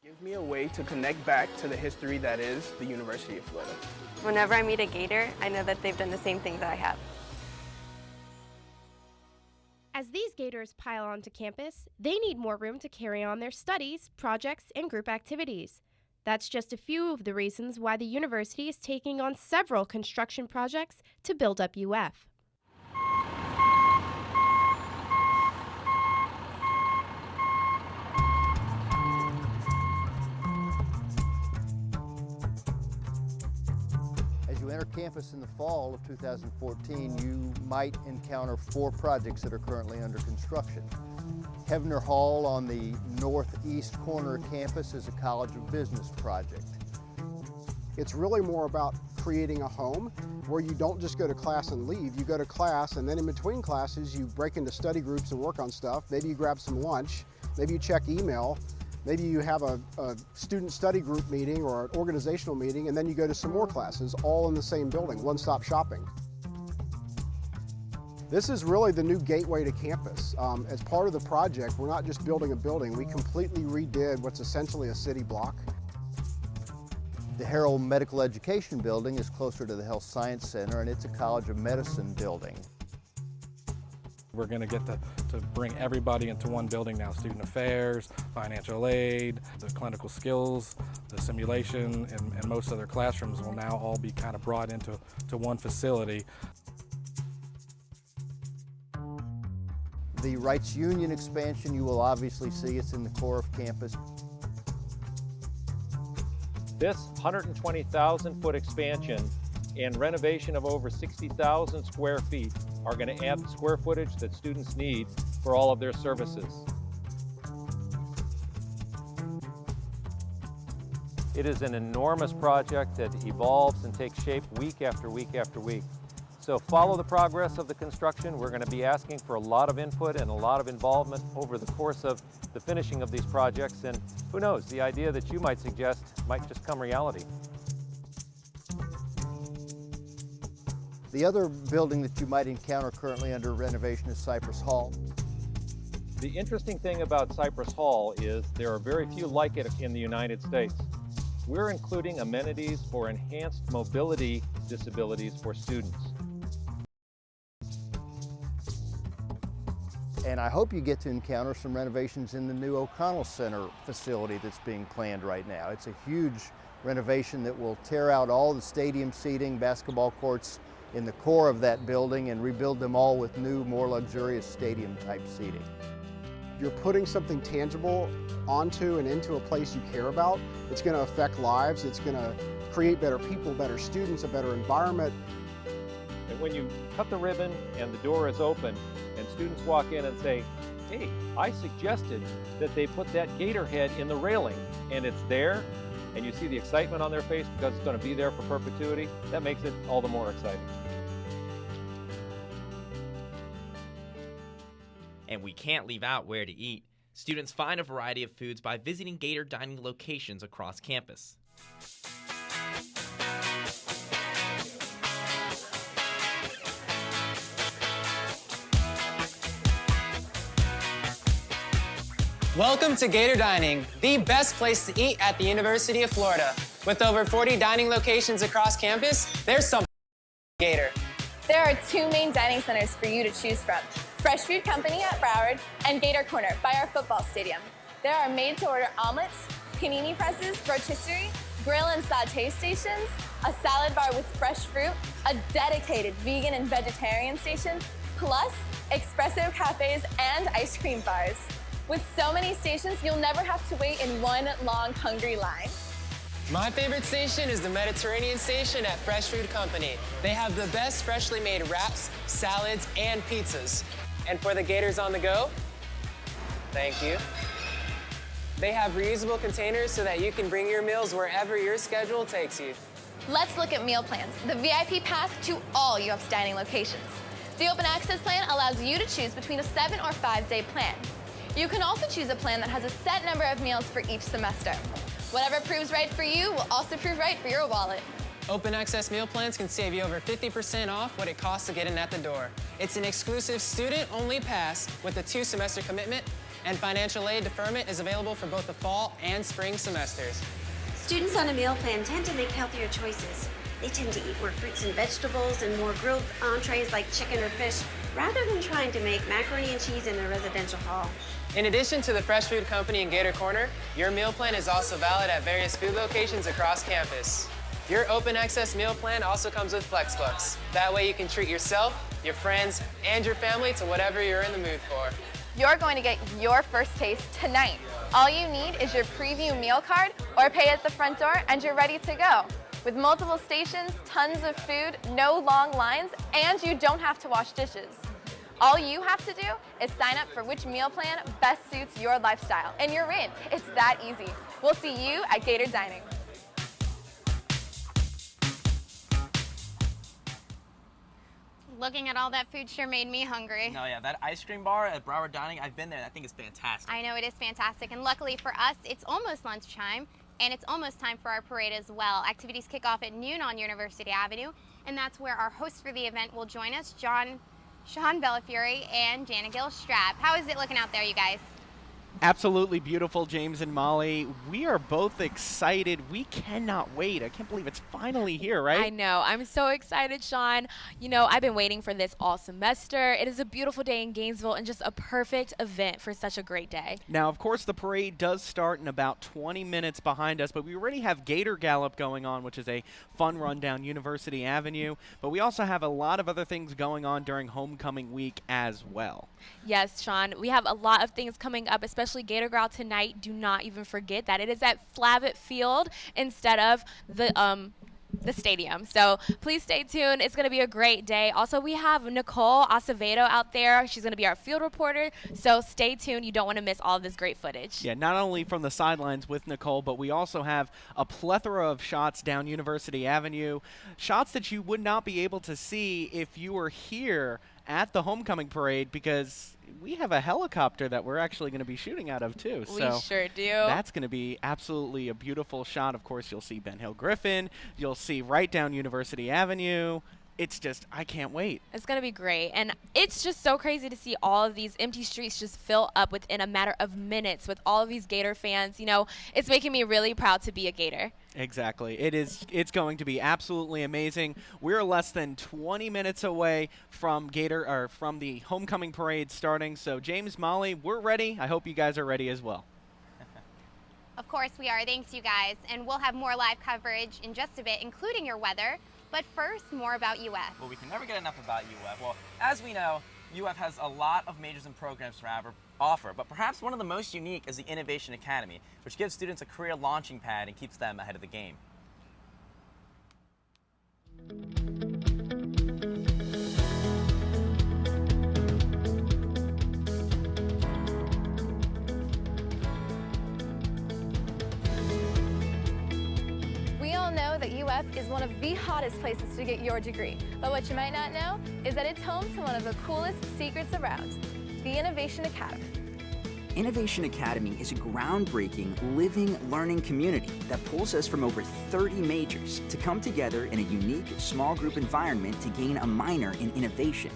Give me a way to connect back to the history that is the University of Florida. Whenever I meet a Gator, I know that they've done the same thing that I have. As these Gators pile onto campus, they need more room to carry on their studies, projects, and group activities. That's just a few of the reasons why the university is taking on several construction projects to build up UF. As you enter campus in the fall of 2014, you might encounter 4 projects that are currently under construction. Heavener Hall on the northeast corner of campus is a College of Business project. It's really more about creating a home where you don't just go to class and leave. You go to class, and then in between classes you break into study groups and work on stuff. Maybe you grab some lunch, maybe you check email, maybe you have a student study group meeting or an organizational meeting, and then you go to some more classes, all in the same building, one-stop shopping. This is really the new gateway to campus. As part of the project, we're not just building a building, we completely redid what's essentially a city block. The Harold Medical Education Building is closer to the Health Science Center, and it's a College of Medicine building. We're going to get to bring everybody into one building now. Student affairs, financial aid, the clinical skills, the simulation, and most other classrooms will now all be kind of brought into one facility. The Rights Union expansion, you will obviously see it's in the core of campus. This 120,000-foot expansion and renovation of over 60,000 square feet are going to add the square footage that students need for all of their services. It is an enormous project that evolves and takes shape week after week after week. So follow the progress of the construction. We're going to be asking for a lot of input and a lot of involvement over the course of the finishing of these projects, and who knows, the idea that you might suggest might just come reality. The other building that you might encounter currently under renovation is Cypress Hall. The interesting thing about Cypress Hall is there are very few like it in the United States. We're including amenities for enhanced mobility disabilities for students. And I hope you get to encounter some renovations in the new O'Connell Center facility that's being planned right now. It's a huge renovation that will tear out all the stadium seating, basketball courts in the core of that building and rebuild them all with new, more luxurious stadium-type seating. You're putting something tangible onto and into a place you care about. It's going to affect lives. It's going to create better people, better students, a better environment. And when you cut the ribbon and the door is open and students walk in and say, hey, I suggested that they put that Gator head in the railing, and it's there, and you see the excitement on their face because it's going to be there for perpetuity, that makes it all the more exciting. And we can't leave out where to eat. Students find a variety of foods by visiting Gator dining locations across campus. Welcome to Gator Dining, the best place to eat at the University of Florida. With over 40 dining locations across campus, there's something Gator. There are 2 main dining centers for you to choose from. Fresh Food Company at Broward and Gator Corner by our football stadium. There are made-to-order omelets, panini presses, rotisserie, grill and saute stations, a salad bar with fresh fruit, a dedicated vegan and vegetarian station, plus espresso cafes and ice cream bars. With so many stations, you'll never have to wait in one long, hungry line. My favorite station is the Mediterranean station at Fresh Food Company. They have the best freshly made wraps, salads, and pizzas. And for the Gators on the go, thank you. They have reusable containers so that you can bring your meals wherever your schedule takes you. Let's look at meal plans, the VIP pass to all UF's dining locations. The open access plan allows you to choose between a 7 or 5-day plan. You can also choose a plan that has a set number of meals for each semester. Whatever proves right for you will also prove right for your wallet. Open access meal plans can save you over 50% off what it costs to get in at the door. It's an exclusive student-only pass with a 2-semester commitment And financial aid deferment is available for both the fall and spring semesters. Students on a meal plan tend to make healthier choices. They tend to eat more fruits and vegetables and more grilled entrees like chicken or fish, rather than trying to make macaroni and cheese in a residential hall. In addition to the Fresh Food Company and Gator Corner, your meal plan is also valid at various food locations across campus. Your open access meal plan also comes with FlexBucks. That way you can treat yourself, your friends, and your family to whatever you're in the mood for. You're going to get your first taste tonight. All you need is your preview meal card or pay at the front door and you're ready to go. With multiple stations, tons of food, no long lines, and you don't have to wash dishes. All you have to do is sign up for which meal plan best suits your lifestyle, and you're in. It's that easy. We'll see you at Gator Dining. Looking at all that food sure made me hungry. No, yeah, that ice cream bar at Broward Dining, I've been there and I think it's fantastic. I know it is fantastic, and luckily for us, it's almost lunchtime, and it's almost time for our parade as well. Activities kick off at noon on University Avenue, and that's where our hosts for the event will join us, Sean Bellafury and Jana Gill Strapp. How is it looking out there, you guys? Absolutely beautiful, James and Molly. We are both excited. We cannot wait. I can't believe it's finally here, right? I know. I'm so excited, Sean. You know, I've been waiting for this all semester. It is a beautiful day in Gainesville and just a perfect event for such a great day. Now, of course, the parade does start in about 20 minutes behind us, but we already have Gator Gallop going on, which is a fun run down University Avenue. But we also have a lot of other things going on during homecoming week as well. Yes, Sean. We have a lot of things coming up, especially Gator Growl tonight. Do not even forget that it is at Flavitt Field instead of the stadium. So please stay tuned. It's going to be a great day. Also, we have Nicole Acevedo out there. She's going to be our field reporter. So stay tuned. You don't want to miss all of this great footage. Yeah, not only from the sidelines with Nicole, but we also have a plethora of shots down University Avenue, shots that you would not be able to see if you were here at the homecoming parade, because we have a helicopter that we're actually going to be shooting out of too. We sure do. That's going to be absolutely a beautiful shot. Of course, you'll see Ben Hill Griffin. You'll see right down University Avenue. It's just, I can't wait. It's going to be great. And it's just so crazy to see all of these empty streets just fill up within a matter of minutes with all of these Gator fans. You know, it's making me really proud to be a Gator. Exactly. It's going to be absolutely amazing. We're less than 20 minutes away from from the homecoming parade starting. So James, Molly, we're ready. I hope you guys are ready as well. Of course we are. Thanks, you guys. And we'll have more live coverage in just a bit, including your weather. But first, more about UF. Well, we can never get enough about UF. Well, as we know, UF has a lot of majors and programs to offer, but perhaps one of the most unique is the Innovation Academy, which gives students a career launching pad and keeps them ahead of the game. We all know that UF is one of the hottest places to get your degree, but what you might not know is that it's home to one of the coolest secrets around, the Innovation Academy. Innovation Academy is a groundbreaking, living, learning community that pulls us from over 30 majors to come together in a unique, small group environment to gain a minor in innovation.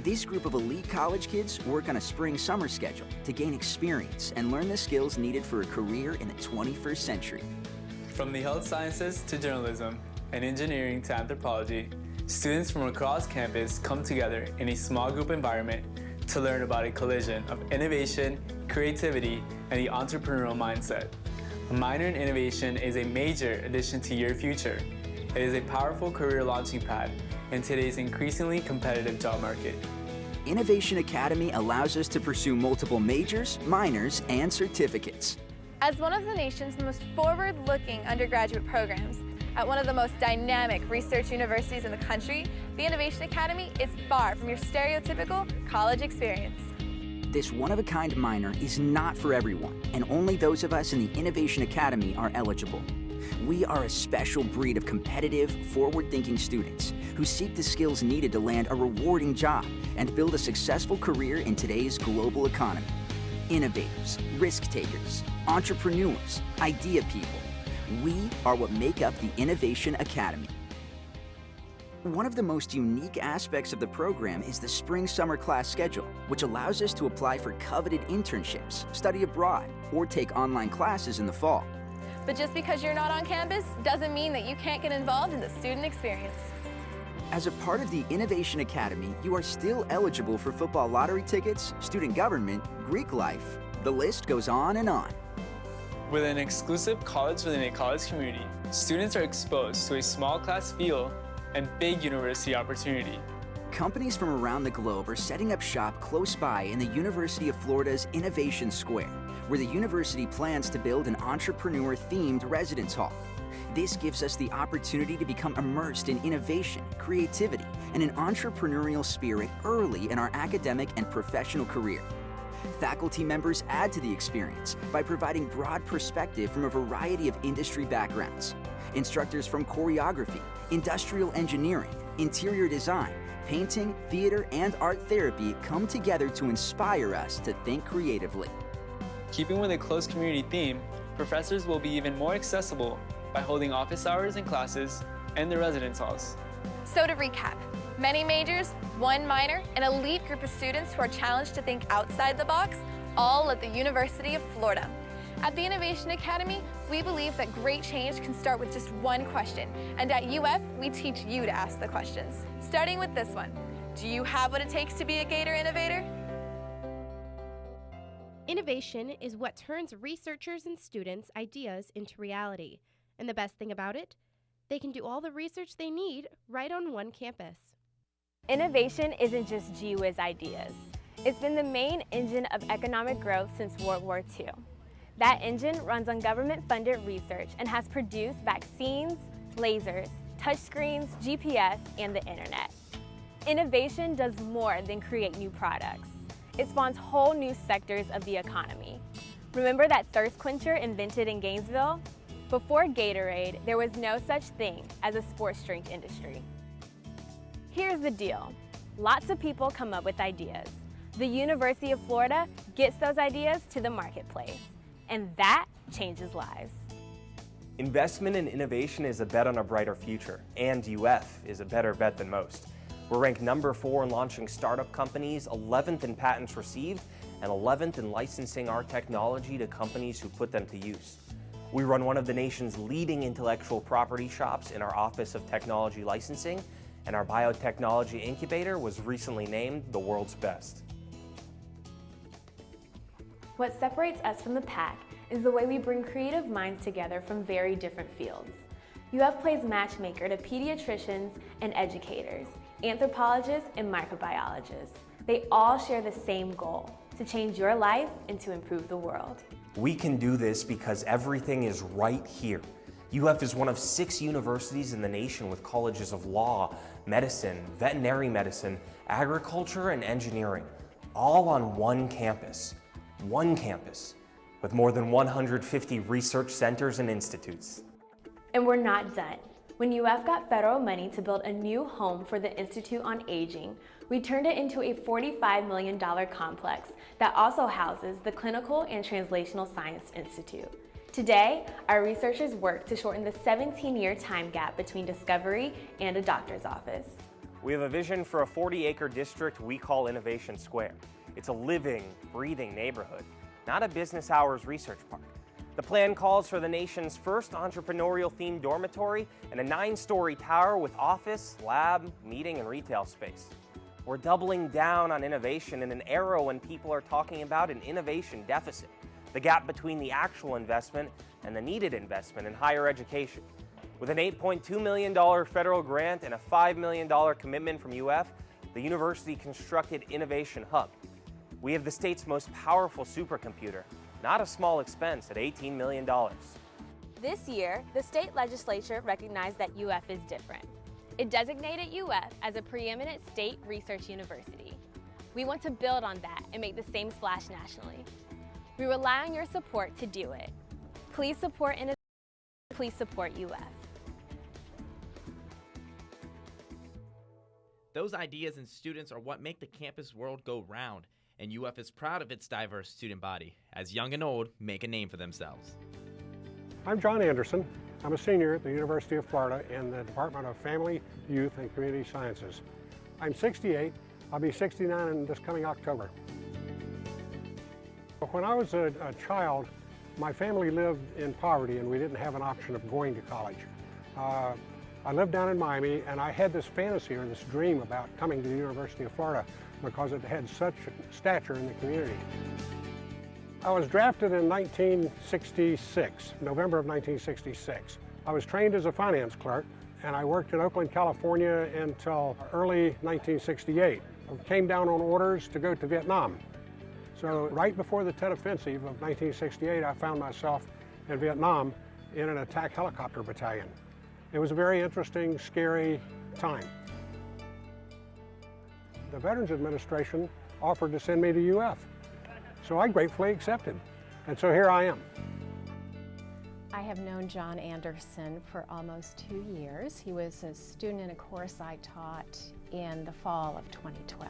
This group of elite college kids work on a spring-summer schedule to gain experience and learn the skills needed for a career in the 21st century. From the health sciences to journalism and engineering to anthropology, students from across campus come together in a small group environment to learn about a collision of innovation, creativity, and the entrepreneurial mindset. A minor in innovation is a major addition to your future. It is a powerful career launching pad in today's increasingly competitive job market. Innovation Academy allows us to pursue multiple majors, minors, and certificates. As one of the nation's most forward-looking undergraduate programs, at one of the most dynamic research universities in the country, the Innovation Academy is far from your stereotypical college experience. This one-of-a-kind minor is not for everyone, and only those of us in the Innovation Academy are eligible. We are a special breed of competitive, forward-thinking students who seek the skills needed to land a rewarding job and build a successful career in today's global economy. Innovators, risk-takers, entrepreneurs, idea people. We are what make up the Innovation Academy. One of the most unique aspects of the program is the spring-summer class schedule, which allows us to apply for coveted internships, study abroad, or take online classes in the fall. But just because you're not on campus doesn't mean that you can't get involved in the student experience. As a part of the Innovation Academy, you are still eligible for football lottery tickets, student government, Greek life. The list goes on and on. With an exclusive college within a college community, students are exposed to a small class feel and big university opportunity. Companies from around the globe are setting up shop close by in the University of Florida's Innovation Square, where the university plans to build an entrepreneur-themed residence hall. This gives us the opportunity to become immersed in innovation, creativity, and an entrepreneurial spirit early in our academic and professional career. Faculty members add to the experience by providing broad perspective from a variety of industry backgrounds. Instructors from choreography, industrial engineering, interior design, painting, theater, and art therapy come together to inspire us to think creatively. Keeping with a close community theme, professors will be even more accessible by holding office hours and classes and the residence halls. So to recap, many majors, one minor, an elite group of students who are challenged to think outside the box, all at the University of Florida. At the Innovation Academy, we believe that great change can start with just one question, and at UF, we teach you to ask the questions. Starting with this one, do you have what it takes to be a Gator innovator? Innovation is what turns researchers and students' ideas into reality. And the best thing about it, they can do all the research they need right on one campus. Innovation isn't just gee whiz ideas. It's been the main engine of economic growth since World War II. That engine runs on government-funded research and has produced vaccines, lasers, touchscreens, GPS, and the internet. Innovation does more than create new products. It spawns whole new sectors of the economy. Remember that thirst quencher invented in Gainesville? Before Gatorade, there was no such thing as a sports drink industry. Here's the deal. Lots of people come up with ideas. The University of Florida gets those ideas to the marketplace. And that changes lives. Investment in innovation is a bet on a brighter future, and UF is a better bet than most. We're ranked #4 in launching startup companies, 11th in patents received, and 11th in licensing our technology to companies who put them to use. We run one of the nation's leading intellectual property shops in our Office of Technology Licensing, and our biotechnology incubator was recently named the world's best. What separates us from the pack is the way we bring creative minds together from very different fields. UF plays matchmaker to pediatricians and educators, anthropologists and microbiologists. They all share the same goal, to change your life and to improve the world. We can do this because everything is right here. UF is one of 6 universities in the nation with colleges of law, medicine, veterinary medicine, agriculture, and engineering, all on one campus. One campus, with more than 150 research centers and institutes. And we're not done. When UF got federal money to build a new home for the Institute on Aging, we turned it into a $45 million complex that also houses the Clinical and Translational Science Institute. Today, our researchers work to shorten the 17-year time gap between discovery and a doctor's office. We have a vision for a 40-acre district we call Innovation Square. It's a living, breathing neighborhood, not a business hours research park. The plan calls for the nation's first entrepreneurial-themed dormitory and a 9-story tower with office, lab, meeting, and retail space. We're doubling down on innovation in an era when people are talking about an innovation deficit, the gap between the actual investment and the needed investment in higher education. With an $8.2 million federal grant and a $5 million commitment from UF, the university constructed Innovation Hub. We have the state's most powerful supercomputer, not a small expense at $18 million. This year, the state legislature recognized that UF is different. It designated UF as a preeminent state research university. We want to build on that and make the same splash nationally. We rely on your support to do it. Please support innovation. Please support UF. Those ideas and students are what make the campus world go round, and UF is proud of its diverse student body, as young and old make a name for themselves. I'm John Anderson. I'm a senior at the University of Florida in the Department of Family, Youth, and Community Sciences. I'm 68. I'll be 69 in this coming October. When I was a child, my family lived in poverty and we didn't have an option of going to college. I lived down in Miami and I had this fantasy or this dream about coming to the University of Florida because it had such stature in the community. I was drafted in 1966, November of 1966. I was trained as a finance clerk and I worked in Oakland, California until early 1968. I came down on orders to go to Vietnam. So right before the Tet Offensive of 1968, I found myself in Vietnam in an attack helicopter battalion. It was a very interesting, scary time. The Veterans Administration offered to send me to UF. So I gratefully accepted, and so here I am. I have known John Anderson for almost 2 years. He was a student in a course I taught in the fall of 2012.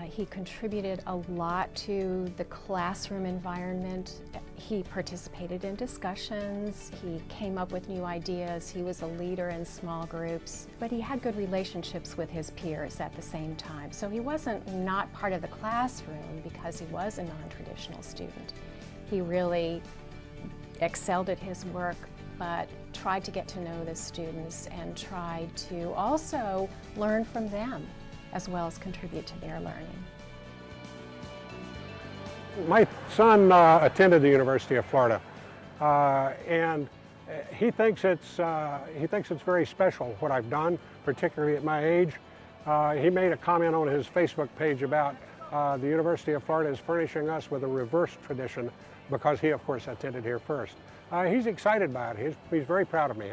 He contributed a lot to the classroom environment. He participated in discussions. He came up with new ideas. He was a leader in small groups, but he had good relationships with his peers at the same time. So he wasn't not part of the classroom because he was a non-traditional student. He really excelled at his work, but tried to get to know the students and tried to also learn from them, as well as contribute to their learning. My son attended the University of Florida, and he thinks it's very special what I've done, particularly at my age. He made a comment on his Facebook page about the University of Florida is furnishing us with a reverse tradition because he, of course, attended here first. He's excited by it. He's very proud of me.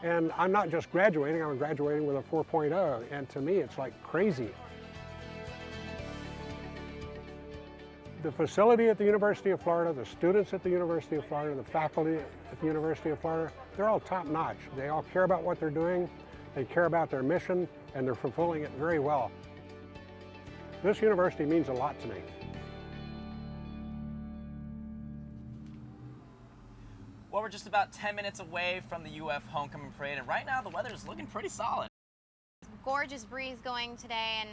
And I'm not just graduating, I'm graduating with a 4.0, and to me it's like crazy. The facility at the University of Florida, the students at the University of Florida, the faculty at the University of Florida, they're all top-notch. They all care about what they're doing, they care about their mission, and they're fulfilling it very well. This university means a lot to me. Well, we're just about 10 minutes away from the UF Homecoming Parade, and right now the weather is looking pretty solid. Gorgeous breeze going today, and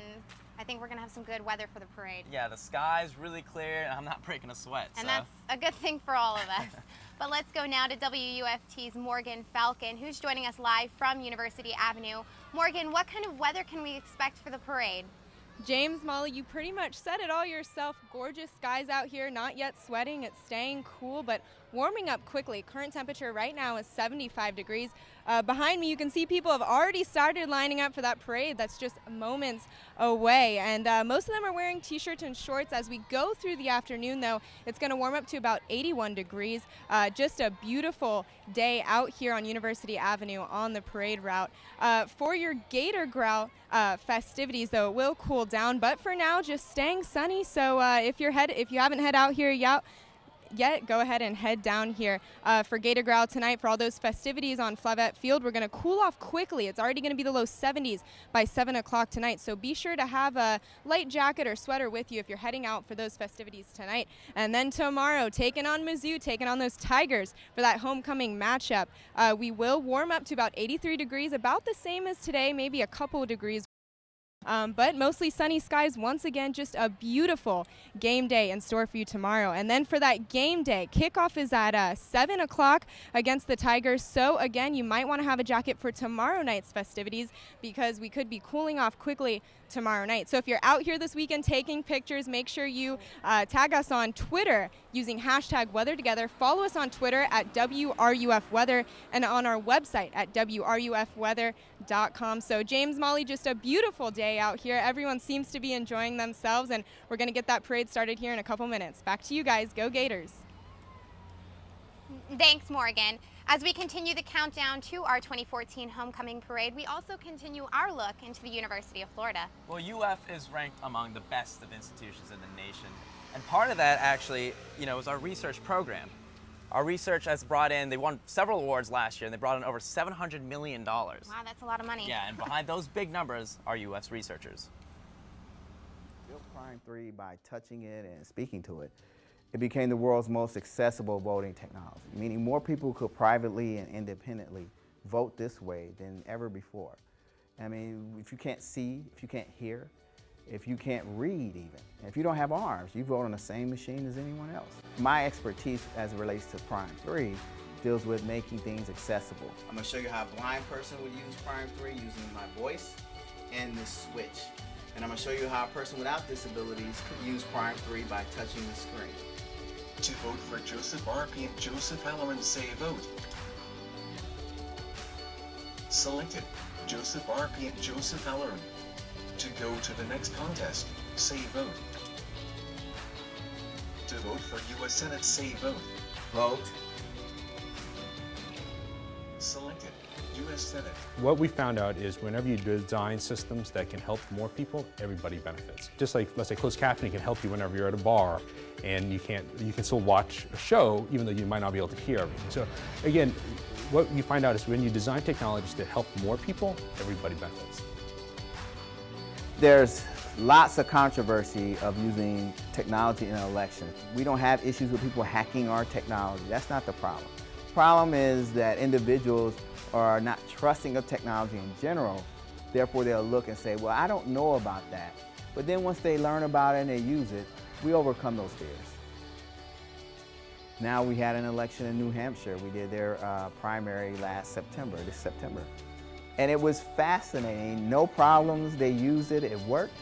I think we're going to have some good weather for the parade. Yeah, the sky's really clear, and I'm not breaking a sweat. And that's a good thing for all of us. But let's go now to WUFT's Morgan Falcon, who's joining us live from University Avenue. Morgan, what kind of weather can we expect for the parade? James, Molly, you pretty much said it all yourself. Gorgeous skies out here, not yet sweating. It's staying cool, but warming up quickly. Current temperature right now is 75 degrees. Behind me, you can see people have already started lining up for that parade. That's just moments away. And most of them are wearing t-shirts and shorts. As we go through the afternoon, though, it's going to warm up to about 81 degrees. Just a beautiful day out here on University Avenue on the parade route. For your Gator Grout festivities, though, it will cool down. But for now, just staying sunny. So if you haven't head out here yet, go ahead and head down here for Gator Growl tonight for all those festivities on Flavette Field. We're going to cool off quickly. It's already going to be the low 70s by 7 o'clock tonight, so be sure to have a light jacket or sweater with you if you're heading out for those festivities tonight. And then tomorrow, taking on Mizzou, taking on those Tigers for that homecoming matchup. We will warm up to about 83 degrees, about the same as today, maybe a couple of degrees. But mostly sunny skies. Once again, just a beautiful game day in store for you tomorrow. And then for that game day, kickoff is at 7 o'clock against the Tigers. So again, you might want to have a jacket for tomorrow night's festivities because we could be cooling off quickly tomorrow night. So if you're out here this weekend taking pictures, make sure you tag us on Twitter using hashtag WeatherTogether. Follow us on Twitter at WRUFWeather and on our website at WRUFweather.com. So James, Molly, just a beautiful day out here. Everyone seems to be enjoying themselves, and we're going to get that parade started here in a couple minutes. Back to you guys. Go Gators. Thanks, Morgan. As we continue the countdown to our 2014 homecoming parade, we also continue our look into the University of Florida. Well, UF is ranked among the best of institutions in the nation. And part of that actually, is our research program. Our research has brought in, they won several awards last year, and they brought in over $700 million. Wow, that's a lot of money. Yeah, and behind those big numbers are UF's researchers. Built Prime 3 by touching it and speaking to it. it became the world's most accessible voting technology, meaning more people could privately and independently vote this way than ever before. I mean, if you can't see, if you can't hear, if you can't read even, if you don't have arms, you vote on the same machine as anyone else. My expertise as it relates to Prime 3 deals with making things accessible. I'm gonna show you how a blind person would use Prime 3 using my voice and this switch. And I'm gonna show you how a person without disabilities could use Prime 3 by touching the screen. To vote for Joseph RP and Joseph Halloran, say vote. Selected, Joseph RP and Joseph Halloran. To go to the next contest, say vote. To vote for U.S. Senate, say vote. Vote. Selected, U.S. Senate. What we found out is whenever you design systems that can help more people, everybody benefits. Just like, let's say, closed captioning can help you whenever you're at a bar and you can still watch a show even though you might not be able to hear everything. So again, what you find out is when you design technologies to help more people, everybody benefits. There's lots of controversy of using technology in an election. We don't have issues with people hacking our technology. That's not the problem. The problem is that individuals are not trusting of technology in general. Therefore, they'll look and say, well, I don't know about that. But then once they learn about it and they use it, we overcome those fears. Now we had an election in New Hampshire. We did their primary last September, this September. And it was fascinating. No problems. They used it. It worked.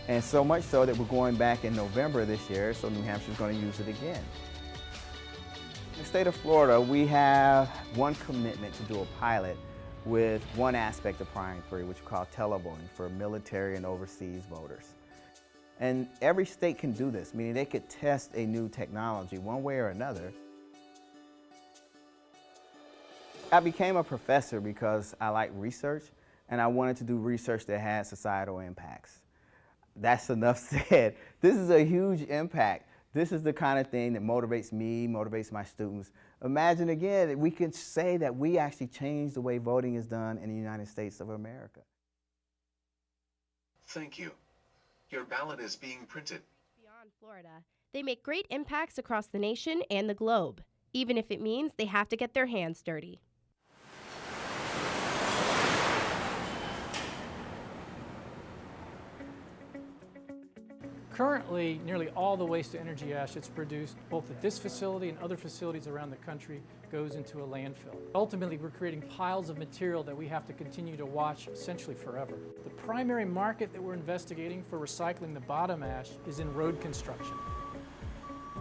And so much so that we're going back in November this year, so New Hampshire's going to use it again. In the state of Florida, we have one commitment to do a pilot with one aspect of Prime 3, which we call televoting for military and overseas voters. And every state can do this, meaning they could test a new technology one way or another. I became a professor because I like research and I wanted to do research that had societal impacts. That's enough said. This is a huge impact. This is the kind of thing that motivates me, motivates my students. Imagine again that we can say that we actually changed the way voting is done in the United States of America. Thank you. Your ballot is being printed. Beyond Florida, they make great impacts across the nation and the globe, even if it means they have to get their hands dirty. Currently, nearly all the waste-to-energy ash that's produced, both at this facility and other facilities around the country, goes into a landfill. Ultimately, we're creating piles of material that we have to continue to watch essentially forever. The primary market that we're investigating for recycling the bottom ash is in road construction.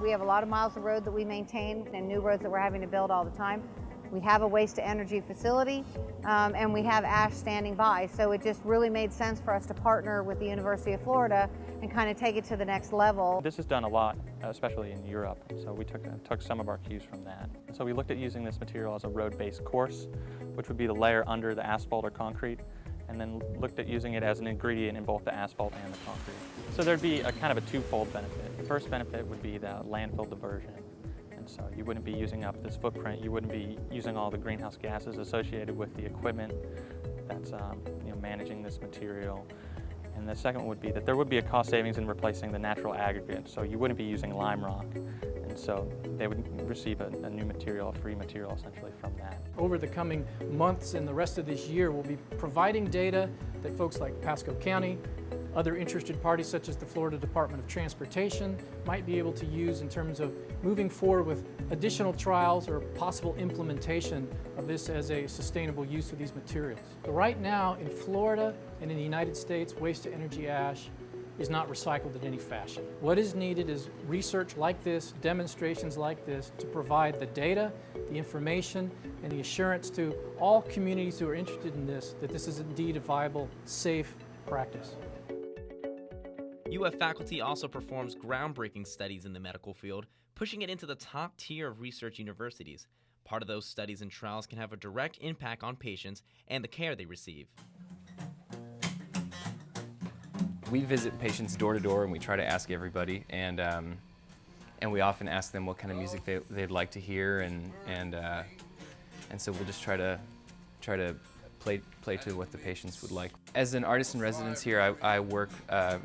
We have a lot of miles of road that we maintain and new roads that we're having to build all the time. We have a waste-to-energy facility and we have ash standing by, so it just really made sense for us to partner with the University of Florida and kind of take it to the next level. This is done a lot, especially in Europe, so we took some of our cues from that. So we looked at using this material as a road-based course, which would be the layer under the asphalt or concrete, and then looked at using it as an ingredient in both the asphalt and the concrete. So there'd be a kind of a twofold benefit. The first benefit would be the landfill diversion. And so you wouldn't be using up this footprint, you wouldn't be using all the greenhouse gases associated with the equipment that's managing this material. And the second would be that there would be a cost savings in replacing the natural aggregate, so you wouldn't be using lime rock. And so they would receive a new material, a free material essentially from that. Over the coming months and the rest of this year, we'll be providing data that folks like Pasco County, other interested parties such as the Florida Department of Transportation might be able to use in terms of moving forward with additional trials or possible implementation of this as a sustainable use of these materials. But right now in Florida and in the United States, waste-to-energy ash is not recycled in any fashion. What is needed is research like this, demonstrations like this, to provide the data, the information, and the assurance to all communities who are interested in this that this is indeed a viable, safe practice. UF faculty also performs groundbreaking studies in the medical field, pushing it into the top tier of research universities. Part of those studies and trials can have a direct impact on patients and the care they receive. We visit patients door to door and we try to ask everybody, and we often ask them what kind of music they'd like to hear, and so we'll just try to play to what the patients would like. As an artist in residence here, I work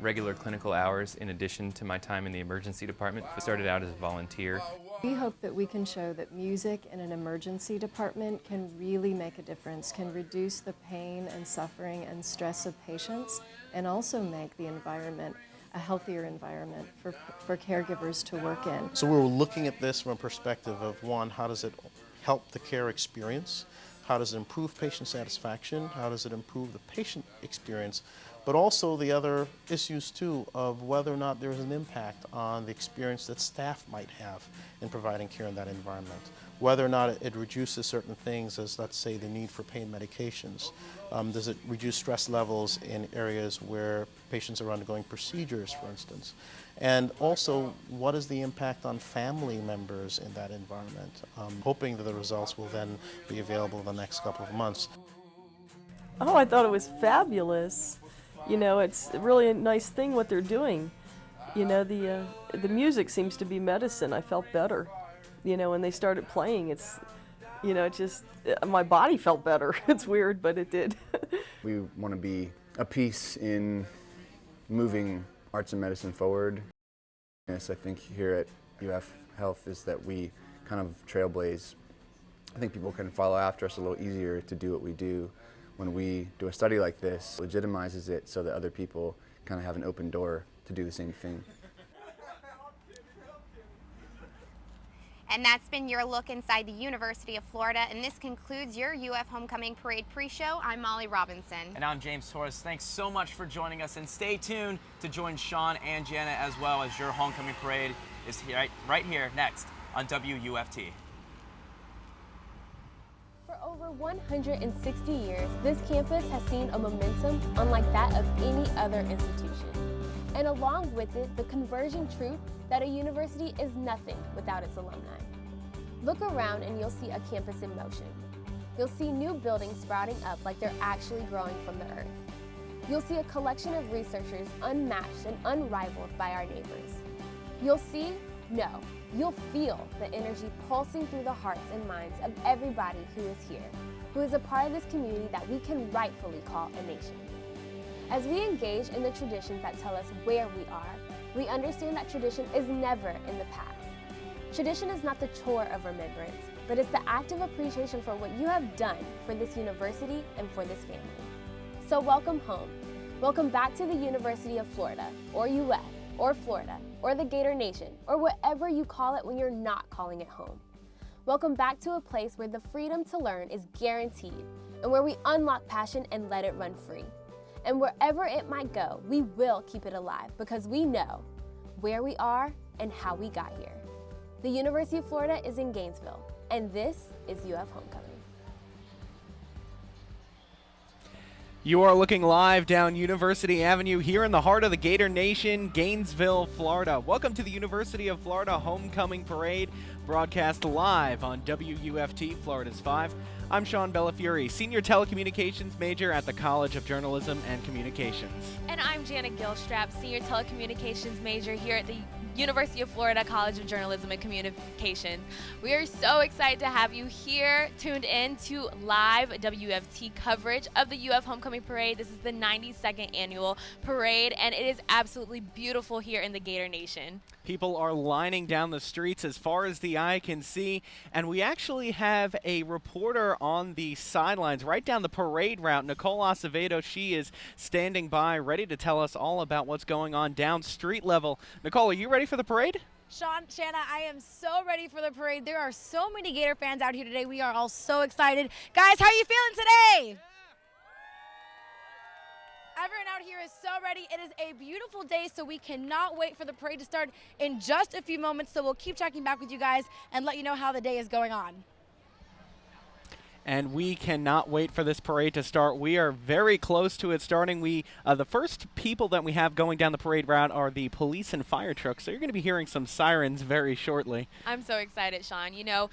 regular clinical hours in addition to my time in the emergency department. I started out as a volunteer. We hope that we can show that music in an emergency department can really make a difference, can reduce the pain and suffering and stress of patients, and also make the environment a healthier environment for caregivers to work in. So we're looking at this from a perspective of, one, how does it help the care experience? How does it improve patient satisfaction? How does it improve the patient experience? But also the other issues too of whether or not there's an impact on the experience that staff might have in providing care in that environment. Whether or not it reduces certain things, as let's say the need for pain medications. Does it reduce stress levels in areas where patients are undergoing procedures, for instance? And also, what is the impact on family members in that environment? Hoping that the results will then be available in the next couple of months. Oh, I thought it was fabulous. You know, it's really a nice thing what they're doing. You know, the music seems to be medicine. I felt better. You know, when they started playing, it's, you know, it just, my body felt better. It's weird, but it did. We want to be a piece in moving arts and medicine forward. Yes, I think here at UF Health is that we kind of trailblaze. I think people can follow after us a little easier to do what we do. When we do a study like this, it legitimizes it so that other people kind of have an open door to do the same thing. And that's been your look inside the University of Florida, and this concludes your UF Homecoming Parade pre-show. I'm Molly Robinson. And I'm James Torres. Thanks so much for joining us, and stay tuned to join Sean and Jana as well as your homecoming parade is here, right here next on WUFT. For over 160 years, this campus has seen a momentum unlike that of any other institution. And along with it, the converging truth that a university is nothing without its alumni. Look around and you'll see a campus in motion. You'll see new buildings sprouting up like they're actually growing from the earth. You'll see a collection of researchers unmatched and unrivaled by our neighbors. You'll see, no, you'll feel the energy pulsing through the hearts and minds of everybody who is here, who is a part of this community that we can rightfully call a nation. As we engage in the traditions that tell us where we are, we understand that tradition is never in the past. Tradition is not the chore of remembrance, but it's the active appreciation for what you have done for this university and for this family. So welcome home. Welcome back to the University of Florida, or UF, or Florida, or the Gator Nation, or whatever you call it when you're not calling it home. Welcome back to a place where the freedom to learn is guaranteed, and where we unlock passion and let it run free. And wherever it might go, we will keep it alive because we know where we are and how we got here. The University of Florida is in Gainesville, and this is UF Homecoming. You are looking live down University Avenue here in the heart of the Gator Nation, Gainesville, Florida. Welcome to the University of Florida Homecoming Parade, broadcast live on WUFT, Florida's 5. I'm Sean Bellafiore, Senior Telecommunications Major at the College of Journalism and Communications. And I'm Janet Gilstrap, Senior Telecommunications Major here at the University of Florida College of Journalism and Communications. We are so excited to have you here, tuned in to live WFT coverage of the UF Homecoming Parade. This is the 92nd annual parade, and it is absolutely beautiful here in the Gator Nation. People are lining down the streets as far as the eye can see, and we actually have a reporter on the sidelines right down the parade route, Nicole Acevedo. She is standing by, ready to tell us all about what's going on down street level. Nicole, are you ready for the parade? Sean, Shanna, I am so ready for the parade. There are so many Gator fans out here today. We are all so excited. Guys, how are you feeling today? Everyone out here is so ready. It is a beautiful day, so we cannot wait for the parade to start in just a few moments. So we'll keep checking back with you guys and let you know how the day is going on. And we cannot wait for this parade to start. We are very close to it starting. The first people that we have going down the parade route are the police and fire trucks, so you're going to be hearing some sirens very shortly. I'm so excited, Sean. You know,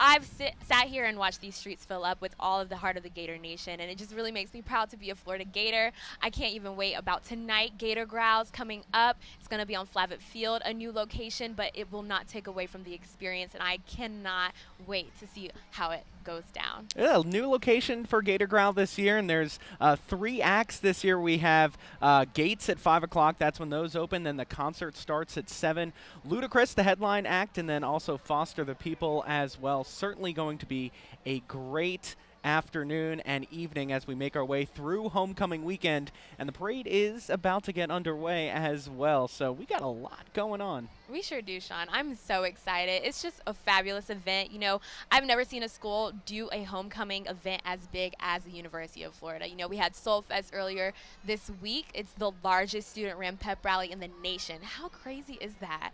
I've sat here and watched these streets fill up with all of the heart of the Gator Nation, and it just really makes me proud to be a Florida Gator. I can't even wait about tonight. Gator Growls coming up. It's going to be on Flavitt Field, a new location, but it will not take away from the experience, and I cannot wait to see how it goes down. Yeah, new location for Gator Growl this year, and there's 3 acts this year. We have Gates at 5 o'clock. That's when those open. Then the concert starts at 7. Ludacris, the headline act, and then also Foster the People as well. Certainly going to be a great afternoon and evening as we make our way through homecoming weekend, and the parade is about to get underway as well, so we got a lot going on. We sure do, Sean. I'm so excited. It's just a fabulous event. You know, I've never seen a school do a homecoming event as big as the University of Florida. You know, we had Soul Fest earlier this week. It's the largest student-run pep rally in the nation. How crazy is that?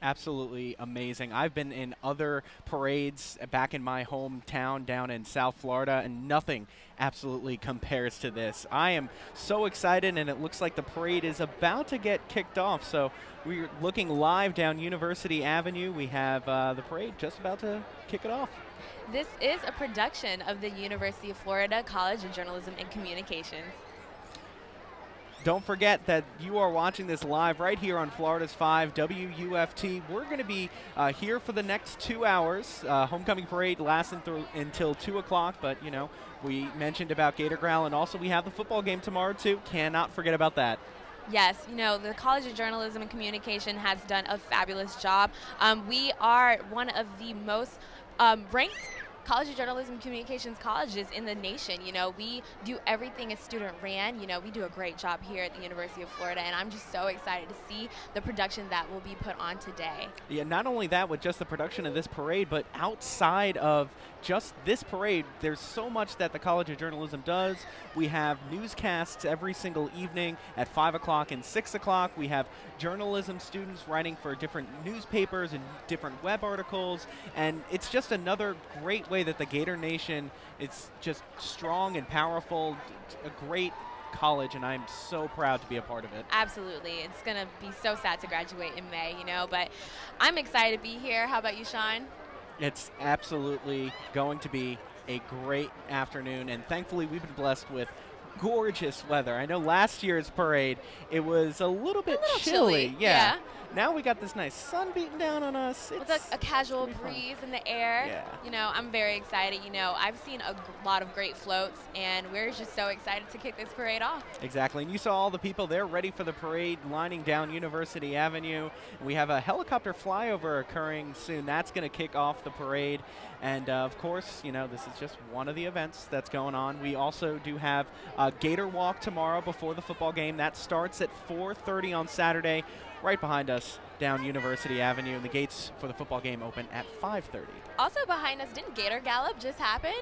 Absolutely amazing. I've been in other parades back in my hometown down in South Florida, and nothing absolutely compares to this. I am so excited, and it looks like the parade is about to get kicked off. So we're looking live down University Avenue. We have the parade just about to kick it off. This is a production of the University of Florida College of Journalism and Communications. Don't forget that you are watching this live right here on Florida's 5 WUFT. We're going to be here for the next 2 hours. Homecoming parade lasts until 2 o'clock, but, you know, we mentioned about Gator Growl, and also we have the football game tomorrow, too. Cannot forget about that. Yes, you know, the College of Journalism and Communication has done a fabulous job. We are one of the most ranked College of Journalism and Communications colleges in the nation. You know, we do everything as student ran. You know, we do a great job here at the University of Florida, and I'm just so excited to see the production that will be put on today. Yeah, not only that with just the production of this parade, but outside of just this parade, there's so much that the College of Journalism does. We have newscasts every single evening at 5 o'clock and 6 o'clock. We have journalism students writing for different newspapers and different web articles, and it's just another great way that the Gator Nation is just strong and powerful, a great college, and I'm so proud to be a part of it. Absolutely. It's going to be so sad to graduate in May, you know, but I'm excited to be here. How about you, Sean? It's absolutely going to be a great afternoon, and thankfully we've been blessed with gorgeous weather. I know last year's parade, it was a little bit chilly. Yeah. Now we got this nice sun beating down on us. With a casual breeze in the air. Yeah. You know, I'm very excited. You know, I've seen a lot of great floats, and we're just so excited to kick this parade off. Exactly. And you saw all the people there ready for the parade lining down University Avenue. We have a helicopter flyover occurring soon. That's going to kick off the parade. And, of course, you know, this is just one of the events that's going on. We also do have a Gator Walk tomorrow before the football game. That starts at 4:30 on Saturday, right behind us down University Avenue. And the gates for the football game open at 5:30. Also behind us, didn't Gator Gallop just happen?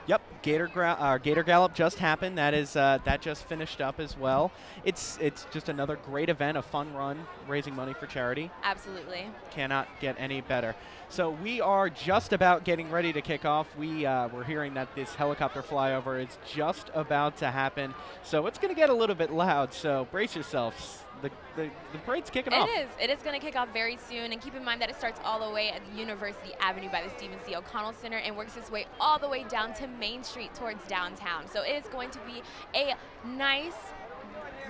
Yep, Gator Gallop just happened. That is that just finished up as well. It's just another great event, a fun run, raising money for charity. Absolutely. Cannot get any better. So we are just about getting ready to kick off. We're hearing that this helicopter flyover is just about to happen. So it's going to get a little bit loud. So brace yourselves. The parade's kicking off. It is going to kick off very soon, and keep in mind that it starts all the way at University Avenue by the Stephen C. O'Connell Center and works its way all the way down to Main Street towards downtown. So it is going to be a nice,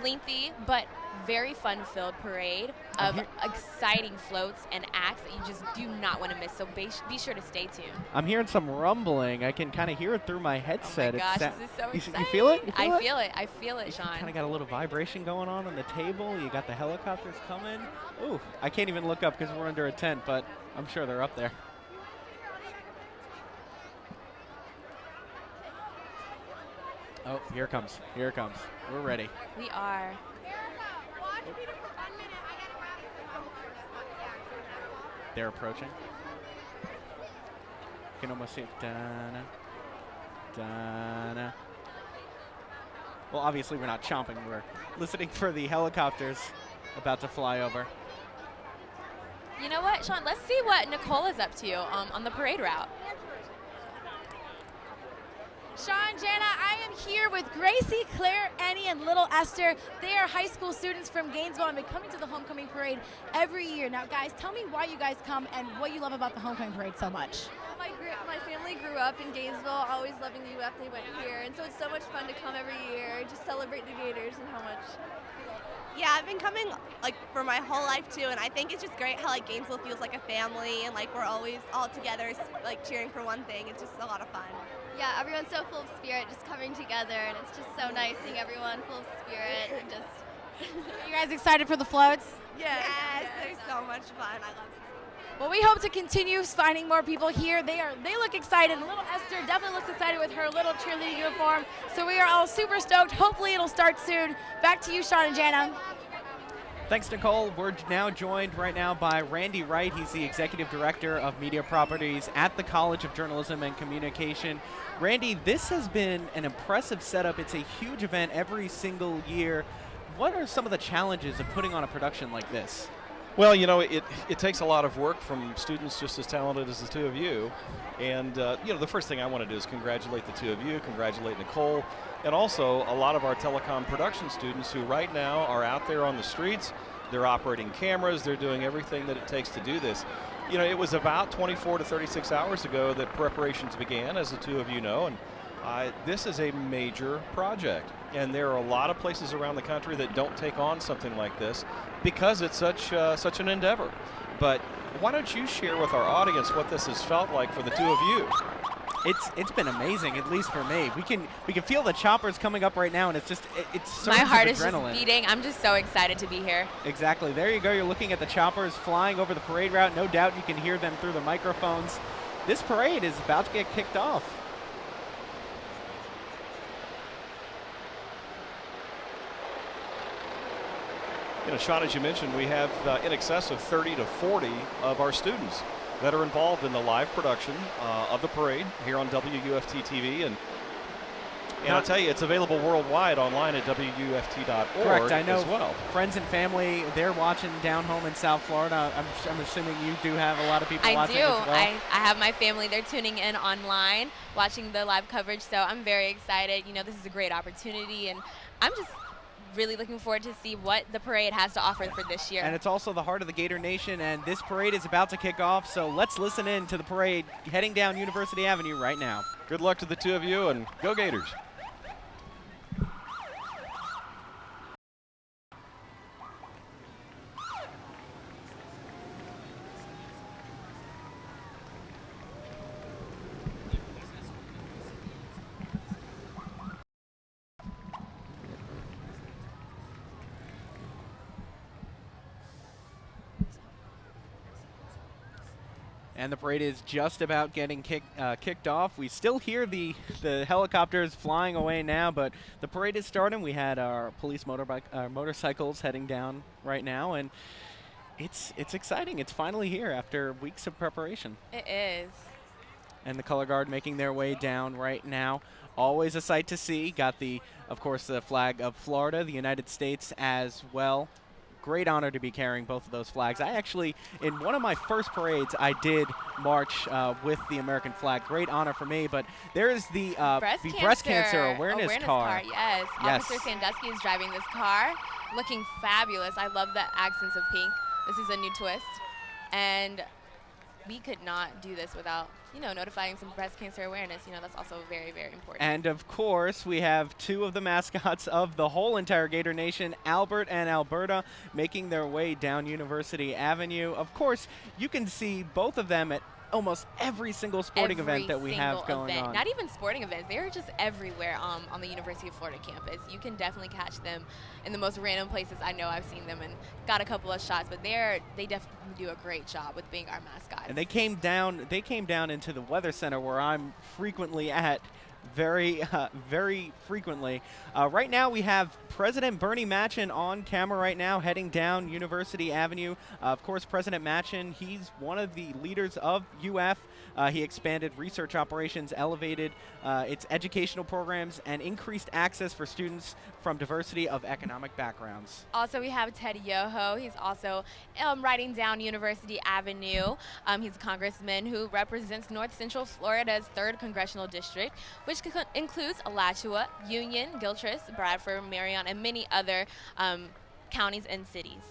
lengthy, but very fun-filled parade of exciting floats and acts that you just do not want to miss. So be sure to stay tuned. I'm hearing some rumbling. I can kind of hear it through my headset. Oh my gosh, this is so exciting. You feel it? I feel it, Sean. Kind of got a little vibration going on the table. You got the helicopters coming. Ooh, I can't even look up because we're under a tent, but I'm sure they're up there. Oh, here it comes. Here it comes. We're ready. We are. They're approaching. You can almost see it. Dana. Dana. Well, obviously we're not chomping. We're listening for the helicopters about to fly over. You know what, Sean? Let's see what Nicole is up to on the parade route. Sean, Jana, I am here with Gracie, Claire, Annie, and little Esther. They are high school students from Gainesville and have been coming to the homecoming parade every year. Now, guys, tell me why you guys come and what you love about the homecoming parade so much. My family grew up in Gainesville, always loving the UF. They went here, and so it's so much fun to come every year, just celebrate the Gators and how much. Yeah, I've been coming like for my whole life too, and I think it's just great how like Gainesville feels like a family, and like we're always all together, like cheering for one thing. It's just a lot of fun. Yeah, everyone's so full of spirit, just coming together, and it's just so nice seeing everyone full of spirit and just. You guys excited for the floats? Yes, they're so much fun. I love it. Well, we hope to continue finding more people here. They look excited. Little Esther definitely looks excited with her little cheerleading uniform. So we are all super stoked. Hopefully it'll start soon. Back to you, Sean and Jana. Thanks, Nicole. We're now joined right now by Randy Wright. He's the Executive Director of Media Properties at the College of Journalism and Communication. Randy, this has been an impressive setup. It's a huge event every single year. What are some of the challenges of putting on a production like this? Well, you know, it takes a lot of work from students just as talented as the two of you. And, you know, the first thing I want to do is congratulate the two of you, congratulate Nicole, and also a lot of our telecom production students who right now are out there on the streets. They're operating cameras. They're doing everything that it takes to do this. You know, it was about 24 to 36 hours ago that preparations began, as the two of you know, and this is a major project. And there are a lot of places around the country that don't take on something like this because it's such an endeavor. But why don't you share with our audience what this has felt like for the two of you? It's been amazing, at least for me. We can feel the choppers coming up right now, and it's surges My heart of is adrenaline. just beating. I'm just so excited to be here. Exactly. There you go. You're looking at the choppers flying over the parade route. No doubt you can hear them through the microphones. This parade is about to get kicked off. You know, Sean, as you mentioned, we have in excess of 30 to 40 of our students that are involved in the live production of the parade here on WUFT TV. And I'll tell you, it's available worldwide online at WUFT.org. Correct. I know as well. Friends and family, they're watching down home in South Florida. I'm assuming you do have a lot of people watching as well. I have my family. They're tuning in online, watching the live coverage. So I'm very excited. You know, this is a great opportunity, and I'm just really looking forward to see what the parade has to offer for this year. And it's also the heart of the Gator Nation, and this parade is about to kick off, so let's listen in to the parade heading down University Avenue right now. Good luck to the two of you, and go Gators. And the parade is just about getting kicked off. We still hear the helicopters flying away now, but the parade is starting. We had our police motorcycles heading down right now, and it's exciting. It's finally here after weeks of preparation. It is. And the color guard making their way down right now. Always a sight to see. Got of course, the flag of Florida, the United States as well. Great honor to be carrying both of those flags. I actually, in one of my first parades, I did march with the American flag. Great honor for me. But there is the breast cancer awareness car. Yes. Officer Sandusky is driving this car, looking fabulous. I love the accents of pink. This is a new twist, and we could not do this without, you know, notifying some breast cancer awareness. You know, that's also very, very important. And of course, we have two of the mascots of the whole entire Gator Nation, Albert and Alberta, making their way down University Avenue. Of course, you can see both of them at almost every single sporting event that we have going on. Not even sporting events. They're just everywhere on the University of Florida campus. You can definitely catch them in the most random places. I know I've seen them and got a couple of shots, but they definitely do a great job with being our mascots. And they came down into the Weather Center where I'm frequently at very frequently. Right now we have President Bernie Machen on camera right now heading down University Avenue. Of course, President Machen, he's one of the leaders of UF. He expanded research operations, elevated its educational programs, and increased access for students from diversity of economic backgrounds. Also, we have Ted Yoho. He's also riding down University Avenue. He's a congressman who represents North Central Florida's 3rd Congressional District, which includes Alachua, Union, Gilchrist, Bradford, Marion, and many other counties and cities.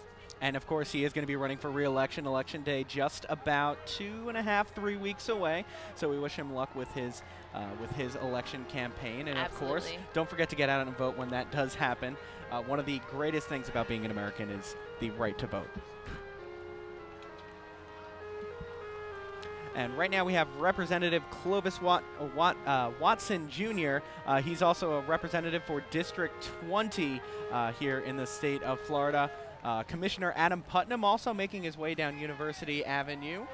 And of course, he is going to be running for re-election. Election day just about 2.5, 3 weeks away. So we wish him luck with his election campaign. And Absolutely. of course, don't forget to get out and vote when that does happen. One of the greatest things about being an American is the right to vote. And right now we have Representative Clovis Watson Jr. He's also a representative for District 20 here in the state of Florida. Commissioner Adam Putnam also making his way down University Avenue.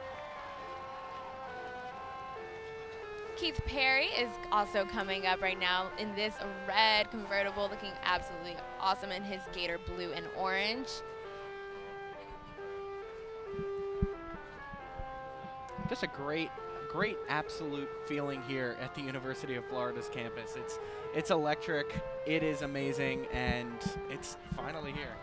Keith Perry is also coming up right now in this red convertible, looking absolutely awesome in his Gator blue and orange. Just a great absolute feeling here at the University of Florida's campus. It's electric, it is amazing, and it's finally here.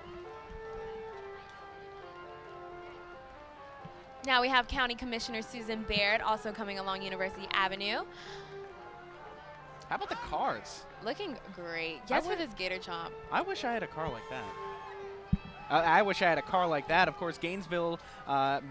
Now we have County Commissioner Susan Baird also coming along University Avenue. How about the cars? Looking great. Yes, for this Gator Chomp. I wish I had a car like that. I wish I had a car like that. Of course, Gainesville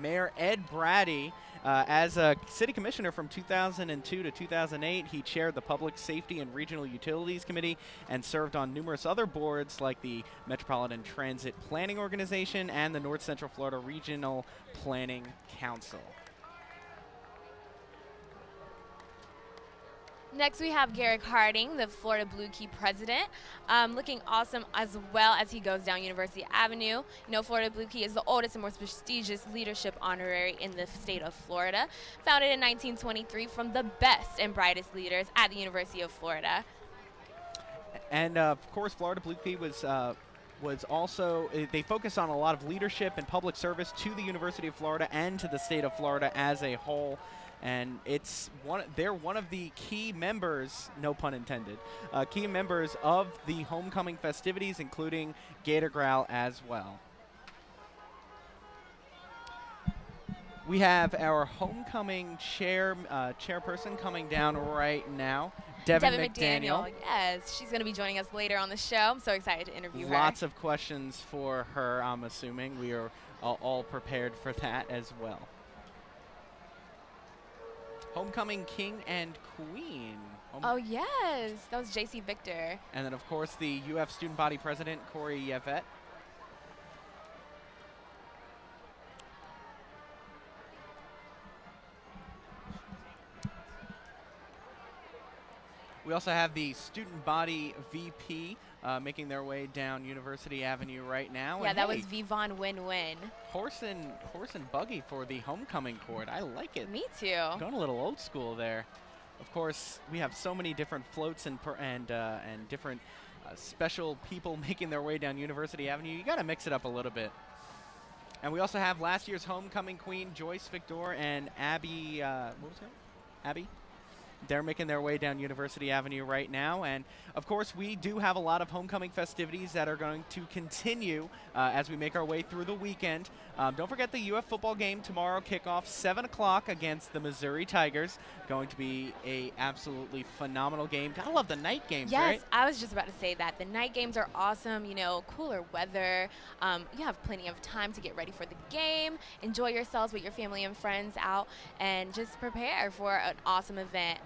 Mayor Ed Brady, as a city commissioner from 2002 to 2008, he chaired the Public Safety and Regional Utilities Committee and served on numerous other boards like the Metropolitan Transit Planning Organization and the North Central Florida Regional Planning Council. Next, we have Garrick Harding, the Florida Blue Key president, looking awesome as well as he goes down University Avenue. You know, Florida Blue Key is the oldest and most prestigious leadership honorary in the state of Florida, founded in 1923 from the best and brightest leaders at the University of Florida. And of course, Florida Blue Key was also, they focus on a lot of leadership and public service to the University of Florida and to the state of Florida as a whole. And they're one of the key members, no pun intended, key members of the homecoming festivities, including Gator Growl as well. We have our homecoming chairperson coming down right now, Devin McDaniel. Yes, she's going to be joining us later on the show. I'm so excited to interview her. Lots of questions for her, I'm assuming. We are all prepared for that as well. Homecoming King and Queen. Oh, yes. That was J.C. Victor. And then, of course, the UF Student Body President, Corey Yvette. We also have the Student Body VP making their way down University Avenue right now. Yeah, and that was Vivon Win-Win. Horse and buggy for the homecoming court. I like it. Me too. Going a little old school there. Of course, we have so many different floats and different special people making their way down University Avenue. You got to mix it up a little bit. And we also have last year's homecoming queen, Joyce Victor, and Abby. What was her? Abby. They're making their way down University Avenue right now. And, of course, we do have a lot of homecoming festivities that are going to continue as we make our way through the weekend. Don't forget the UF football game tomorrow, kickoff 7 o'clock against the Missouri Tigers. Going to be a absolutely phenomenal game. Gotta love the night games, yes, right? Yes, I was just about to say that. The night games are awesome, you know, cooler weather. You have plenty of time to get ready for the game, enjoy yourselves with your family and friends out, and just prepare for an awesome event.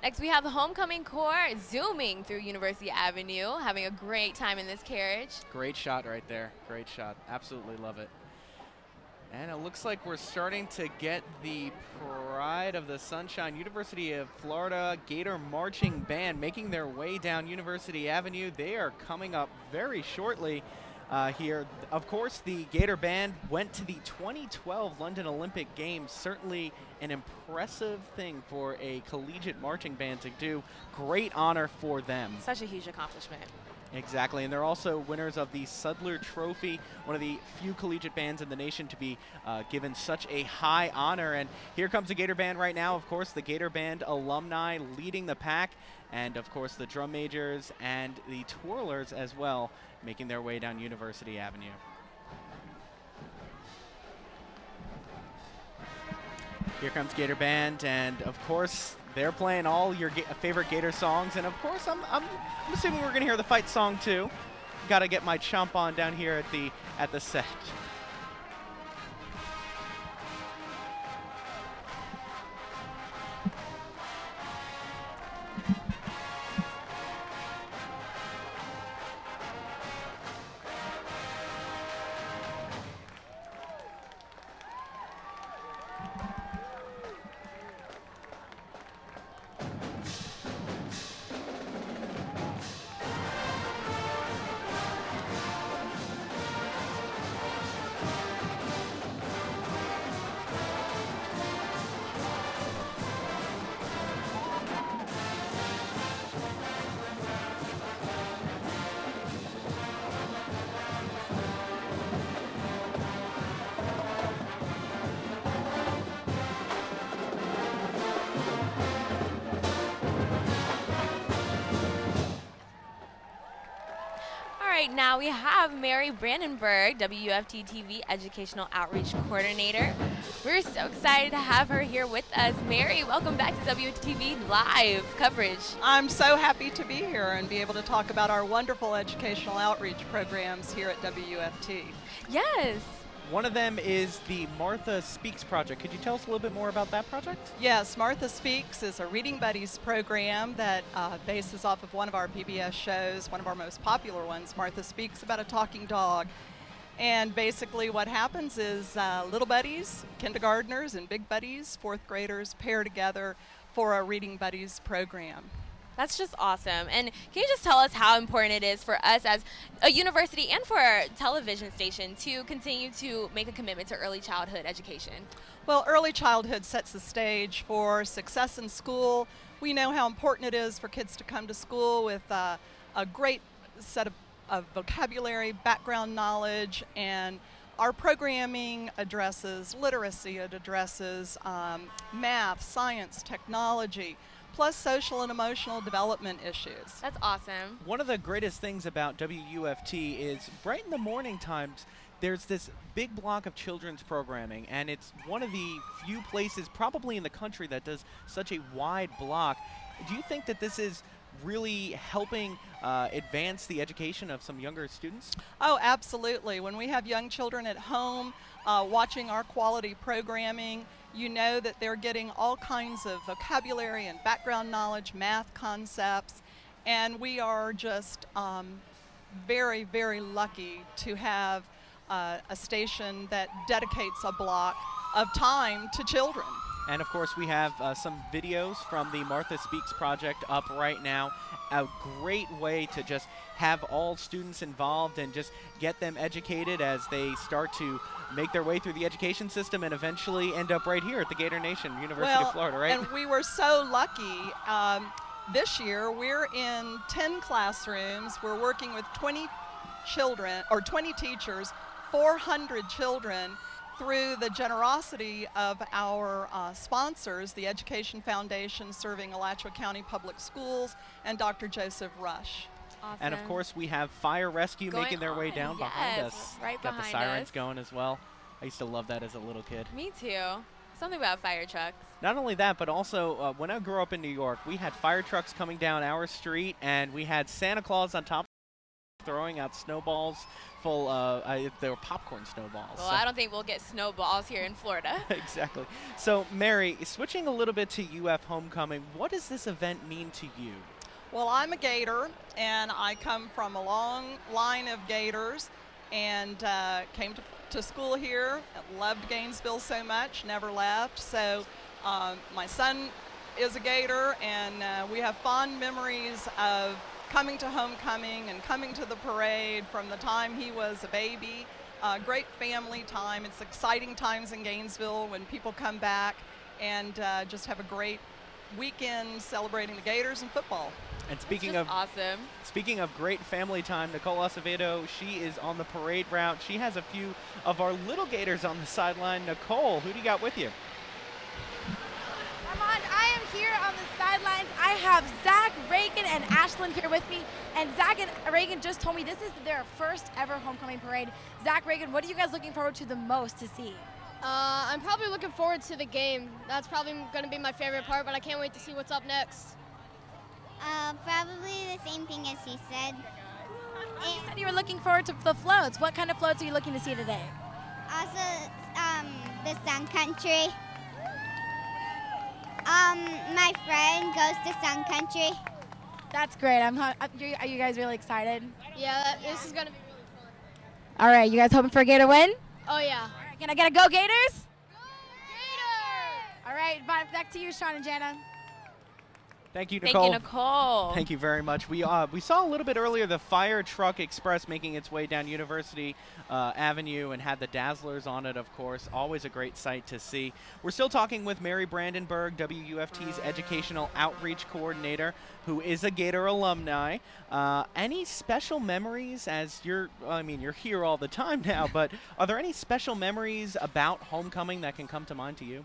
Next, we have the homecoming corps zooming through University Avenue, having a great time in this carriage. Great shot right there. Great shot. Absolutely love it. And it looks like we're starting to get the Pride of the Sunshine University of Florida Gator Marching Band making their way down University Avenue. They are coming up very shortly here. Of course, the Gator Band went to the 2012 London Olympic Games. Certainly an impressive thing for a collegiate marching band to do. Great honor for them. Such a huge accomplishment. Exactly, and they're also winners of the Sudler Trophy, one of the few collegiate bands in the nation to be given such a high honor. And here comes the Gator Band right now. Of course, the Gator Band alumni leading the pack, and of course the drum majors and the twirlers as well, making their way down University Avenue. Here comes Gator Band, and of course they're playing all your favorite Gator songs, and of course I'm assuming we're gonna hear the fight song too. got to get my chomp on down here at the set. Now we have Mary Brandenburg, WUFT TV Educational Outreach Coordinator. We're so excited to have her here with us. Mary, welcome back to WUFT TV Live coverage. I'm so happy to be here and be able to talk about our wonderful educational outreach programs here at WUFT. Yes. One of them is the Martha Speaks project. Could you tell us a little bit more about that project? Yes, Martha Speaks is a Reading Buddies program that bases off of one of our PBS shows, one of our most popular ones, Martha Speaks, about a talking dog. And basically what happens is little buddies, kindergartners and big buddies, fourth graders pair together for a Reading Buddies program. That's just awesome. And can you just tell us how important it is for us as a university and for our television station to continue to make a commitment to early childhood education? Well, early childhood sets the stage for success in school. We know how important it is for kids to come to school with a great set of vocabulary, background knowledge, and our programming addresses literacy, it addresses math, science, technology, plus social and emotional development issues. That's awesome. One of the greatest things about WUFT is right in the morning times, there's this big block of children's programming, and it's one of the few places probably in the country that does such a wide block. Do you think that this is really helping advance the education of some younger students? Oh, absolutely. When we have young children at home watching our quality programming, you know that they're getting all kinds of vocabulary and background knowledge, math concepts, and we are just very, very lucky to have a station that dedicates a block of time to children. And of course, we have some videos from the Martha Speaks project up right now. A great way to just have all students involved and just get them educated as they start to make their way through the education system and eventually end up right here at the Gator Nation, University of Florida, right? And we were so lucky. This year, we're in 10 classrooms. We're working with 20 children, or 20 teachers, 400 children, through the generosity of our sponsors, the Education Foundation serving Alachua County Public Schools, and Dr. Joseph Rush. Awesome. And of course, we have fire rescue making their way down behind us. Right Got behind the sirens us. going as well. I used to love that as a little kid. Me too. Something about fire trucks. Not only that, but also when I grew up in New York, we had fire trucks coming down our street, and we had Santa Claus on top throwing out snowballs full they were popcorn snowballs. Well, I don't think we'll get snowballs here in Florida. Exactly. So, Mary, switching a little bit to UF Homecoming, what does this event mean to you? Well, I'm a Gator, and I come from a long line of Gators, and came to school here. Loved Gainesville so much, never left. So my son is a Gator, and we have fond memories of coming to homecoming and coming to the parade from the time he was a baby. Great family time. It's exciting times in Gainesville when people come back and just have a great weekend celebrating the Gators and football. And speaking of awesome. Speaking of great family time, Nicole Acevedo, she is on the parade route. She has a few of our little Gators on the sideline. Nicole, who do you got with you? Armand, I am here on the sidelines. I have Zach, Reagan, and Ashlyn here with me. And Zach and Reagan just told me this is their first ever homecoming parade. Zach, Reagan, what are you guys looking forward to the most to see? I'm probably looking forward to the game. That's probably going to be my favorite part, but I can't wait to see what's up next. Probably the same thing as he said. You said you were looking forward to the floats. What kind of floats are you looking to see today? Also, the Sun Country. My friend goes to Sun Country. That's great. Are you guys really excited? Yeah, this is going to be really fun. All right, you guys hoping for a Gator win? Oh, yeah. All right, can I get a go Gators? Go Gators! All right, back to you, Sean and Jana. Thank you, Nicole. Thank you, Nicole. Thank you very much. We saw a little bit earlier the Fire Truck Express making its way down University Avenue and had the Dazzlers on it, of course. Always a great sight to see. We're still talking with Mary Brandenburg, WUFT's Educational Outreach Coordinator, who is a Gator alumni. Any special memories as you're here all the time now, but are there any special memories about homecoming that can come to mind to you?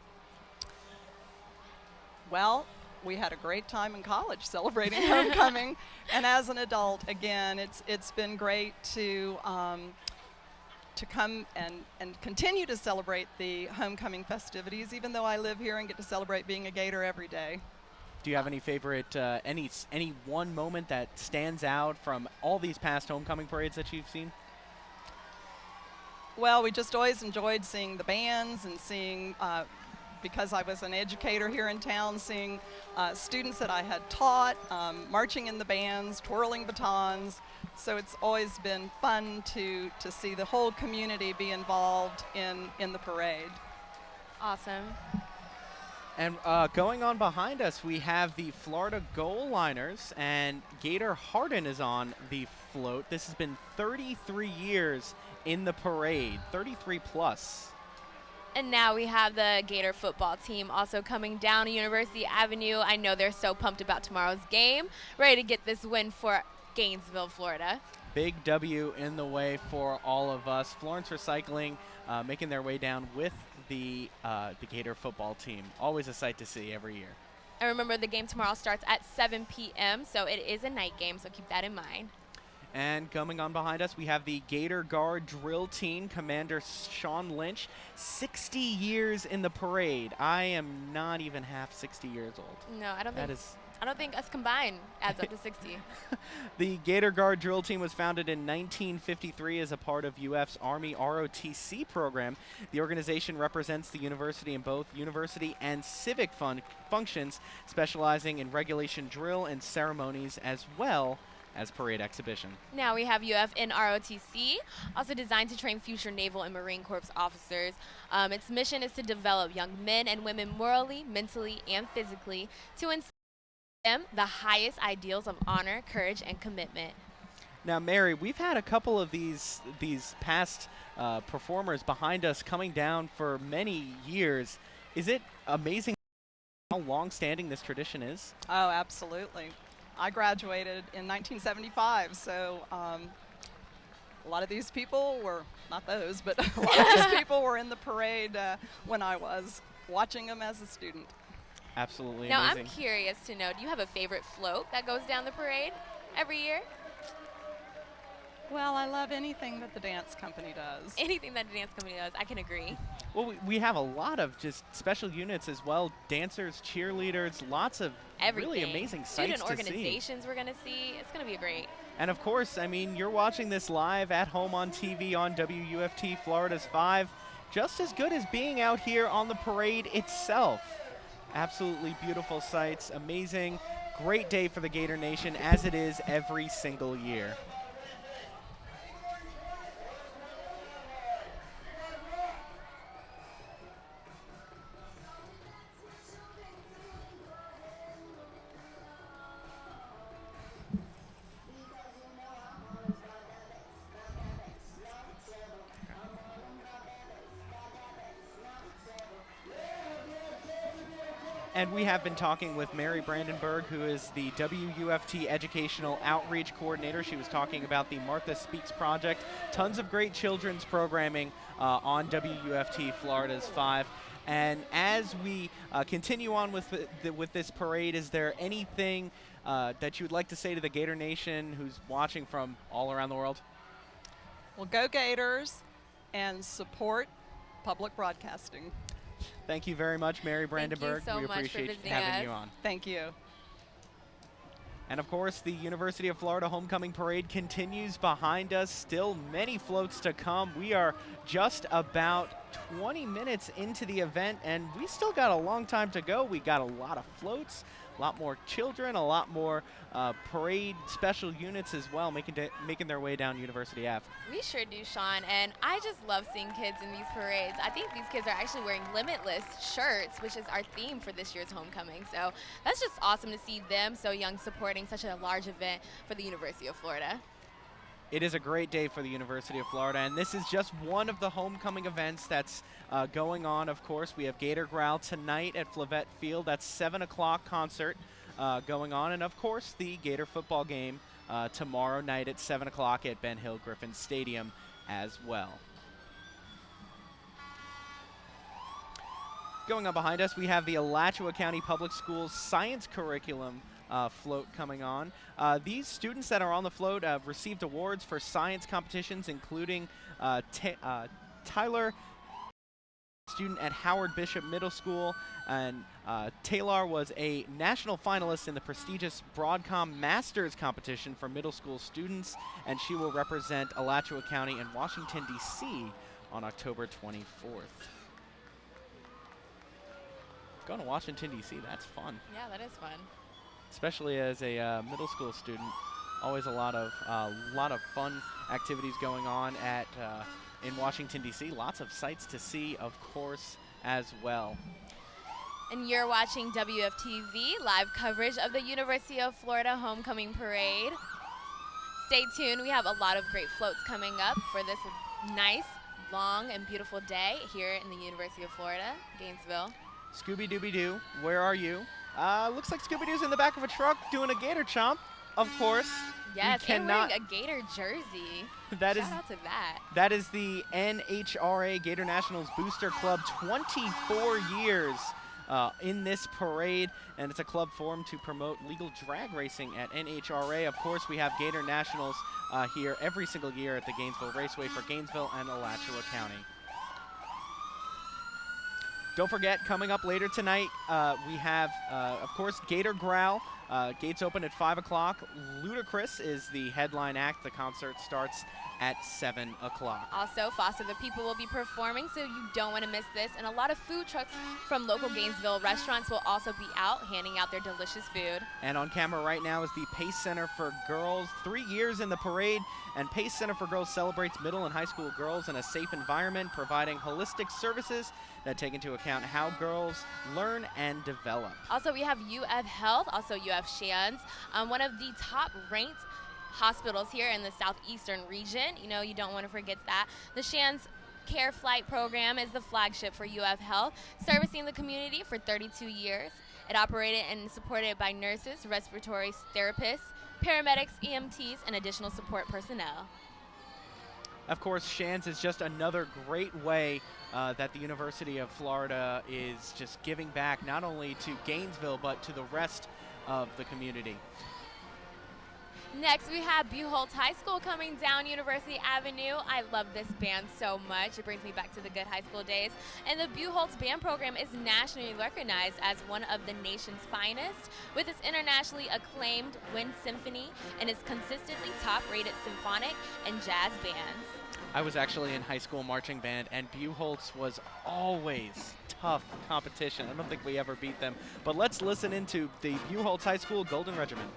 Well, we had a great time in college celebrating homecoming, and as an adult, again, it's been great to come and continue to celebrate the homecoming festivities, even though I live here and get to celebrate being a Gator every day. Do you have any favorite, any one moment that stands out from all these past homecoming parades that you've seen? Well, we just always enjoyed seeing the bands and seeing, because I was an educator here in town, seeing students that I had taught, marching in the bands, twirling batons. So it's always been fun to see the whole community be involved in the parade. Awesome. And going on behind us, we have the Florida Goal Liners, and Gator Hardin is on the float. This has been 33 years in the parade, 33 plus. And now we have the Gator football team also coming down University Avenue. I know they're so pumped about tomorrow's game, ready to get this win for Gainesville, Florida. Big W in the way for all of us. Florence Recycling making their way down with the Gator football team. Always a sight to see every year. And remember, the game tomorrow starts at 7 p.m., so it is a night game, so keep that in mind. And coming on behind us, we have the Gator Guard drill team, Commander Sean Lynch. 60 years in the parade. I am not even half 60 years old. No, I don't think us combined adds up to 60. The Gator Guard drill team was founded in 1953 as a part of UF's Army ROTC program. The organization represents the university in both university and civic functions, specializing in regulation drill and ceremonies as well as parade exhibition. Now we have UF in ROTC, also designed to train future Naval and Marine Corps officers. Its mission is to develop young men and women morally, mentally, and physically to instill in them the highest ideals of honor, courage, and commitment. Now, Mary, we've had a couple of these past performers behind us coming down for many years. Is it amazing how long-standing this tradition is? Oh, absolutely. I graduated in 1975, so a lot of these people were, not those, but a lot of these people were in the parade when I was watching them as a student. Absolutely now, amazing. I'm curious to know, do you have a favorite float that goes down the parade every year? Well, I love anything that the dance company does. Anything that the dance company does, I can agree. Well, we have a lot of just special units as well, dancers, cheerleaders, lots of really amazing sights Student organizations we're going to see. It's going to be great. And of course, I mean, you're watching this live at home on TV on WUFT Florida's 5. Just as good as being out here on the parade itself. Absolutely beautiful sights, amazing, great day for the Gator Nation, as it is every single year. And we have been talking with Mary Brandenburg, who is the WUFT Educational Outreach Coordinator. She was talking about the Martha Speaks Project. Tons of great children's programming on WUFT Florida's 5. And as we continue on with this parade, is there anything that you would like to say to the Gator Nation who's watching from all around the world? Well, go Gators and support public broadcasting. Thank you very much, Mary Brandenburg. Thank you so we much appreciate for visiting having us. you on. Thank you. And of course, the University of Florida Homecoming Parade continues behind us. Still many floats to come. We are just about 20 minutes into the event, and we still got a long time to go. We got a lot of floats, a lot more children, a lot more parade special units as well, making their way down University Ave. We sure do, Sean, and I just love seeing kids in these parades. I think these kids are actually wearing Limitless shirts, which is our theme for this year's homecoming. So that's just awesome to see them so young supporting such a large event for the University of Florida. It is a great day for the University of Florida, and this is just one of the homecoming events that's going on. Of course, we have Gator Growl tonight at Flavette Field. That's 7 o'clock concert going on, and of course the Gator football game tomorrow night at 7 o'clock at Ben Hill Griffin Stadium as well. Going on behind us, we have the Alachua County Public Schools science curriculum float coming on. These students that are on the float have received awards for science competitions, including Tyler, student at Howard Bishop Middle School, and Taylor was a national finalist in the prestigious Broadcom Masters competition for middle school students, and she will represent Alachua County in Washington, D.C. on October 24th. Going to Washington, D.C., that's fun. Yeah, that is fun. Especially as a middle school student, always a lot of fun activities going on at in Washington, D.C. Lots of sights to see, of course, as well. And you're watching WUFT TV, live coverage of the University of Florida Homecoming Parade. Stay tuned. We have a lot of great floats coming up for this nice, long, and beautiful day here in the University of Florida, Gainesville. Scooby-Dooby-Doo, where are you? Looks like Scooby-Doo's in the back of a truck doing a Gator chomp, of course. Yes, and wearing a Gator jersey. Shout out to that. That is the NHRA Gator Nationals Booster Club, 24 years in this parade, and it's a club formed to promote legal drag racing at NHRA. Of course, we have Gator Nationals here every single year at the Gainesville Raceway for Gainesville and Alachua County. Don't forget, coming up later tonight, we have, of course, Gator Growl. Gates open at 5 o'clock. Ludacris is the headline act. The concert starts at 7 o'clock. Also, Foster the People will be performing, so you don't want to miss this. And a lot of food trucks from local Gainesville restaurants will also be out handing out their delicious food. And on camera right now is the Pace Center for Girls. 3 years in the parade, and Pace Center for Girls celebrates middle and high school girls in a safe environment, providing holistic services that take into account how girls learn and develop. Also, we have UF Health, also UF Shands, one of the top-ranked hospitals here in the southeastern region. You know, you don't want to forget that. The Shands Care Flight Program is the flagship for UF Health, servicing the community for 32 years. It operated and supported by nurses, respiratory therapists, paramedics, EMTs, and additional support personnel. Of course, Shands is just another great way that the University of Florida is just giving back not only to Gainesville, but to the rest of the community. Next, we have Buchholz High School coming down University Avenue. I love this band so much. It brings me back to the good high school days. And the Buchholz band program is nationally recognized as one of the nation's finest, with its internationally acclaimed Wind Symphony and its consistently top-rated symphonic and jazz bands. I was actually in high school marching band, and Buchholz was always tough competition. I don't think we ever beat them. But let's listen into the Buchholz High School Golden Regiment.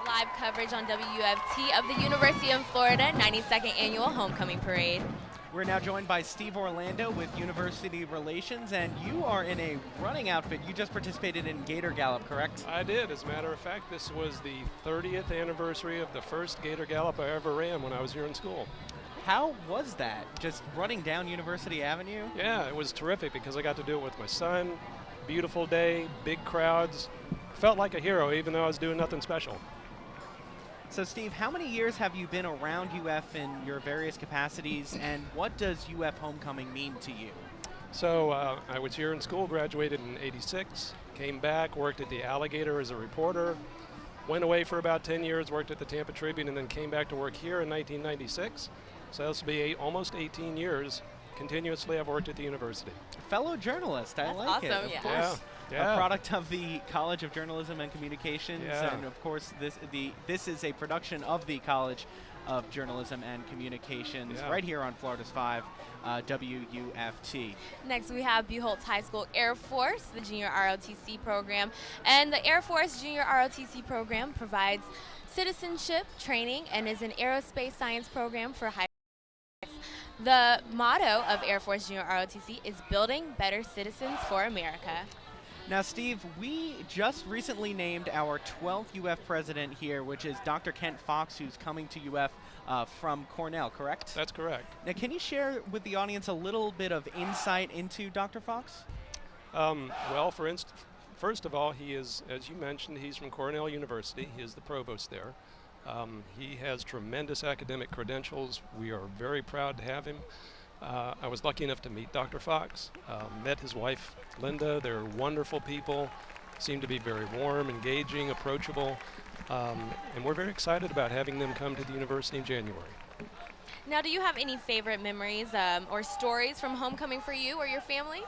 Live coverage on WUFT of the University of Florida 92nd Annual Homecoming Parade. We're now joined by Steve Orlando with University Relations, and you are in a running outfit. You just participated in Gator Gallop, correct? I did. As a matter of fact, this was the 30th anniversary of the first Gator Gallop I ever ran when I was here in school. How was that, just running down University Avenue? Yeah, it was terrific because I got to do it with my son. Beautiful day, big crowds. Felt like a hero even though I was doing nothing special. So Steve, how many years have you been around UF in your various capacities, and what does UF Homecoming mean to you? So I was here in school, graduated in '86, came back, worked at the Alligator as a reporter, went away for about 10 years, worked at the Tampa Tribune, and then came back to work here in 1996. So this will be almost 18 years. Continuously, I've worked at the university. Fellow journalist, I like it. Awesome, of yeah. course. Yeah. A product of the College of Journalism and Communications, Yeah. and of course this is a production of the College of Journalism and Communications, Yeah. right here on Florida's 5, WUFT. Next, we have Buchholz High School Air Force, the Junior ROTC program. And the Air Force Junior ROTC program provides citizenship training and is an aerospace science program for high schools. The motto of Air Force Junior ROTC is Building Better Citizens for America. Now, Steve, we just recently named our 12th UF president here, which is Dr. Kent Fox, who's coming to UF from Cornell, correct? That's correct. Now, can you share with the audience a little bit of insight into Dr. Fox? Well, first of all, he is, as you mentioned, he's from Cornell University. He is the provost there. He has tremendous academic credentials. We are very proud to have him. I was lucky enough to meet Dr. Fox, met his wife, Linda. They're wonderful people, seem to be very warm, engaging, approachable, and we're very excited about having them come to the university in January. Now, do you have any favorite memories or stories from homecoming for you or your family?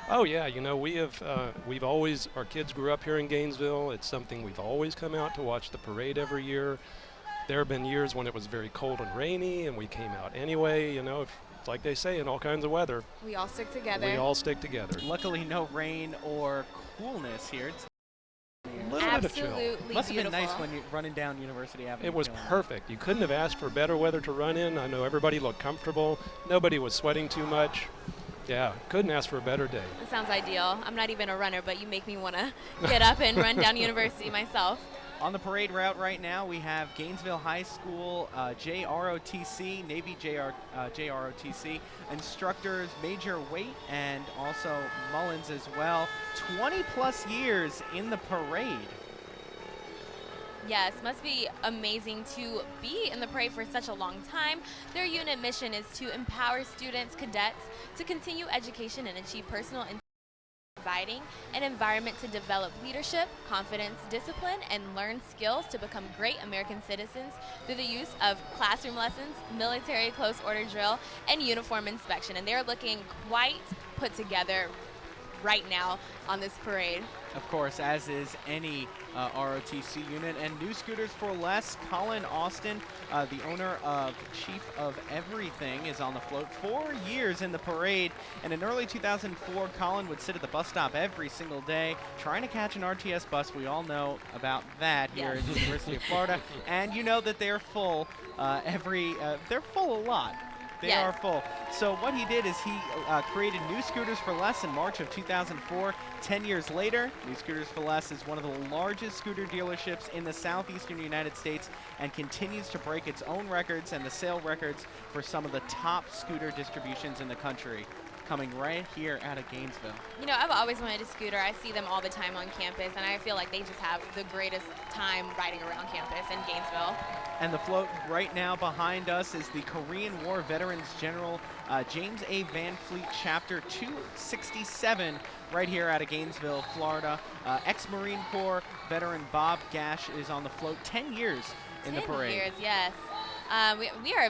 Oh yeah, you know, we've always, our kids grew up here in Gainesville. It's something we've always come out to watch the parade every year. There have been years when it was very cold and rainy and we came out anyway, you know, like they say, in all kinds of weather. We all stick together. We all stick together. Luckily, no rain or coolness here. It's a little bit of chill. Absolutely must have been beautiful. nice when you're running down University Avenue. It was feeling that. perfect. You couldn't have asked for better weather to run in. I know everybody looked comfortable. Nobody was sweating too much. Yeah, couldn't ask for a better day. That sounds ideal. I'm not even a runner, but you make me want to get up and run down University myself. On the parade route right now, we have Gainesville High School, JROTC, Navy JROTC, instructors Major Waite and also Mullins as well. 20 plus years in the parade. Yes, must be amazing to be in the parade for such a long time. Their unit mission is to empower students, cadets, to continue education and achieve personal and providing an environment to develop leadership, confidence, discipline, and learn skills to become great American citizens through the use of classroom lessons, military close order drill, and uniform inspection. And they're looking quite put together right now on this parade. Of course, as is any ROTC unit. And New Scooters for Less, Colin Austin, the owner of Chief of Everything, is on the float. 4 years in the parade. And in early 2004, Colin would sit at the bus stop every single day trying to catch an RTS bus. We all know about that here at the University of Florida. And you know that they're full they're full a lot. They are full. So what he did is he created New Scooters for Less in March of 2004. 10 years later, New Scooters for Less is one of the largest scooter dealerships in the southeastern United States and continues to break its own records and the sale records for some of the top scooter distributions in the country, coming right here out of Gainesville. You know, I've always wanted a scooter. I see them all the time on campus, and I feel like they just have the greatest time riding around campus in Gainesville. And the float right now behind us is the Korean War Veterans General James A. Van Fleet Chapter 267 right here out of Gainesville, Florida. Ex-Marine Corps veteran Bob Gash is on the float. 10 years in the parade. 10 years, yes. We are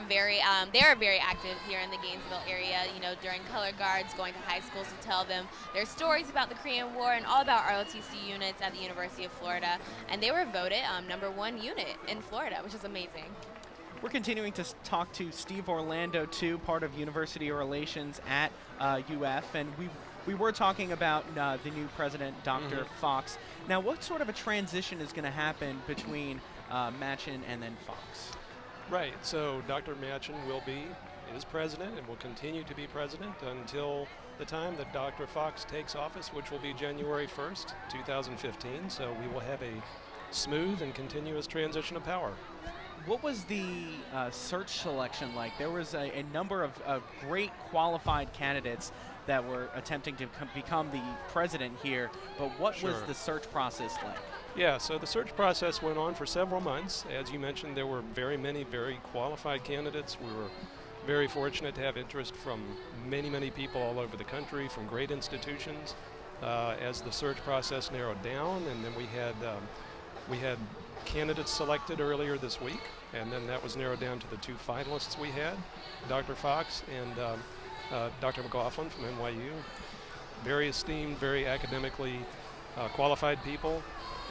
they are very active here in the Gainesville area, you know, during color guards, going to high schools to tell them their stories about the Korean War and all about ROTC units at the University of Florida. And they were voted #1 unit in Florida, which is amazing. We're continuing to talk to Steve Orlando, too, part of University Relations at UF. And we were talking about the new president, Dr. Fox. Now, what sort of a transition is going to happen between Machen and then Fox? Right, so Dr. Machen will be is president and will continue to be president until the time that Dr. Fox takes office, which will be January 1st, 2015. So we will have a smooth and continuous transition of power. What was the search selection like? There was a number of great qualified candidates that were attempting to become the president here, but what was the search process like? Yeah, so the search process went on for several months. As you mentioned, there were very many very qualified candidates. We were very fortunate to have interest from many people all over the country, from great institutions. As the search process narrowed down, and then we had candidates selected earlier this week, and then that was narrowed down to the two finalists we had, Dr. Fox and Dr. McLaughlin from NYU. Very esteemed, very academically qualified people.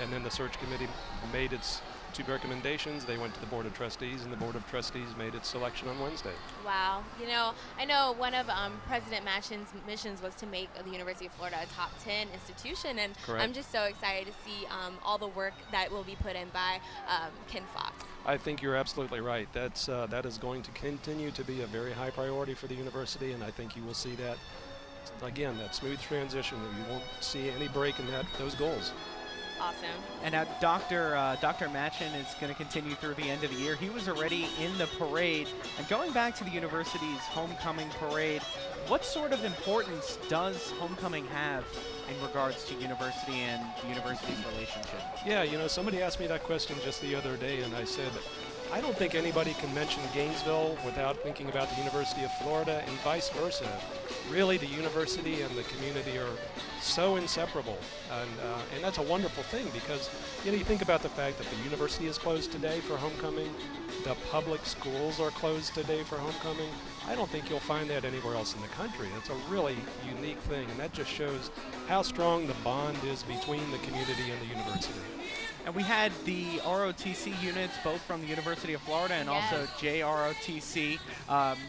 And then the search committee made its two recommendations. They went to the Board of Trustees, and the Board of Trustees made its selection on Wednesday. Wow. You know, I know one of President Machin's missions was to make the University of Florida a top 10 institution, and Correct. I'm just so excited to see all the work that will be put in by Ken Fox. I think you're absolutely right. That is going to continue to be a very high priority for the university, and I think you will see that, again, that smooth transition. You won't see any break in those goals. Awesome. And now Dr. Machin is going to continue through the end of the year. He was already in the parade. And going back to the university's homecoming parade, what sort of importance does homecoming have in regards to university and the university's relationship? Yeah, you know, somebody asked me that question just the other day, and I said, I don't think anybody can mention Gainesville without thinking about the University of Florida, and vice versa. Really, the university and the community are so inseparable, and that's a wonderful thing, because you think about the fact that the university is closed today for homecoming, the public schools are closed today for homecoming. I don't think you'll find that anywhere else in the country. It's a really unique thing, and that just shows how strong the bond is between the community and the university. And we had the ROTC units, both from the University of Florida and also JROTC,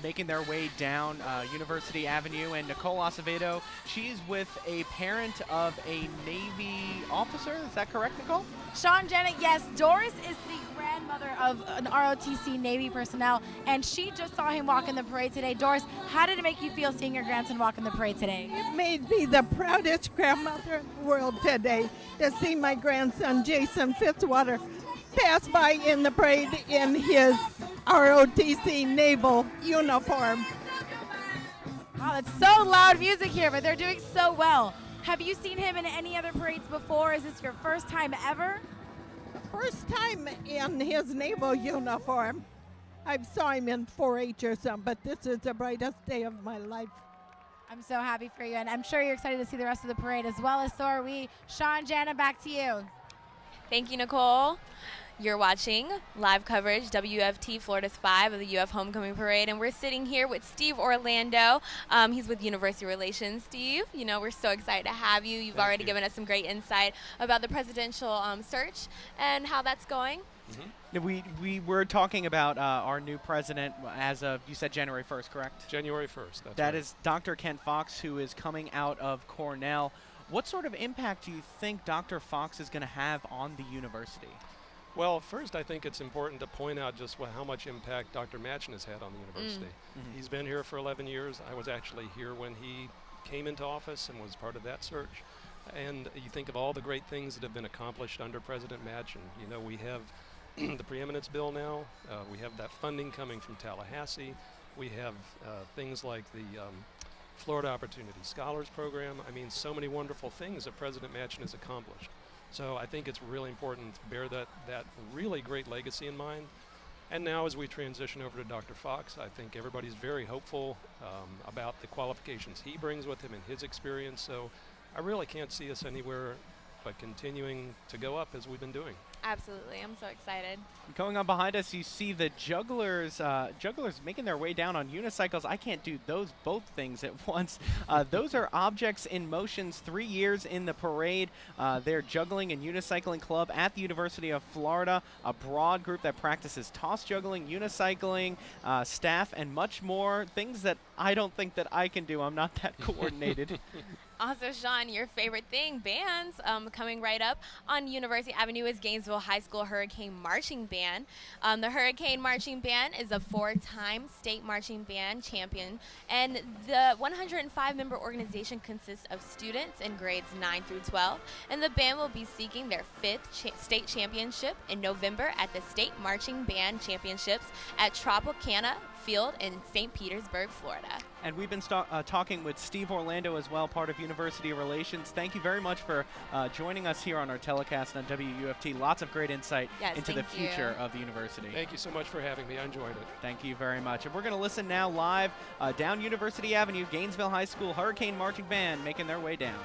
making their way down University Avenue. And Nicole Acevedo, she's with a parent of a Navy officer. Is that correct, Nicole? Sean, Janet, yes. Doris is the grandmother of an ROTC Navy personnel, and she just saw him walk in the parade today. Doris, how did it make you feel seeing your grandson walk in the parade today? It made me the proudest grandmother in the world today to see my grandson, Jason Fitzwater, pass by in the parade in his ROTC naval uniform. Wow, that's so loud music here, but they're doing so well. Have you seen him in any other parades before? Is this your first time ever? First time in his naval uniform. I saw him in 4-H or something, but this is the brightest day of my life. I'm so happy for you, and I'm sure you're excited to see the rest of the parade as well, as so are we. Sean, Jana, back to you. Thank you, Nicole. You're watching live coverage, WUFT Florida's 5 of the UF Homecoming Parade, and we're sitting here with Steve Orlando. He's with University Relations. Steve, you know, we're so excited to have you. You've already given us some great insight about the presidential search and how that's going. Mm-hmm. We were talking about our new president as of, you said January 1st, correct? January 1st, that's That right. is Dr. Ken Fox, who is coming out of Cornell. What sort of impact do you think Dr. Fox is going to have on the university? Well, first, I think it's important to point out just how much impact Dr. Machin has had on the university. Mm-hmm. He's been here for 11 years. I was actually here when he came into office and was part of that search. And you think of all the great things that have been accomplished under President Machin. You know, we have the preeminence bill now. We have that funding coming from Tallahassee. We have things like the Florida Opportunity Scholars Program. I mean, so many wonderful things that President Machin has accomplished. So I think it's really important to bear that really great legacy in mind. And now as we transition over to Dr. Fox, I think everybody's very hopeful about the qualifications he brings with him and his experience. So I really can't see us anywhere but continuing to go up as we've been doing. Absolutely. I'm so excited. Going on behind us, you see the jugglers making their way down on unicycles. I can't do both things at once. Those are Objects in Motion's 3 years in the parade. They're juggling and unicycling club at the University of Florida, a broad group that practices toss juggling, unicycling, staff, and much more. Things that I don't think that I can do. I'm not that coordinated. Also, Sean, your favorite thing, bands, coming right up on University Avenue is Gainesville Gainesville High School Hurricane Marching Band. The Hurricane Marching Band is a 4-time state marching band champion, and the 105-member organization consists of students in grades 9 through 12, and the band will be seeking their 5th state championship in November at the State Marching Band Championships at Tropicana Field in St. Petersburg, Florida. And we've been talking with Steve Orlando as well, part of University Relations. Thank you very much for joining us here on our telecast on WUFT. Lots of great insight into the future of the university. Thank you so much for having me. I enjoyed it. Thank you very much. And we're going to listen now live down University Avenue, Gainesville High School Hurricane Marching Band making their way down.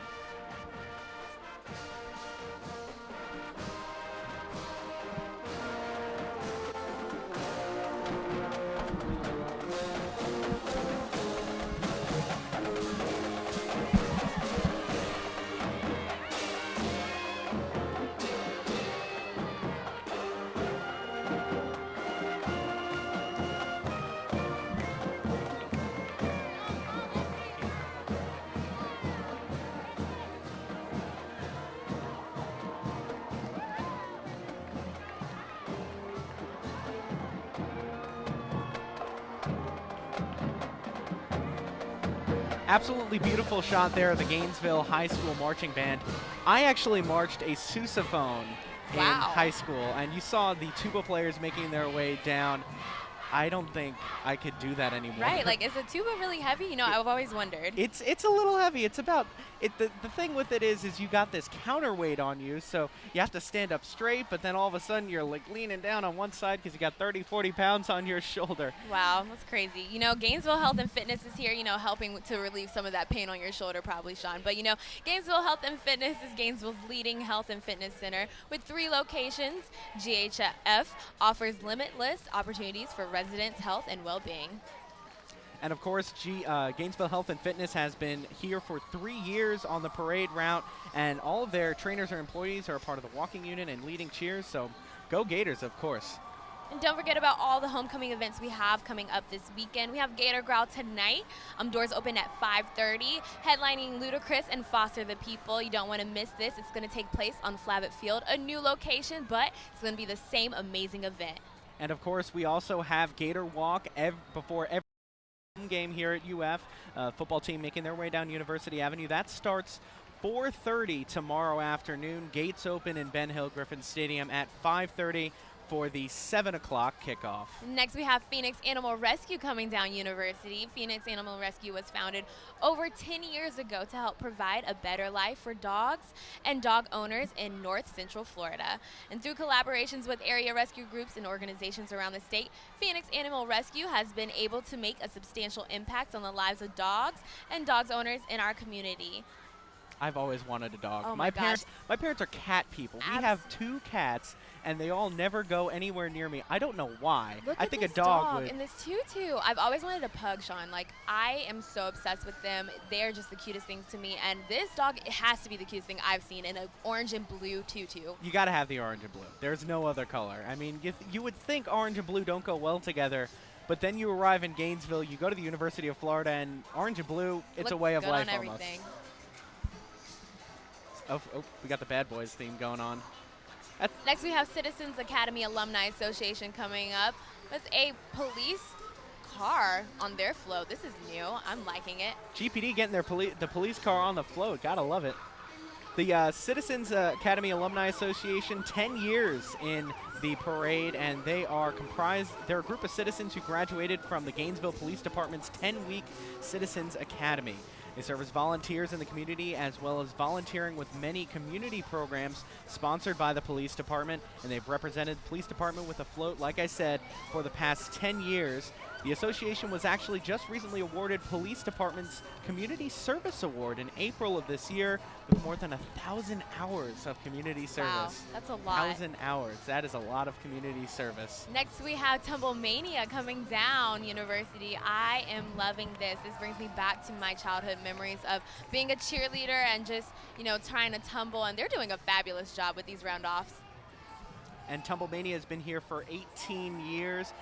Absolutely beautiful shot there of the Gainesville High School Marching Band. I actually marched a sousaphone in high school, and you saw the tuba players making their way down. I don't think I could do that anymore. Right, like, is a tuba really heavy? You know, I've always wondered. It's a little heavy. It's about the thing with it is you got this counterweight on you, so you have to stand up straight, but then all of a sudden you're like leaning down on one side because you got 30, 40 pounds on your shoulder. Wow, that's crazy. You know, Gainesville Health and Fitness is here, you know, helping to relieve some of that pain on your shoulder, probably, Sean. But, you know, Gainesville Health and Fitness is Gainesville's leading health and fitness center. With 3 locations, GHF offers limitless opportunities for residents' health and well-being. And of course, Gainesville Health and Fitness has been here for 3 years on the parade route, and all of their trainers or employees are a part of the walking unit and leading cheers, so go Gators, of course. And don't forget about all the homecoming events we have coming up this weekend. We have Gator Growl tonight. Doors open at 5:30, headlining Ludacris and Foster the People. You don't want to miss this. It's going to take place on Flavitt Field, a new location, but it's going to be the same amazing event. And of course, we also have Gator Walk before every game here at UF. Football team making their way down University Avenue. That starts 4:30 tomorrow afternoon. Gates open in Ben Hill Griffin Stadium at 5:30 for the 7 o'clock kickoff. Next, we have Phoenix Animal Rescue coming down University. Phoenix Animal Rescue was founded over 10 years ago to help provide a better life for dogs and dog owners in North Central Florida. And through collaborations with area rescue groups and organizations around the state, Phoenix Animal Rescue has been able to make a substantial impact on the lives of dogs and dogs owners in our community. I've always wanted a dog. Oh my parents are cat people. We have 2 cats, and they all never go anywhere near me. I don't know why. I think this a dog would. And this tutu. I've always wanted a pug, Sean. Like, I am so obsessed with them. They're just the cutest things to me. And this dog, it has to be the cutest thing I've seen in an orange and blue tutu. You got to have the orange and blue. There's no other color. I mean, you would think orange and blue don't go well together, but then you arrive in Gainesville, you go to the University of Florida, and orange and blue, it's a way of life on almost. Everything. Oh, we got the Bad Boys theme going on. Next, we have Citizens Academy Alumni Association coming up with a police car on their float. This is new. I'm liking it. GPD getting the police car on the float. Gotta love it. The Citizens Academy Alumni Association, 10 years in the parade, and they're a group of citizens who graduated from the Gainesville Police Department's 10-week Citizens Academy. They serve as volunteers in the community, as well as volunteering with many community programs sponsored by the police department, and they've represented the police department with a float, like I said, for the past 10 years. The association was actually just recently awarded Police Department's Community Service Award in April of this year, with more than 1,000 hours of community service. Wow, that's a lot. 1,000 hours. That is a lot of community service. Next, we have Tumble Mania coming down University. I am loving this. This brings me back to my childhood memories of being a cheerleader and just, you know, trying to tumble. And they're doing a fabulous job with these round-offs. And Tumblemania has been here for 18 years.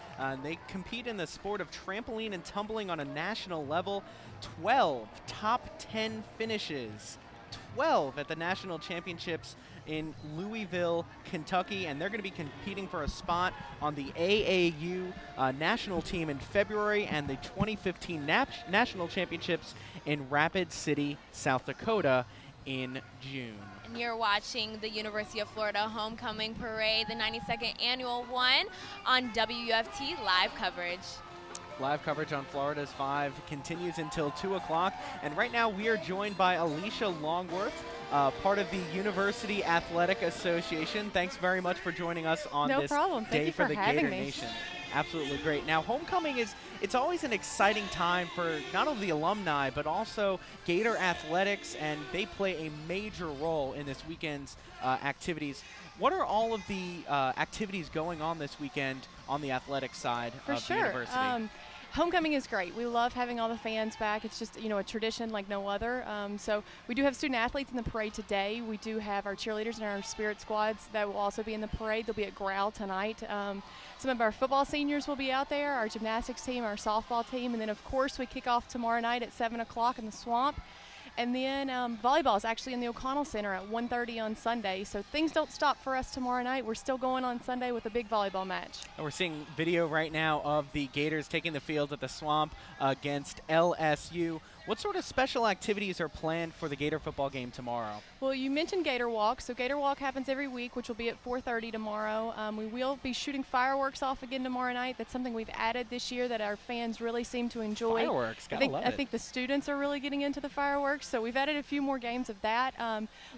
They compete in the sport of trampoline and tumbling on a national level. 12 top 10 finishes 12 at the national championships in Louisville, Kentucky, and they're going to be competing for a spot on the AAU national team in February and the 2015 national championships in Rapid City, South Dakota in June. And you're watching the University of Florida Homecoming Parade, the 92nd annual one, on WUFT live coverage. Live coverage on Florida's 5 continues until 2 o'clock. And right now we are joined by Alicia Longworth, part of the University Athletic Association. Thanks very much for joining us on this day for the Gator Nation. Absolutely great. Now, homecoming it's always an exciting time for not only the alumni, but also Gator athletics, and they play a major role in this weekend's activities. What are all of the activities going on this weekend on the athletic side of the university? Homecoming is great. We love having all the fans back. It's just, a tradition like no other. So we do have student athletes in the parade today. We do have our cheerleaders and our spirit squads that will also be in the parade. They'll be at Growl tonight. Some of our football seniors will be out there, our gymnastics team, our softball team, and then of course we kick off tomorrow night at 7 o'clock in the Swamp. And then volleyball is actually in the O'Connell Center at 1:30 on Sunday. So things don't stop for us tomorrow night. We're still going on Sunday with a big volleyball match. And we're seeing video right now of the Gators taking the field at the Swamp against LSU. What sort of special activities are planned for the Gator football game tomorrow? Well, you mentioned Gator Walk. So Gator Walk happens every week, which will be at 4:30 tomorrow. We will be shooting fireworks off again tomorrow night. That's something we've added this year that our fans really seem to enjoy. Fireworks, gotta love it. I think the students are really getting into the fireworks, so we've added a few more games of that.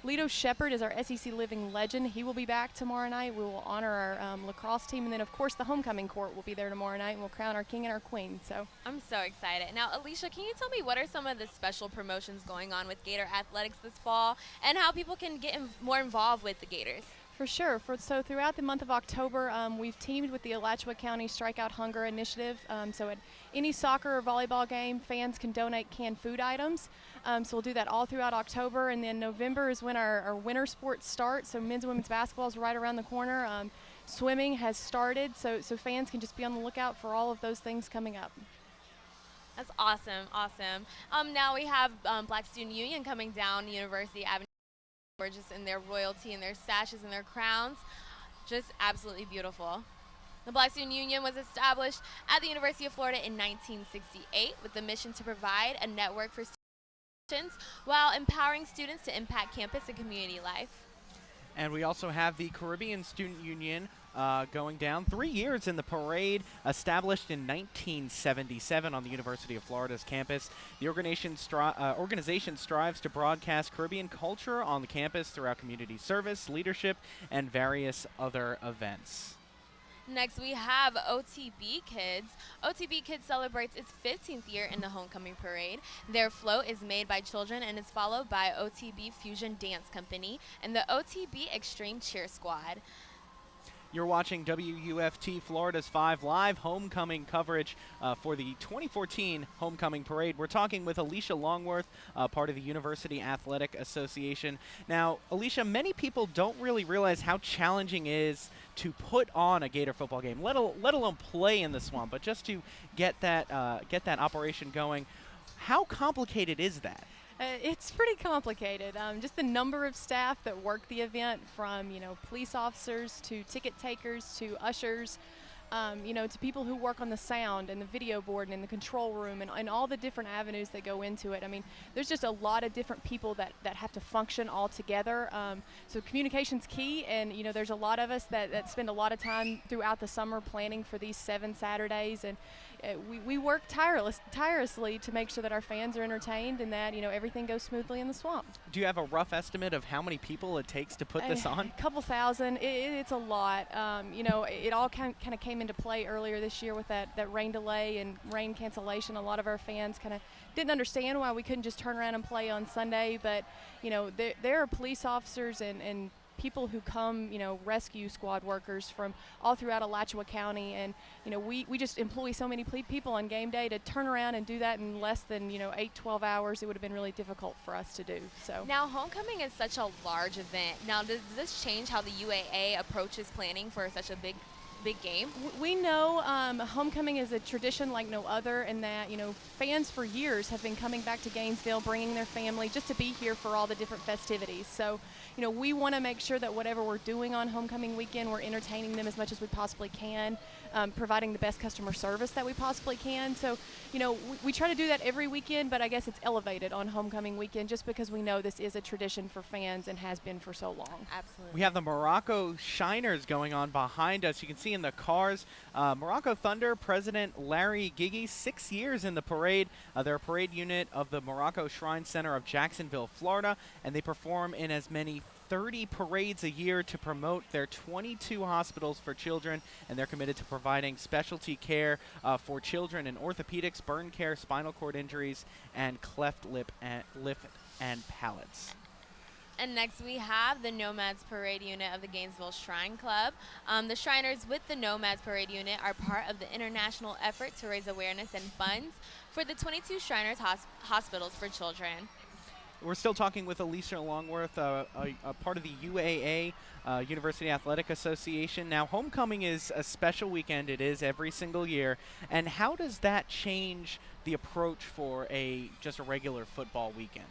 Lito Shepard is our SEC Living Legend. He will be back tomorrow night. We will honor our lacrosse team, and then of course the homecoming court will be there tomorrow night, and we'll crown our king and our queen. So I'm so excited. Now, Alicia, can you tell me what are some of the special promotions going on with Gator Athletics this fall, and how people can get more involved with the Gators? For sure. So throughout the month of October, we've teamed with the Alachua County Strikeout Hunger Initiative. So at any soccer or volleyball game, fans can donate canned food items. So we'll do that all throughout October. And then November is when our winter sports start. So men's and women's basketball is right around the corner. Swimming has started. So fans can just be on the lookout for all of those things coming up. That's awesome, awesome. Now we have Black Student Union coming down University Avenue. Gorgeous in their royalty and their sashes and their crowns. Just absolutely beautiful. The Black Student Union was established at the University of Florida in 1968 with the mission to provide a network for students while empowering students to impact campus and community life. And we also have the Caribbean Student Union going down 3 years in the parade, established in 1977 on the University of Florida's campus. The organization strives to broadcast Caribbean culture on the campus throughout community service, leadership, and various other events. Next, we have OTB Kids. OTB Kids celebrates its 15th year in the Homecoming Parade. Their float is made by children and is followed by OTB Fusion Dance Company and the OTB Extreme Cheer Squad. You're watching WUFT Florida's 5 live homecoming coverage for the 2014 Homecoming Parade. We're talking with Alicia Longworth, part of the University Athletic Association. Now, Alicia, many people don't really realize how challenging it is to put on a Gator football game, let alone play in the Swamp, but just to get that operation going. How complicated is that? It's pretty complicated. Just the number of staff that work the event, from police officers to ticket takers to ushers, to people who work on the sound and the video board and in the control room and all the different avenues that go into it. I mean, there's just a lot of different people that have to function all together. So communication's key, and there's a lot of us that spend a lot of time throughout the summer planning for these 7 Saturdays, and we work tirelessly to make sure that our fans are entertained and that everything goes smoothly in the Swamp. Do you have a rough estimate of how many people it takes to put this on? A couple thousand. It's a lot. It all kind of came into play earlier this year with that rain delay and rain cancellation. A lot of our fans kind of didn't understand why we couldn't just turn around and play on Sunday, but there are police officers and people who come, rescue squad workers from all throughout Alachua County, and we just employ so many people on game day to turn around and do that in less than 8-12 hours. It would have been really difficult for us to do. So now, homecoming is such a large event. Now, does this change how the UAA approaches planning for such a big big game? We know homecoming is a tradition like no other, in that, you know, fans for years have been coming back to Gainesville, bringing their family just to be here for all the different festivities. So, you know, we want to make sure that whatever we're doing on homecoming weekend, we're entertaining them as much as we possibly can, providing the best customer service that we possibly can. So, you know, we try to do that every weekend, but I guess it's elevated on homecoming weekend just because we know this is a tradition for fans and has been for so long. Absolutely. We have the Morocco Shiners going on behind us. You can see in the cars, Morocco Thunder President Larry Gigi, 6 years in the parade. They're a parade unit of the Morocco Shrine Center of Jacksonville, Florida, and they perform in as many 30 parades a year to promote their 22 hospitals for children, and they're committed to providing specialty care for children in orthopedics, burn care, spinal cord injuries, and cleft lip and palates. And next we have the Nomads Parade Unit of the Gainesville Shrine Club. The Shriners with the Nomads Parade Unit are part of the international effort to raise awareness and funds for the 22 Shriners hospitals for children. We're still talking with Alicia Longworth, a part of the UAA, University Athletic Association. Now, homecoming is a special weekend. It is every single year. And how does that change the approach for just a regular football weekend?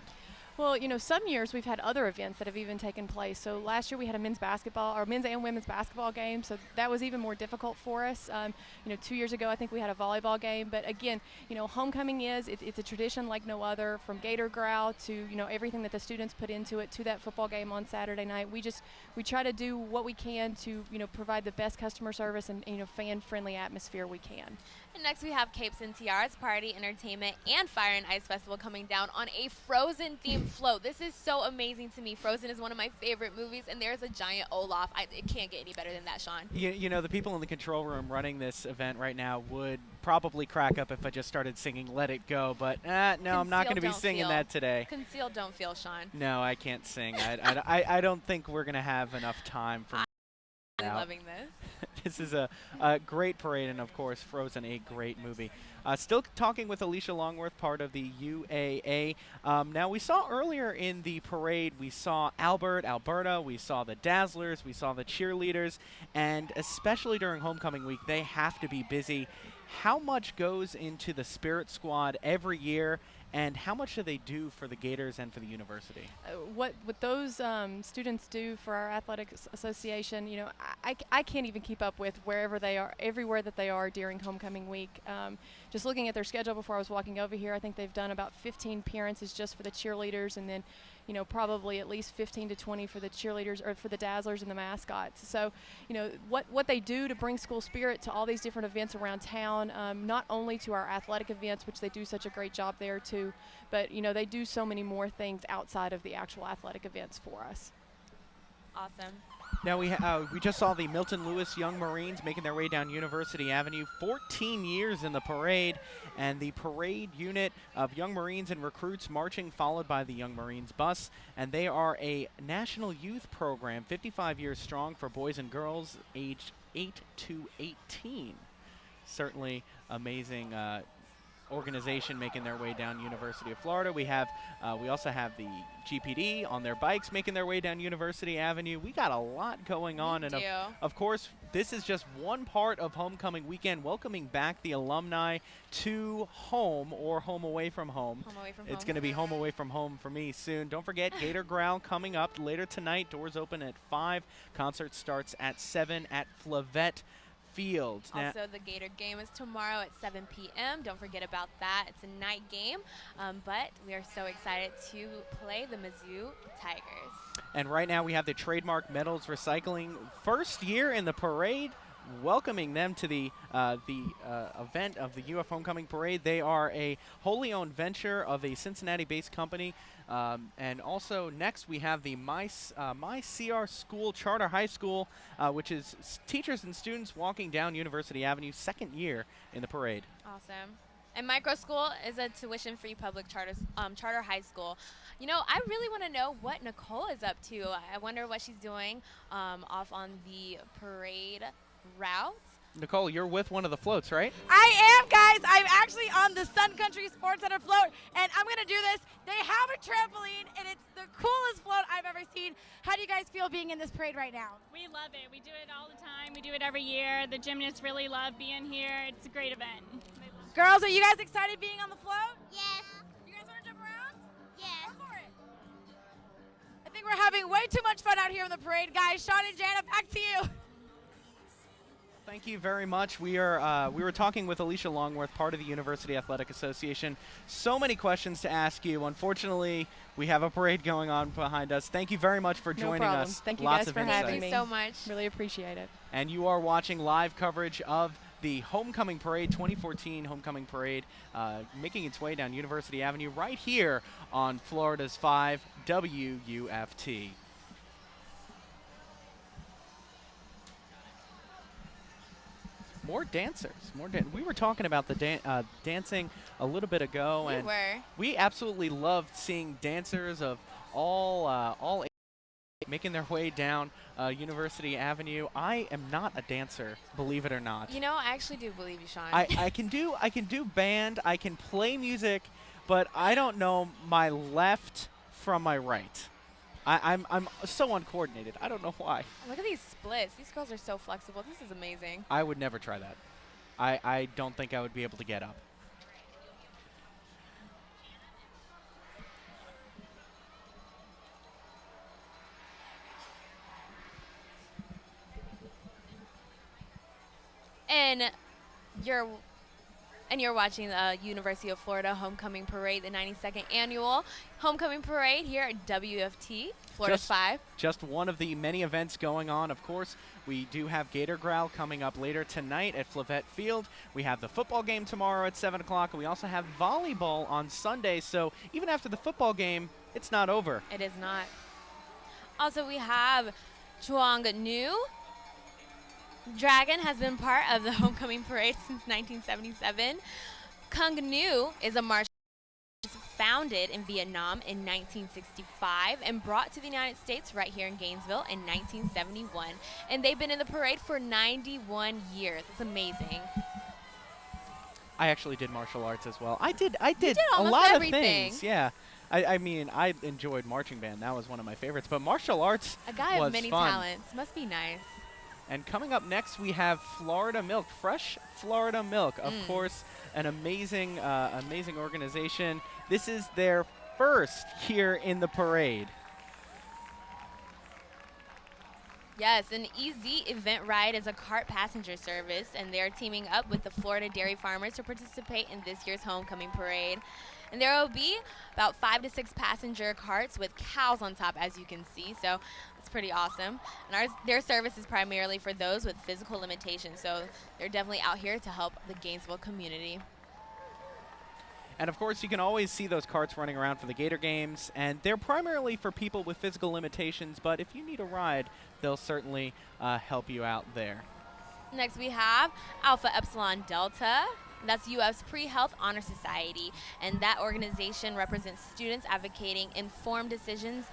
Well, you know, some years we've had other events that have even taken place. So last year we had a men's and women's basketball game, so that was even more difficult for us. You know, 2 years ago I think we had a volleyball game, but again, you know, homecoming it's a tradition like no other, from Gator growl to, you know, everything that the students put into it to that football game on Saturday night. We try to do what we can to, you know, provide the best customer service and, you know, fan-friendly atmosphere we can. And next we have Capes and Tiaras Party, Entertainment, and Fire and Ice Festival coming down on a Frozen-themed float. This is so amazing to me. Frozen is one of my favorite movies, and there's a giant Olaf. It can't get any better than that, Sean. You know, the people in the control room running this event right now would probably crack up if I just started singing Let It Go, but no, I'm not going to be singing that today. Conceal, don't feel, Sean. No, I can't sing. I don't think we're going to have enough time for I'm loving this. This is a great parade, and of course, Frozen, a great movie. Still talking with Alicia Longworth, part of the UAA. Now, we saw earlier in the parade, we saw Alberta, we saw the Dazzlers, we saw the cheerleaders, and especially during homecoming week, they have to be busy. How much goes into the Spirit Squad every year, and how much do they do for the Gators and for the university? What those students do for our athletics association, you know, I can't even keep up with wherever they are, everywhere that they are during homecoming week. Just looking at their schedule before I was walking over here, I think they've done about 15 appearances just for the cheerleaders, and then, you know, probably at least 15 to 20 for the cheerleaders or for the Dazzlers and the mascots. So, you know, what they do to bring school spirit to all these different events around town, not only to our athletic events, which they do such a great job there too, but, you know, they do so many more things outside of the actual athletic events for us. Awesome. Now, we just saw the Milton Lewis Young Marines making their way down University Avenue, 14 years in the parade, and the parade unit of Young Marines and recruits marching, followed by the Young Marines bus, and they are a national youth program, 55 years strong for boys and girls aged 8 to 18. Certainly amazing organization making their way down University of Florida. We also have the GPD on their bikes making their way down University Avenue. We got a lot going on, and of course, this is just one part of homecoming weekend, welcoming back the alumni to home or home away from home. It's going to be home away from home for me soon. Don't forget Gator Growl coming up later tonight. Doors open at 5. Concert starts at 7 at Flavette Field. Also, the Gator game is tomorrow at 7 p.m. Don't forget about that. It's a night game, but we are so excited to play the Mizzou Tigers. And right now we have the Trademark Metals Recycling first year in the parade, welcoming them to the event of the UF Homecoming Parade. They are a wholly owned venture of a Cincinnati-based company. And also next we have the My CR School Charter High School, which is teachers and students walking down University Avenue, second year in the parade. Awesome. And Micro School is a tuition-free public charter high school. You know, I really want to know what Nicole is up to. I wonder what she's doing off on the parade route. Nicole, you're with one of the floats, right? I am, guys. I'm actually on the Sun Country Sports Center float, and I'm going to do this. They have a trampoline, and it's the coolest float I've ever seen. How do you guys feel being in this parade right now? We love it. We do it all the time. We do it every year. The gymnasts really love being here. It's a great event. Girls, are you guys excited being on the float? Yes. You guys want to jump around? Yes. Go for it. I think we're having way too much fun out here in the parade. Guys, Sean and Jana, back to you. Thank you very much. We were talking with Alicia Longworth, part of the University Athletic Association. So many questions to ask you. Unfortunately, we have a parade going on behind us. Thank you very much for joining no problem. us. Thank you Lots guys of for insight. having me. so much. Really appreciate it. And you are watching live coverage of the Homecoming Parade, 2014 Homecoming Parade, making its way down University Avenue right here on Florida's 5 WUFT. More dancers. We were talking about the dancing a little bit ago, and we absolutely loved seeing dancers of all ages making their way down University Avenue. I am not a dancer, believe it or not. You know, I actually do believe you, Sean. I can do band. I can play music, but I don't know my left from my right. I'm so uncoordinated. I don't know why. Look at these splits. These girls are so flexible. This is amazing. I would never try that. I don't think I would be able to get up. And you're watching the University of Florida Homecoming Parade, the 92nd annual Homecoming Parade here at WFT, Florida's 5. Just one of the many events going on. Of course, we do have Gator Growl coming up later tonight at Flavette Field. We have the football game tomorrow at 7 o'clock, and we also have volleyball on Sunday. So even after the football game, it's not over. It is not. Also, we have Chuang Nu. Dragon has been part of the Homecoming Parade since 1977. Kung Nu is a martial arts founded in Vietnam in 1965 and brought to the United States right here in Gainesville in 1971. And they've been in the parade for 91 years. It's amazing. I actually did martial arts as well. I did a almost lot everything. of things. Yeah. I mean, I enjoyed marching band. That was one of my favorites. But martial arts A guy was of many fun. talents. Must be nice. And coming up next, we have Florida Milk, Fresh Florida Milk. Of course, an amazing organization. This is their first here in the parade. Yes, an EZ Event Ride is a cart passenger service, and they're teaming up with the Florida dairy farmers to participate in this year's homecoming parade. And there will be about 5 to 6 passenger carts with cows on top, as you can see. So it's pretty awesome. And their service is primarily for those with physical limitations. So they're definitely out here to help the Gainesville community. And of course, you can always see those carts running around for the Gator games, and they're primarily for people with physical limitations, but if you need a ride, they'll certainly help you out there. Next we have Alpha Epsilon Delta. That's UF's Pre-Health Honor Society, and that organization represents students advocating informed decisions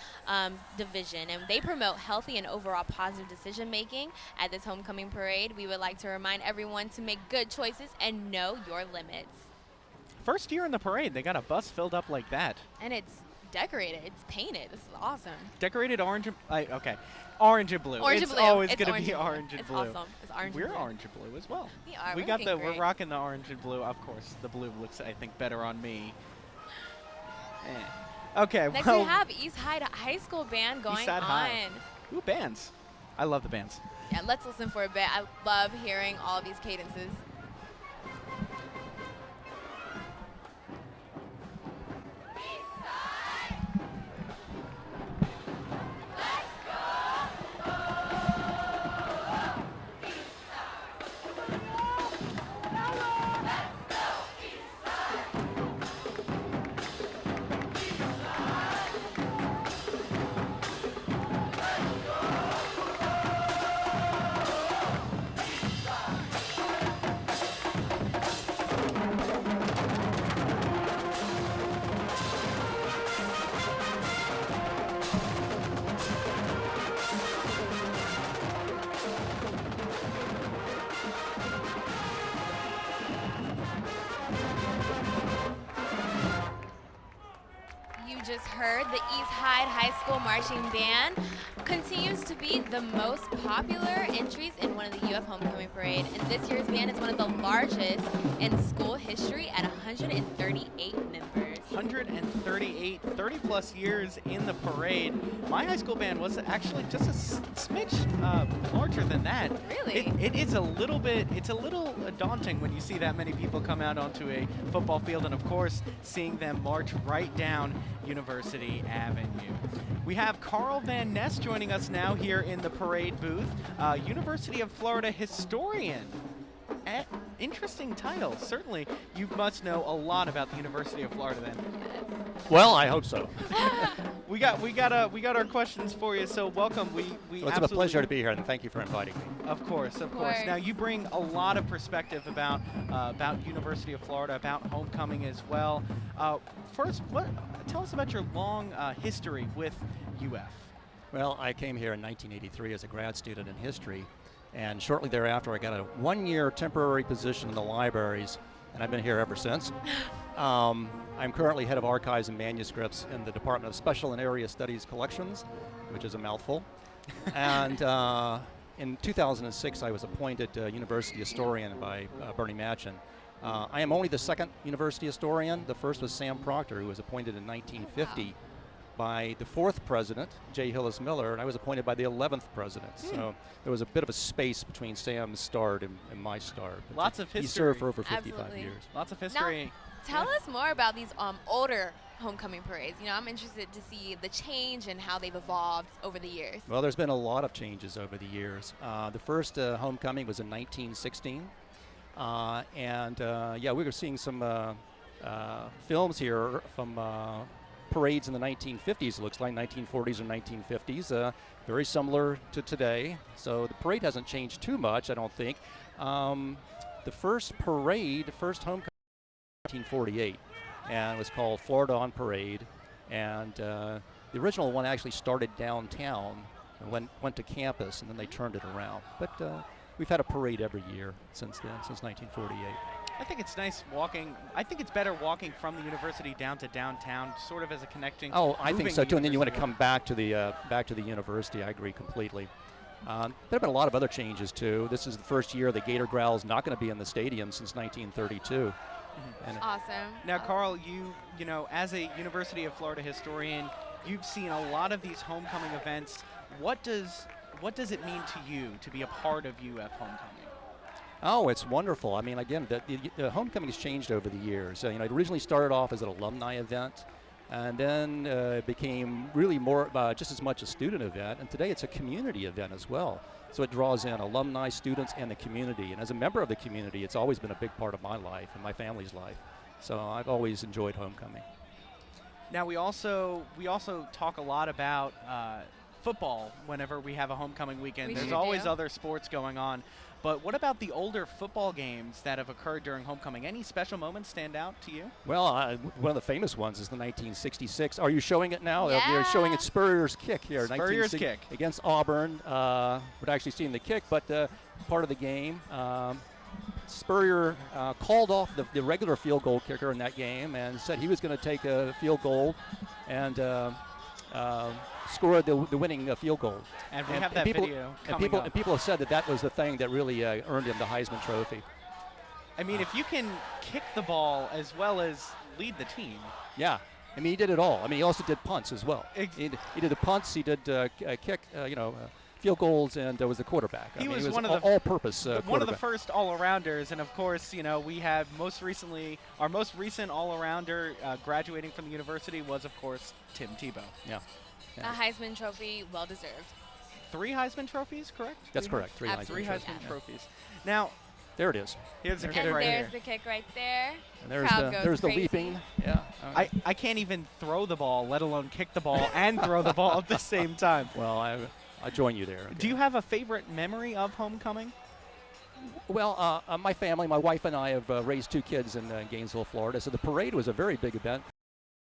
division, and they promote healthy and overall positive decision making. At this homecoming parade, we would like to remind everyone to make good choices and know your limits. First year in the parade, they got a bus filled up like that. And it's decorated. It's painted. This is awesome. Decorated orange and okay, orange and blue. Orange it's and blue. always It's going to orange be and blue. orange and It's blue. awesome. It's orange and We're blue. orange and blue as well. We are. We We're got looking we're great. rocking the orange and blue. Of course, the blue looks, I think, better on me. Okay. Next well, we have East High School Band going Eastside on. High. Ooh, bands. I love the bands. Yeah, let's listen for a bit. I love hearing all these cadences. you just heard, the East Hyde High School Marching Band continues to be the most popular entries in one of the UF Homecoming Parade. And this year's band is one of the largest in school history at 138 members. 138, 30 plus years in the parade. My high school band was actually just a smidge larger than that. Really? It is a little bit, it's a little daunting when you see that many people come out onto a football field, and of course, seeing them march right down University Avenue. We have Carl Van Ness joining us now here in the parade booth, University of Florida historian. Interesting title. Certainly, you must know a lot about the University of Florida then. Well, I hope so. we got our questions for you. So welcome. Well, it's a pleasure to be here, and thank you for inviting me. Of course. Now you bring a lot of perspective about University of Florida, about homecoming as well. First, tell us about your long history with UF. Well, I came here in 1983 as a grad student in history. And shortly thereafter, I got a one-year temporary position in the libraries, and I've been here ever since. I'm currently head of archives and manuscripts in the Department of Special and Area Studies Collections, which is a mouthful. And in 2006, I was appointed university historian by Bernie Matchin. I am only the second university historian. The first was Sam Proctor, who was appointed in 1950. By the fourth president, J. Hillis Miller, and I was appointed by the 11th president. So there was a bit of a space between Sam's start and my start. But lots of history. He served for over 55 Absolutely. years. Lots of history. Now, tell us more about these older homecoming parades. You know, I'm interested to see the change and how they've evolved over the years. Well, there's been a lot of changes over the years. The first homecoming was in 1916. Yeah, we were seeing some films here from parades in the 1950s, it looks like 1940s or 1950s, very similar to today. So the parade hasn't changed too much, I don't think. The first homecoming in 1948, and it was called Florida on Parade. And the original one actually started downtown and went to campus, and then they turned it around. But we've had a parade every year since then, since 1948. I think it's nice walking. I think it's better walking from the university down to downtown, sort of as a connecting. Oh, I think so too. And then you want to come back to the university. I agree completely. There have been a lot of other changes too. This is the first year the Gator Growl is not going to be in the stadium since 1932. And awesome. Now, Carl, you know, as a University of Florida historian, you've seen a lot of these homecoming events. What does it mean to you to be a part of UF homecoming? Oh, it's wonderful. I mean, again, the homecoming has changed over the years. You know, it originally started off as an alumni event, and then it became really more just as much a student event. And today it's a community event as well. So it draws in alumni, students, and the community. And as a member of the community, it's always been a big part of my life and my family's life. So I've always enjoyed homecoming. Now we also talk a lot about football whenever we have a homecoming weekend. There's always other sports going on. But what about the older football games that have occurred during homecoming? Any special moments stand out to you? Well, one of the famous ones is the 1966. Are you showing it now? Yeah. They're showing it Spurrier's kick here. Spurrier's kick. Against Auburn. We're actually seeing the kick, but part of the game. Spurrier called off the regular field goal kicker in that game and said he was going to take a field goal and scored the winning field goal. And we have that video coming up. And people have said that was the thing that really earned him the Heisman Trophy. I mean, if you can kick the ball as well as lead the team. Yeah. I mean, he did it all. I mean, he also did punts as well. He did the punts, he did kick, field goals, and was the quarterback. He was one of the all-purpose one of the first all-arounders, and of course, you know, we have our most recent all-arounder graduating from the university was, of course, Tim Tebow. Yeah. A Heisman Trophy, well deserved. 3 Heisman trophies, correct? That's correct. 3 Heisman trophies. Now, there it is. Here's the kick and right here. there's the kick right there. And there's the leaping. Yeah. I can't even throw the ball, let alone kick the ball and throw the ball at the same time. Well, I join you there. Okay. Do you have a favorite memory of homecoming? Well, my family, my wife and I have raised 2 kids in Gainesville, Florida, so the parade was a very big event.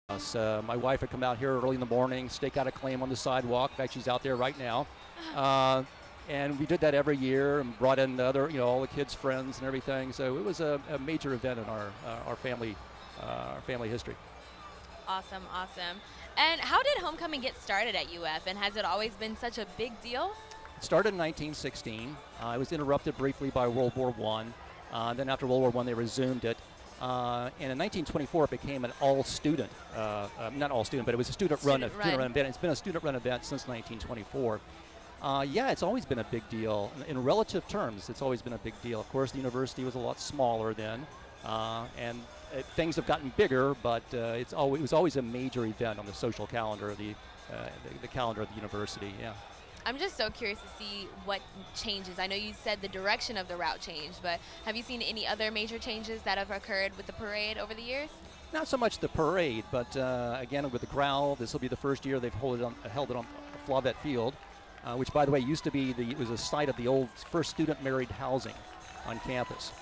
My wife would come out here early in the morning, stake out a claim on the sidewalk. In fact, she's out there right now. And we did that every year and brought in all the kids' friends and everything. So it was a major event in our family history. awesome, awesome. And how did homecoming get started at UF, and has it always been such a big deal? It started in 1916. It was interrupted briefly by World War I. Then after World War I, they resumed it. And in 1924, it became an all-student, not all-student, but it was a student-run event. It's been a student-run event since 1924. Yeah, it's always been a big deal. In relative terms, it's always been a big deal. Of course, the university was a lot smaller then, and things have gotten bigger, but it was always a major event on the social calendar of the calendar of the university, yeah. I'm just so curious to see what changes. I know you said the direction of the route changed, but have you seen any other major changes that have occurred with the parade over the years? Not so much the parade, but again, with the growl, this will be the first year they've held it on Flavette Field, which, by the way, used to be it was a site of the old first student married housing on campus.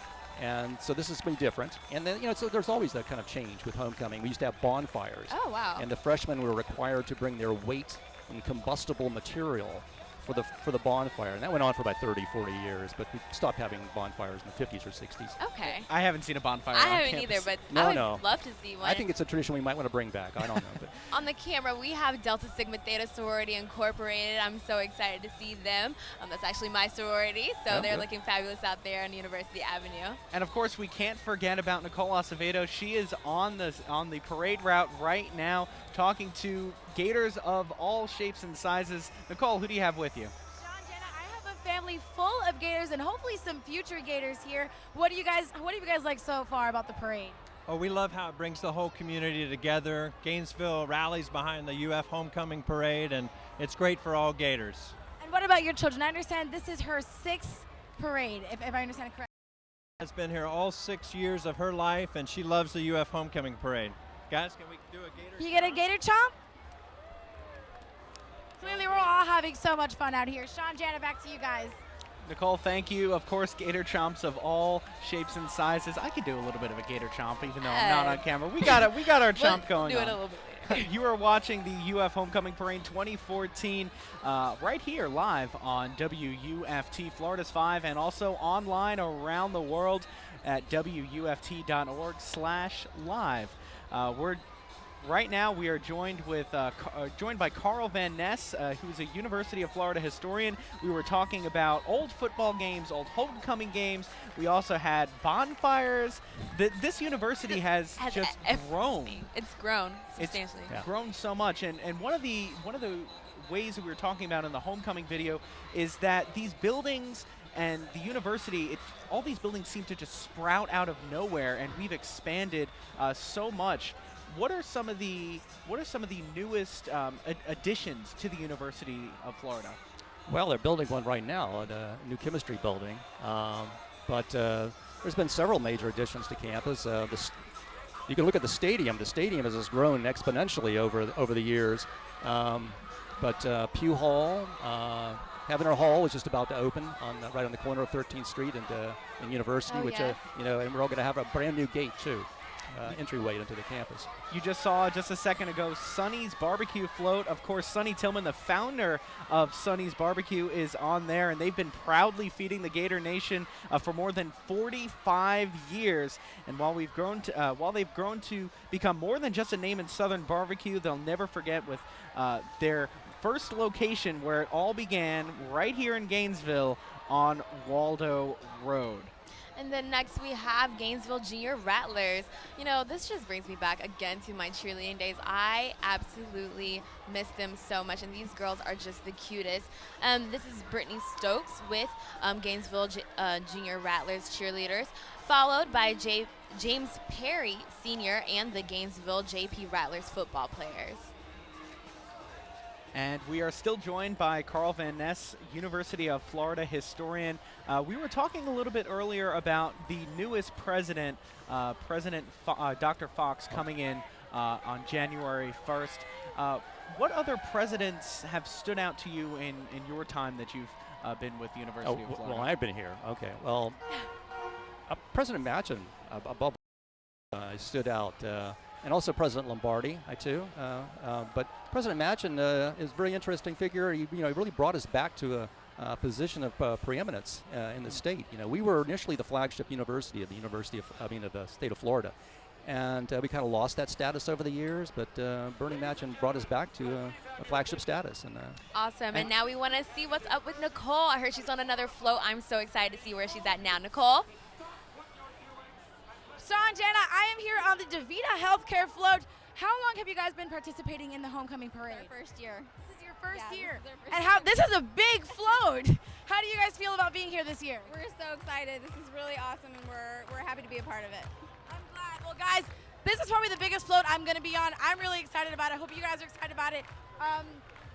And so this has been different. And then, so there's always that kind of change with homecoming. We used to have bonfires. Oh, wow. And the freshmen were required to bring their weight in combustible material for the bonfire. And that went on for about 30, 40 years, but we stopped having bonfires in the 50s or 60s. Okay. I haven't seen a bonfire I on haven't campus. either, but No, I would no. love to see one. I think it's a tradition we might want to bring back. I don't know. But On the camera, we have Delta Sigma Theta Sorority Incorporated. I'm so excited to see them. That's actually my sorority, so Oh, they're good. looking fabulous out there on University Avenue. And of course, we can't forget about Nicole Acevedo. She is on the parade route right now, talking to Gators of all shapes and sizes. Nicole, who do you have with you? Family full of Gators and hopefully some future Gators here. What do you guys like so far about the parade? Oh, we love how it brings the whole community together. Gainesville rallies behind the UF homecoming parade, and it's great for all Gators. And what about your children? I understand this is her 6th parade, if I understand it correctly. Has been here all 6 years of her life, and she loves the UF homecoming parade. Guys, can we do a Gator? You get a Gator chomp? Clearly, we're all having so much fun out here. Sean, Jana, back to you guys. Nicole, thank you. Of course, Gator chomps of all shapes and sizes. I could do a little bit of a Gator chomp, even though I'm not on camera. We got our chomp going do on. it a little bit later. You are watching the UF Homecoming Parade 2014 right here live on WUFT Florida's 5 and also online around the world at wuft.org/live. Right now, we are joined by Carl Van Ness, who's a University of Florida historian. We were talking about old football games, old homecoming games. We also had bonfires. This university has just grown. It's grown substantially. It's grown so much, and one of the ways that we were talking about in the homecoming video is that these buildings and the university, all these buildings seem to just sprout out of nowhere, and we've expanded so much. What are some of the newest additions to the University of Florida? well, they're building one right now, a new chemistry building. But there's been several major additions to campus. You can look at the stadium. The stadium has just grown exponentially over the years. But Pugh Hall, Heavener Hall is just about to open right on the corner of 13th Street and University, and we're all going to have a brand new gate too. Entryway into the campus. You just saw just a second ago Sonny's Barbecue Float. Of course, Sonny Tillman, the founder of Sonny's Barbecue, is on there, and they've been proudly feeding the Gator Nation for more than 45 years. And while they've grown to become more than just a name in Southern barbecue, they'll never forget with their first location where it all began, right here in Gainesville on Waldo Road. And then next we have Gainesville Junior Rattlers. You know, this just brings me back again to my cheerleading days. I absolutely miss them so much, and these girls are just the cutest. This is Brittany Stokes with Gainesville Junior Rattlers cheerleaders, followed by James Perry Sr. and the Gainesville JP Rattlers football players. And we are still joined by Carl Van Ness, University of Florida historian. We were talking a little bit earlier about the newest president, Dr. Fox, coming in on January 1st. What other presidents have stood out to you in your time that you've been with the University of Florida? Well, I've been here. Okay. Well, President Machen above stood out. And also President Lombardi, but President Machen is a very interesting figure. He really brought us back to a position of preeminence in the state. We were initially the flagship university of the state of Florida, And we kind of lost that status over the years, but Bernie Matchin brought us back to a flagship status. And Awesome. And now we want to see what's up with Nicole. I heard she's on another float. I'm so excited to see where she's at now. Nicole? Sean, Jana, I am here on the DaVita Healthcare float. How long have you guys been participating in the homecoming parade? Our first year. This is your first year. And this is a big float. How do you guys feel about being here this year? We're so excited. This is really awesome, and we're happy to be a part of it. I'm glad. Well, guys, this is probably the biggest float I'm going to be on. I'm really excited about it. I hope you guys are excited about it.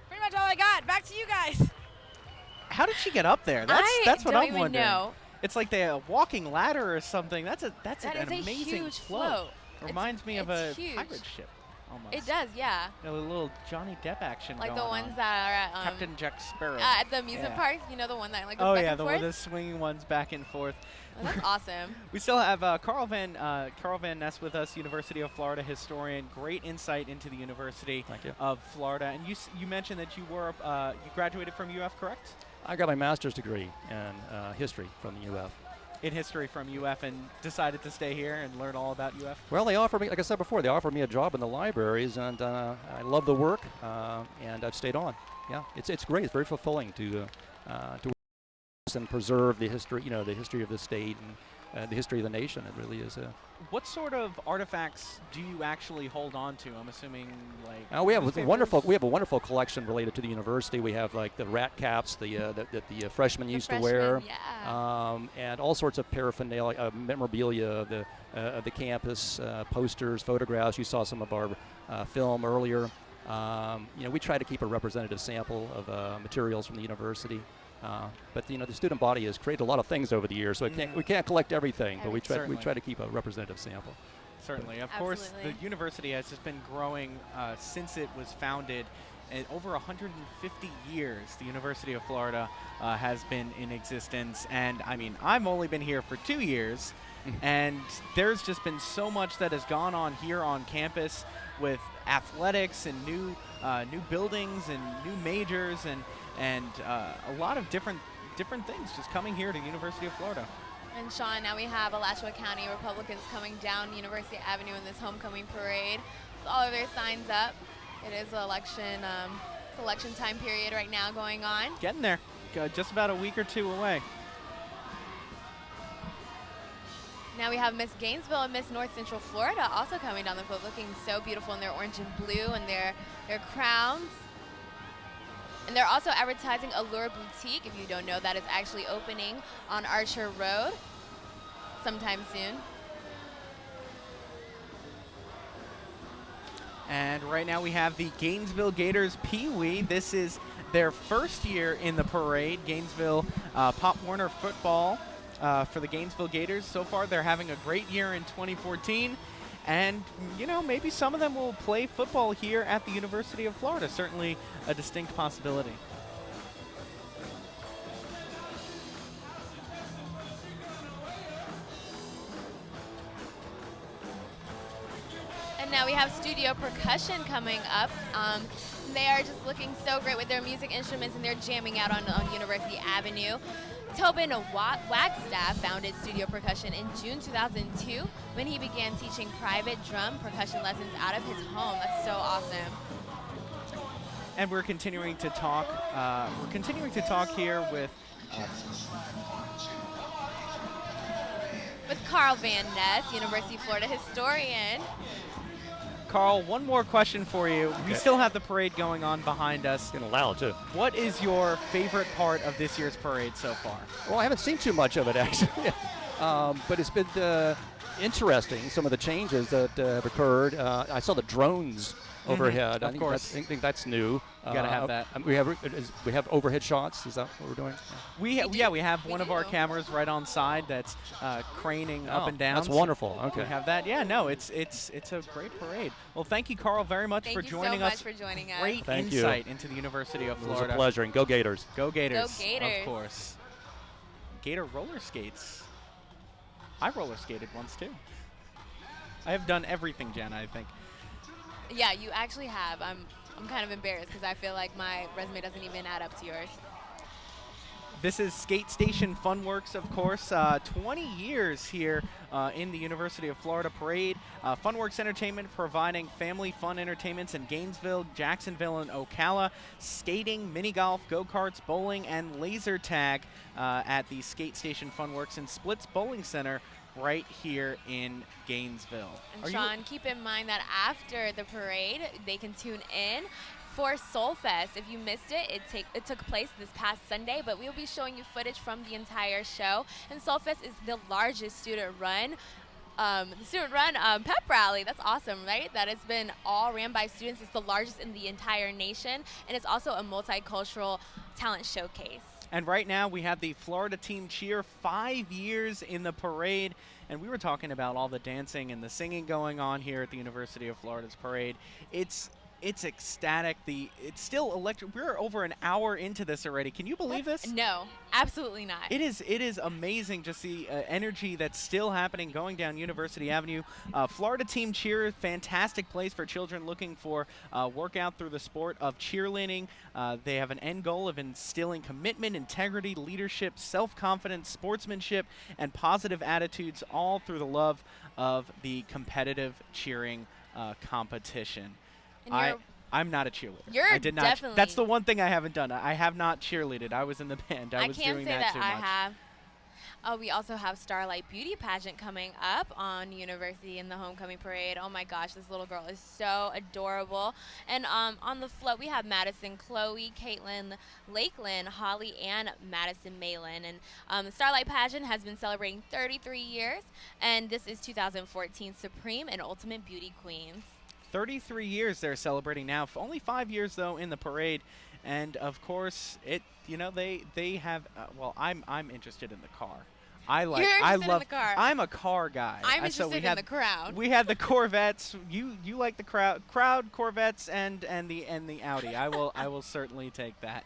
Pretty much all I got. Back to you guys. How did she get up there? That's what I'm wondering. Know. It's like a walking ladder or something. That's an is amazing a huge float. Reminds me of a huge. pirate ship. Almost. It does, yeah. A little Johnny Depp action like going the ones on. that are at Captain Jack Sparrow. At the amusement parks, you know, the one that like goes oh back yeah, and forth? the swinging ones back and forth. Oh, that's awesome. We still have Carl Van Ness with us, University of Florida historian. Great insight into the University of Florida. And you mentioned that you graduated from UF, correct? I got my master's degree in history from the UF. In history from UF, and decided to stay here and learn all about UF? Well, they offered me, like I said before, they offered me a job in the libraries, and I love the work, and I've stayed on. Yeah, it's great. It's very fulfilling to work and preserve the history, the history of the state and the history of the nation. It really is a. What sort of artifacts do you actually hold on to? I'm assuming like. We have a wonderful collection related to the university. We have like the rat caps that the freshmen used to wear, and all sorts of paraphernalia, memorabilia of the campus, posters, photographs. You saw some of our film earlier. We try to keep a representative sample of materials from the university. But the student body has created a lot of things over the years, so we can't collect everything, but we try to keep a representative sample. Certainly, of course, the university has just been growing since it was founded. Over 150 years, the University of Florida has been in existence, and I mean, I've only been here for 2 years, and there's just been so much that has gone on here on campus with athletics and new buildings and new majors and a lot of different things just coming here to University of Florida. And Sean, now we have Alachua County Republicans coming down University Avenue in this homecoming parade with all of their signs up. It is election time period right now going on. Getting there, just about a week or two away. Now we have Miss Gainesville and Miss North Central Florida also coming down the float, looking so beautiful in their orange and blue and their crowns. And they're also advertising Allure Boutique. If you don't know, that is actually opening on Archer Road sometime soon. And right now we have the Gainesville Gators Pee-wee. This is their first year in the parade. Gainesville Pop Warner football for the Gainesville Gators. So far, they're having a great year in 2014. And, maybe some of them will play football here at the University of Florida. Certainly a distinct possibility. And now we have studio percussion coming up. They are just looking so great with their music instruments, and they're jamming out on University Avenue. Tobin Wagstaff founded Studio Percussion in June 2002 when he began teaching private drum percussion lessons out of his home. That's so awesome. And we're continuing to talk. Here with Carl Van Ness, University of Florida historian. Carl, one more question for you. We still have the parade going on behind us. Getting loud, too. What is your favorite part of this year's parade so far? Well, I haven't seen too much of it, actually. But it's been interesting, some of the changes that have occurred. I saw the drones overhead. Of course. I think that's new. You got to have that. We have overhead shots. Is that what we're doing? We have one of our cameras right on side that's craning up and down. That's wonderful. Okay. We have that. Yeah, no, it's a great parade. Well, thank you, Carl, very much for joining us. Thank you so much for joining us. Great insight into the University of Florida. It was a pleasure, and go Gators. Go Gators. Go Gators. Of course. Gator roller skates. I roller skated once too. I have done everything, Jenna, I think. Yeah, you actually have. I'm kind of embarrassed because I feel like my resume doesn't even add up to yours. This is Skate Station Funworks, of course. 20 years here in the University of Florida Parade. Funworks Entertainment providing family fun entertainments in Gainesville, Jacksonville, and Ocala. Skating, mini golf, go-karts, bowling, and laser tag at the Skate Station Funworks in Splits Bowling Center right here in Gainesville. And Sean, keep in mind that after the parade, they can tune in for Soul Fest. If you missed it, it took place this past Sunday, but we'll be showing you footage from the entire show. And Soul Fest is the largest student-run pep rally. That's awesome, right? That it's been all ran by students. It's the largest in the entire nation, and it's also a multicultural talent showcase. And right now we have the Florida Team Cheer, 5 years in the parade. And we were talking about all the dancing and the singing going on here at the University of Florida's parade. It's ecstatic. It's still electric. We're over an hour into this already. Can you believe this? No, absolutely not. It is amazing just the energy that's still happening going down University Avenue. Florida Team Cheer, fantastic place for children looking for workout through the sport of cheerleading. They have an end goal of instilling commitment, integrity, leadership, self-confidence, sportsmanship, and positive attitudes, all through the love of the competitive cheering competition. I'm not a cheerleader. I did not. Definitely. That's the one thing I haven't done. I have not cheerleaded. I was in the band. I was can't doing say that too I much. have. We also have Starlight Beauty Pageant coming up on University in the Homecoming Parade. Oh my gosh, this little girl is so adorable. And on the float, we have Madison, Chloe, Caitlin, Lakeland, Holly, and Madison Malin. And the Starlight Pageant has been celebrating 33 years, and this is 2014 Supreme and Ultimate Beauty Queens. 33 years they're celebrating now. Only 5 years though in the parade, and of course they have. Well, I'm interested in the car. You're interested in the car. I'm a car guy. I'm interested in the crowd. We had the Corvettes. You like the crowd Corvettes and the Audi. I will certainly take that.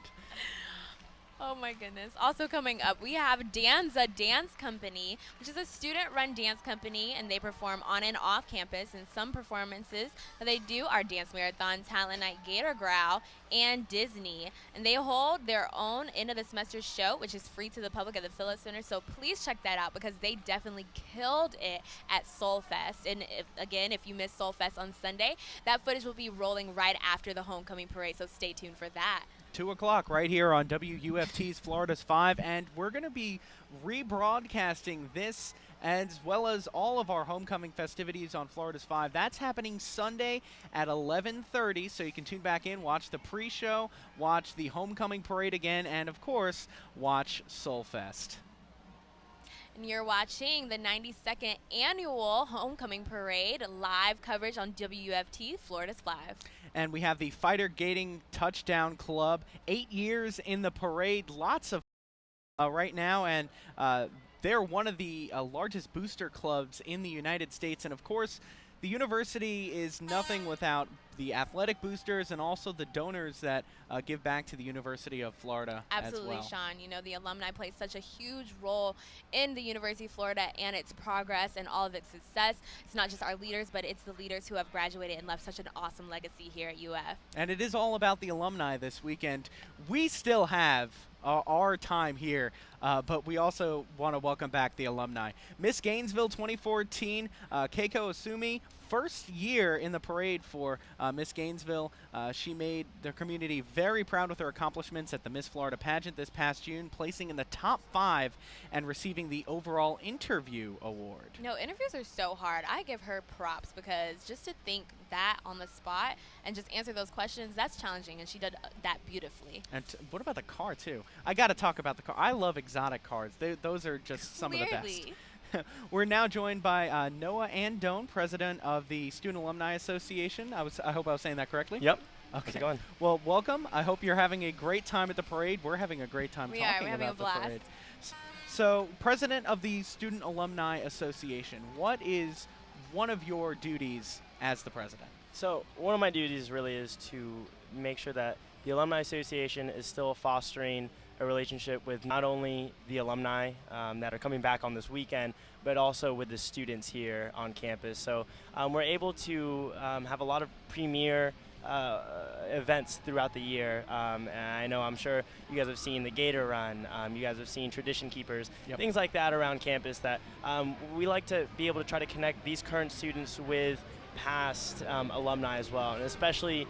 Oh my goodness. Also coming up, we have Danza Dance Company, which is a student-run dance company, and they perform on and off campus. And some performances that they do are Dance Marathon, Talent Night, Gator Growl, and Disney. And they hold their own end of the semester show, which is free to the public at the Phillips Center. So please check that out because they definitely killed it at Soul Fest. And if you missed Soul Fest on Sunday, that footage will be rolling right after the homecoming parade. So stay tuned for that. 2 o'clock right here on WUFT's Florida's 5, and we're going to be rebroadcasting this as well as all of our homecoming festivities on Florida's 5. That's happening Sunday at 11:30, so you can tune back in, watch the pre-show, watch the homecoming parade again, and of course, watch Soul Fest. And you're watching the 92nd Annual Homecoming Parade, live coverage on WUFT Florida's 5. And we have the Fighter Gating Touchdown Club, 8 years in the parade, lots of right now, and they're one of the largest booster clubs in the United States. And of course, the university is nothing without the athletic boosters and also the donors that give back to the University of Florida. Absolutely, as well. Sean. You know, the alumni play such a huge role in the University of Florida and its progress and all of its success. It's not just our leaders, but it's the leaders who have graduated and left such an awesome legacy here at UF. And it is all about the alumni this weekend. We still have our time here, but we also want to welcome back the alumni. Miss Gainesville 2014, Keiko Asumi, first year in the parade for Miss Gainesville. She made the community very proud with her accomplishments at the Miss Florida pageant this past June, placing in the top 5 and receiving the overall interview award. No, interviews are so hard. I give her props because just to think that on the spot and just answer those questions, that's challenging, and she did that beautifully. And what about the car, too? I got to talk about the car. I love exotic cars. Those are just some of the best. We're now joined by Noah Andone, president of the Student Alumni Association. I hope I was saying that correctly. Yep. Okay. How's it going? Well, welcome. I hope you're having a great time at the parade. We're having a great time talking We're having about a blast. the parade. So, president of the Student Alumni Association, what is one of your duties as the president? So one of my duties really is to make sure that the Alumni Association is still fostering a relationship with not only the alumni that are coming back on this weekend, but also with the students here on campus. So we're able to have a lot of premier events throughout the year. And I'm sure you guys have seen the Gator Run, you guys have seen Tradition Keepers, things like that around campus that we like to be able to try to connect these current students with past alumni as well, and especially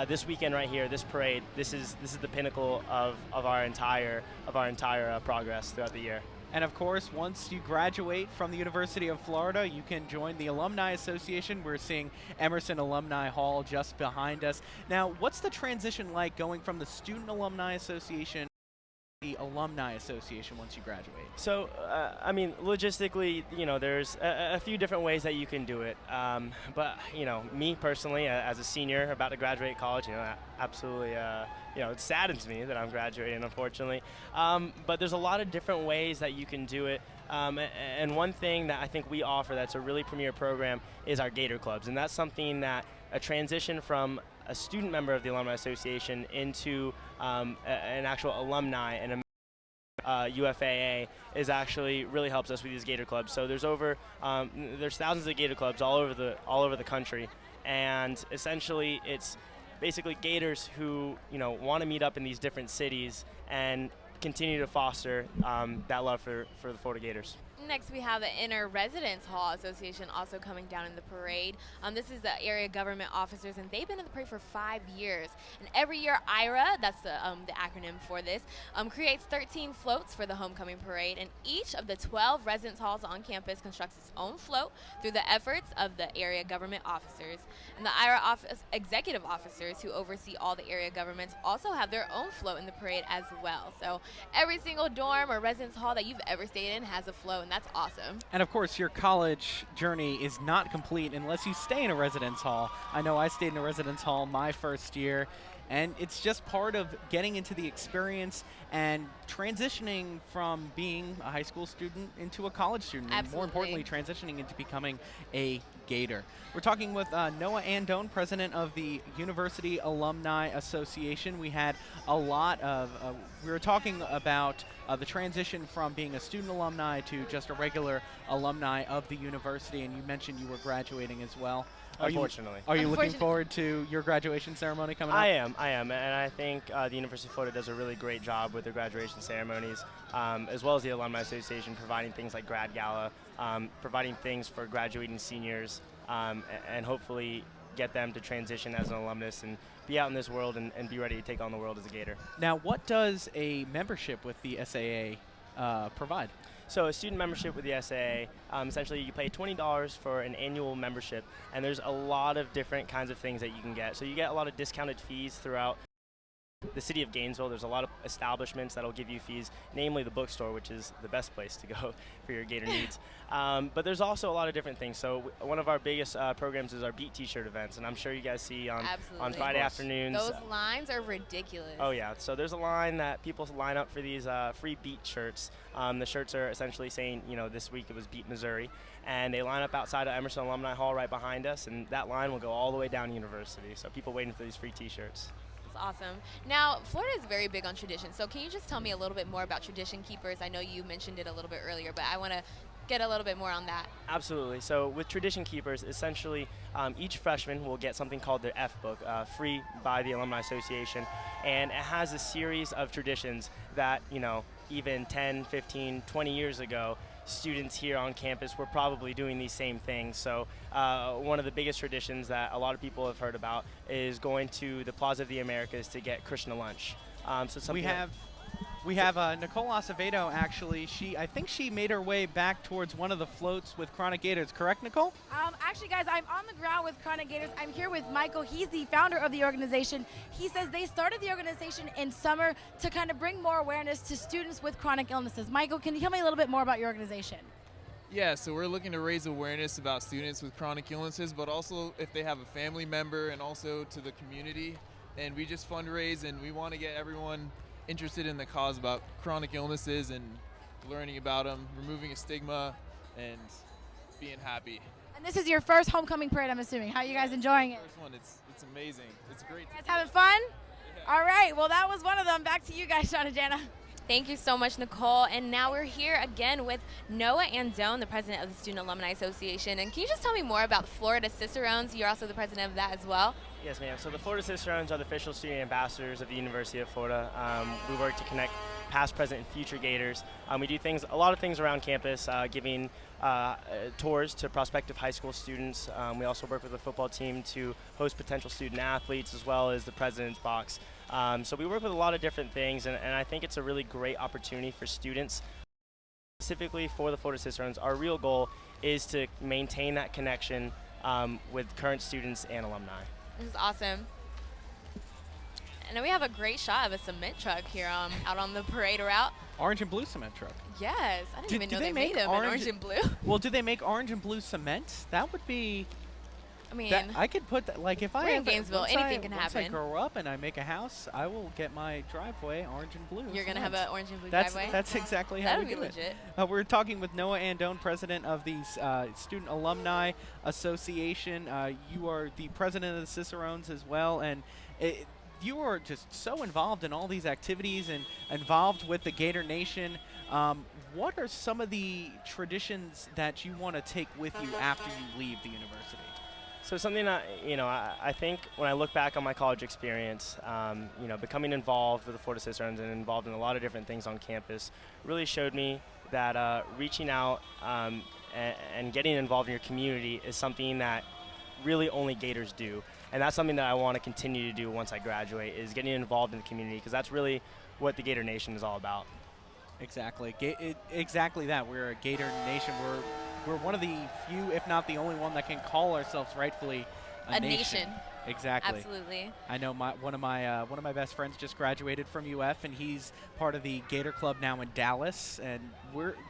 this weekend right here, this parade. This is the pinnacle of our entire progress throughout the year. And of course, once you graduate from the University of Florida, you can join the Alumni Association. We're seeing Emerson Alumni Hall just behind us. Now, what's the transition like going from the Student Alumni Association to the Alumni Association once you graduate? So, I mean, logistically, there's a few different ways that you can do it. But, me personally, as a senior about to graduate college, absolutely, it saddens me that I'm graduating, unfortunately. But there's a lot of different ways that you can do it. And one thing that I think we offer that's a really premier program is our Gator clubs. And that's something that a transition from a student member of the Alumni Association into an actual alumni and a UFAA is actually really helps us with these Gator clubs. So there's there's thousands of Gator clubs all over the country, and essentially it's basically Gators who want to meet up in these different cities and continue to foster that love for the Florida Gators. Next, we have the Inner Residence Hall Association also coming down in the parade. This is the area government officers, and they've been in the parade for 5 years. And every year, IRA, that's the acronym for this, creates 13 floats for the homecoming parade. And each of the 12 residence halls on campus constructs its own float through the efforts of the area government officers. And the IRA executive officers who oversee all the area governments also have their own float in the parade as well. So every single dorm or residence hall that you've ever stayed in has a float, and that's awesome. And of course, your college journey is not complete unless you stay in a residence hall. I know I stayed in a residence hall my first year, and it's just part of getting into the experience and transitioning from being a high school student into a college student. Absolutely. And more importantly, transitioning into becoming a Gator. We're talking with Noah Andone, president of the University Alumni Association. We had a lot of, we were talking about the transition from being a student alumni to just a regular alumni of the university, and you mentioned you were graduating as well. Unfortunately. Are you looking forward to your graduation ceremony coming up? I am, and I think the University of Florida does a really great job with their graduation ceremonies, as well as the Alumni Association providing things like Grad Gala, providing things for graduating seniors, and hopefully get them to transition as an alumnus and be out in this world and be ready to take on the world as a Gator. Now, what does a membership with the SAA provide? So a student membership with the SAA, essentially you pay $20 for an annual membership, and there's a lot of different kinds of things that you can get. So you get a lot of discounted fees throughout the city of Gainesville. There's a lot of establishments that'll give you fees, namely the bookstore, which is the best place to go for your Gator needs. But there's also a lot of different things. So one of our biggest programs is our Beat T-shirt events, and I'm sure you guys see on Friday afternoons. Those lines are ridiculous. Oh yeah, so there's a line that people line up for these free Beat shirts. The shirts are essentially saying, this week it was Beat Missouri, and they line up outside of Emerson Alumni Hall right behind us, and that line will go all the way down University. So people waiting for these free T-shirts. That's awesome. Now, Florida is very big on tradition, so can you just tell me a little bit more about Tradition Keepers? I know you mentioned it a little bit earlier, but I want to get a little bit more on that. Absolutely. So with Tradition Keepers, essentially each freshman will get something called their F book, free by the Alumni Association, and it has a series of traditions that, even 10, 15, 20 years ago, students here on campus were probably doing these same things. So one of the biggest traditions that a lot of people have heard about is going to the Plaza of the Americas to get Krishna lunch. We have Nicole Acevedo, actually. I think she made her way back towards one of the floats with Chronic Gators, correct, Nicole? Actually, guys, I'm on the ground with Chronic Gators. I'm here with Michael. He's the founder of the organization. He says they started the organization in summer to kind of bring more awareness to students with chronic illnesses. Michael, can you tell me a little bit more about your organization? Yeah, so we're looking to raise awareness about students with chronic illnesses, but also if they have a family member, and also to the community. And we just fundraise, and we want to get everyone interested in the cause about chronic illnesses and learning about them, removing a stigma, and being happy. And this is your first homecoming parade, I'm assuming. How are you guys enjoying it? First one, it's amazing. It's great. You guys having fun? Yeah. All right, well, that was one of them. Back to you guys, Sean and Jana. Thank you so much, Nicole. And now we're here again with Noah Andone, the president of the Student Alumni Association. And can you just tell me more about Florida Cicerones? You're also the president of that as well. Yes, ma'am. So the Florida Cicerones are the official student ambassadors of the University of Florida. We work to connect past, present, and future Gators. We do a lot of things around campus, giving tours to prospective high school students. We also work with the football team to host potential student athletes, as well as the President's Box. So we work with a lot of different things, and I think it's a really great opportunity for students. Specifically for the Florida Cicerones, our real goal is to maintain that connection with current students and alumni. This is awesome. And then we have a great shot of a cement truck here out on the parade route. Orange and blue cement truck. Yes, I didn't even know they made them in orange and blue. Well, do they make orange and blue cement? That would be. I mean, I could put that, like, if we're I in Gainesville, anything can Once I happen. grow up and I make a house, I will get my driveway orange and blue. You're gonna have an orange and blue That's driveway? That's exactly how That we would do be it. legit. We're talking with Noah Andone, president of the Student Alumni Association. You are the president of the Cicerones as well, and you are just so involved in all these activities and involved with the Gator Nation. What are some of the traditions that you want to take with you after you leave the university? So something that, I think when I look back on my college experience, becoming involved with the Florida Cicerones and involved in a lot of different things on campus really showed me that reaching out and getting involved in your community is something that really only Gators do. And that's something that I want to continue to do once I graduate, is getting involved in the community, because that's really what the Gator Nation is all about. Exactly. Exactly that. We're a Gator Nation. We're one of the few, if not the only one, that can call ourselves rightfully a nation. Exactly. Absolutely. I know one of my best friends just graduated from UF, and he's part of the Gator Club now in Dallas. And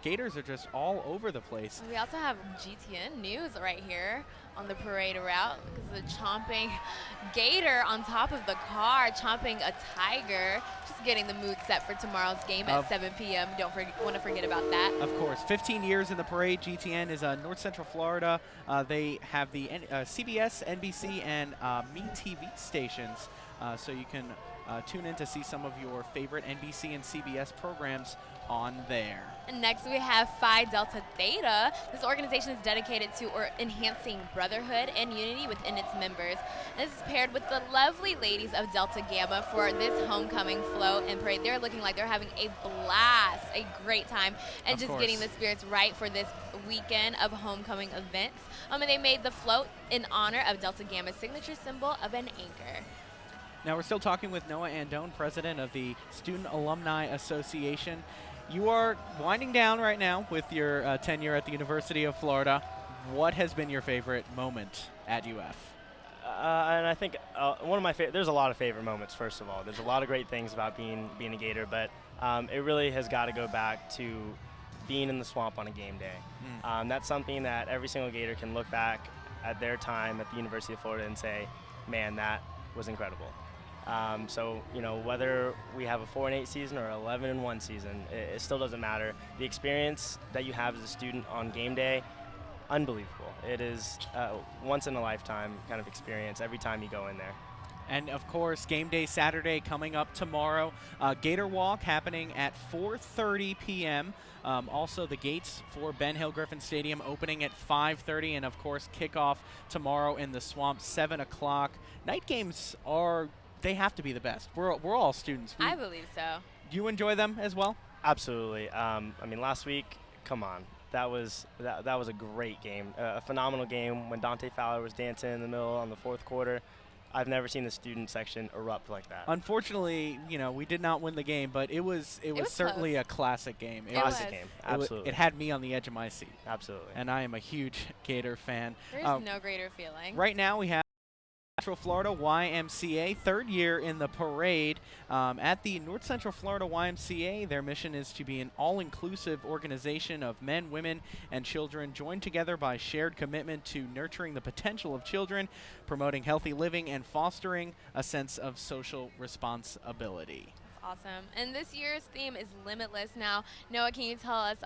Gators are just all over the place. We also have GTN News right here on the parade route, because the chomping gator on top of the car, chomping a tiger, just getting the mood set for tomorrow's game at 7 p.m. Don't want to forget about that. Of course, 15 years in the parade. GTN is North Central Florida. They have the CBS, NBC, and Me TV stations, so you can tune in to see some of your favorite NBC and CBS programs on there. And next we have Phi Delta Theta. This organization is dedicated to enhancing brotherhood and unity within its members. And this is paired with the lovely ladies of Delta Gamma for this homecoming float and parade. They're looking like they're having a blast, a great time, and just getting the spirits right for this weekend of homecoming events. And they made the float in honor of Delta Gamma's signature symbol of an anchor. Now we're still talking with Noah Andone, president of the Student Alumni Association. You are winding down right now with your tenure at the University of Florida. What has been your favorite moment at UF? And I think one of my there's a lot of favorite moments. First of all, there's a lot of great things about being a Gator, but it really has got to go back to being in the swamp on a game day. That's something that every single Gator can look back at their time at the University of Florida and say, man, that was incredible. So, whether we have a 4-8 season or 11-1 season, it still doesn't matter. The experience that you have as a student on game day, unbelievable. It is once in a lifetime kind of experience every time you go in there. And of course, game day Saturday coming up tomorrow. Gator Walk happening at 4:30 p.m. Also, the gates for Ben Hill Griffin Stadium opening at 5:30, and of course, kickoff tomorrow in the Swamp 7 o'clock. Night games they have to be the best. We're all students. I believe so. Do you enjoy them as well? Absolutely. Last week, come on. That was a great game, a phenomenal game when Dante Fowler was dancing in the middle on the fourth quarter. I've never seen the student section erupt like that. Unfortunately, we did not win the game, but it was certainly a classic game. Classic game, absolutely. It had me on the edge of my seat. Absolutely. And I am a huge Gator fan. There's no greater feeling. Right now we have Central Florida YMCA, third year in the parade. At the North Central Florida YMCA, their mission is to be an all-inclusive organization of men, women, and children joined together by shared commitment to nurturing the potential of children, promoting healthy living, and fostering a sense of social responsibility. Awesome. And this year's theme is Limitless. Now, Noah, can you tell us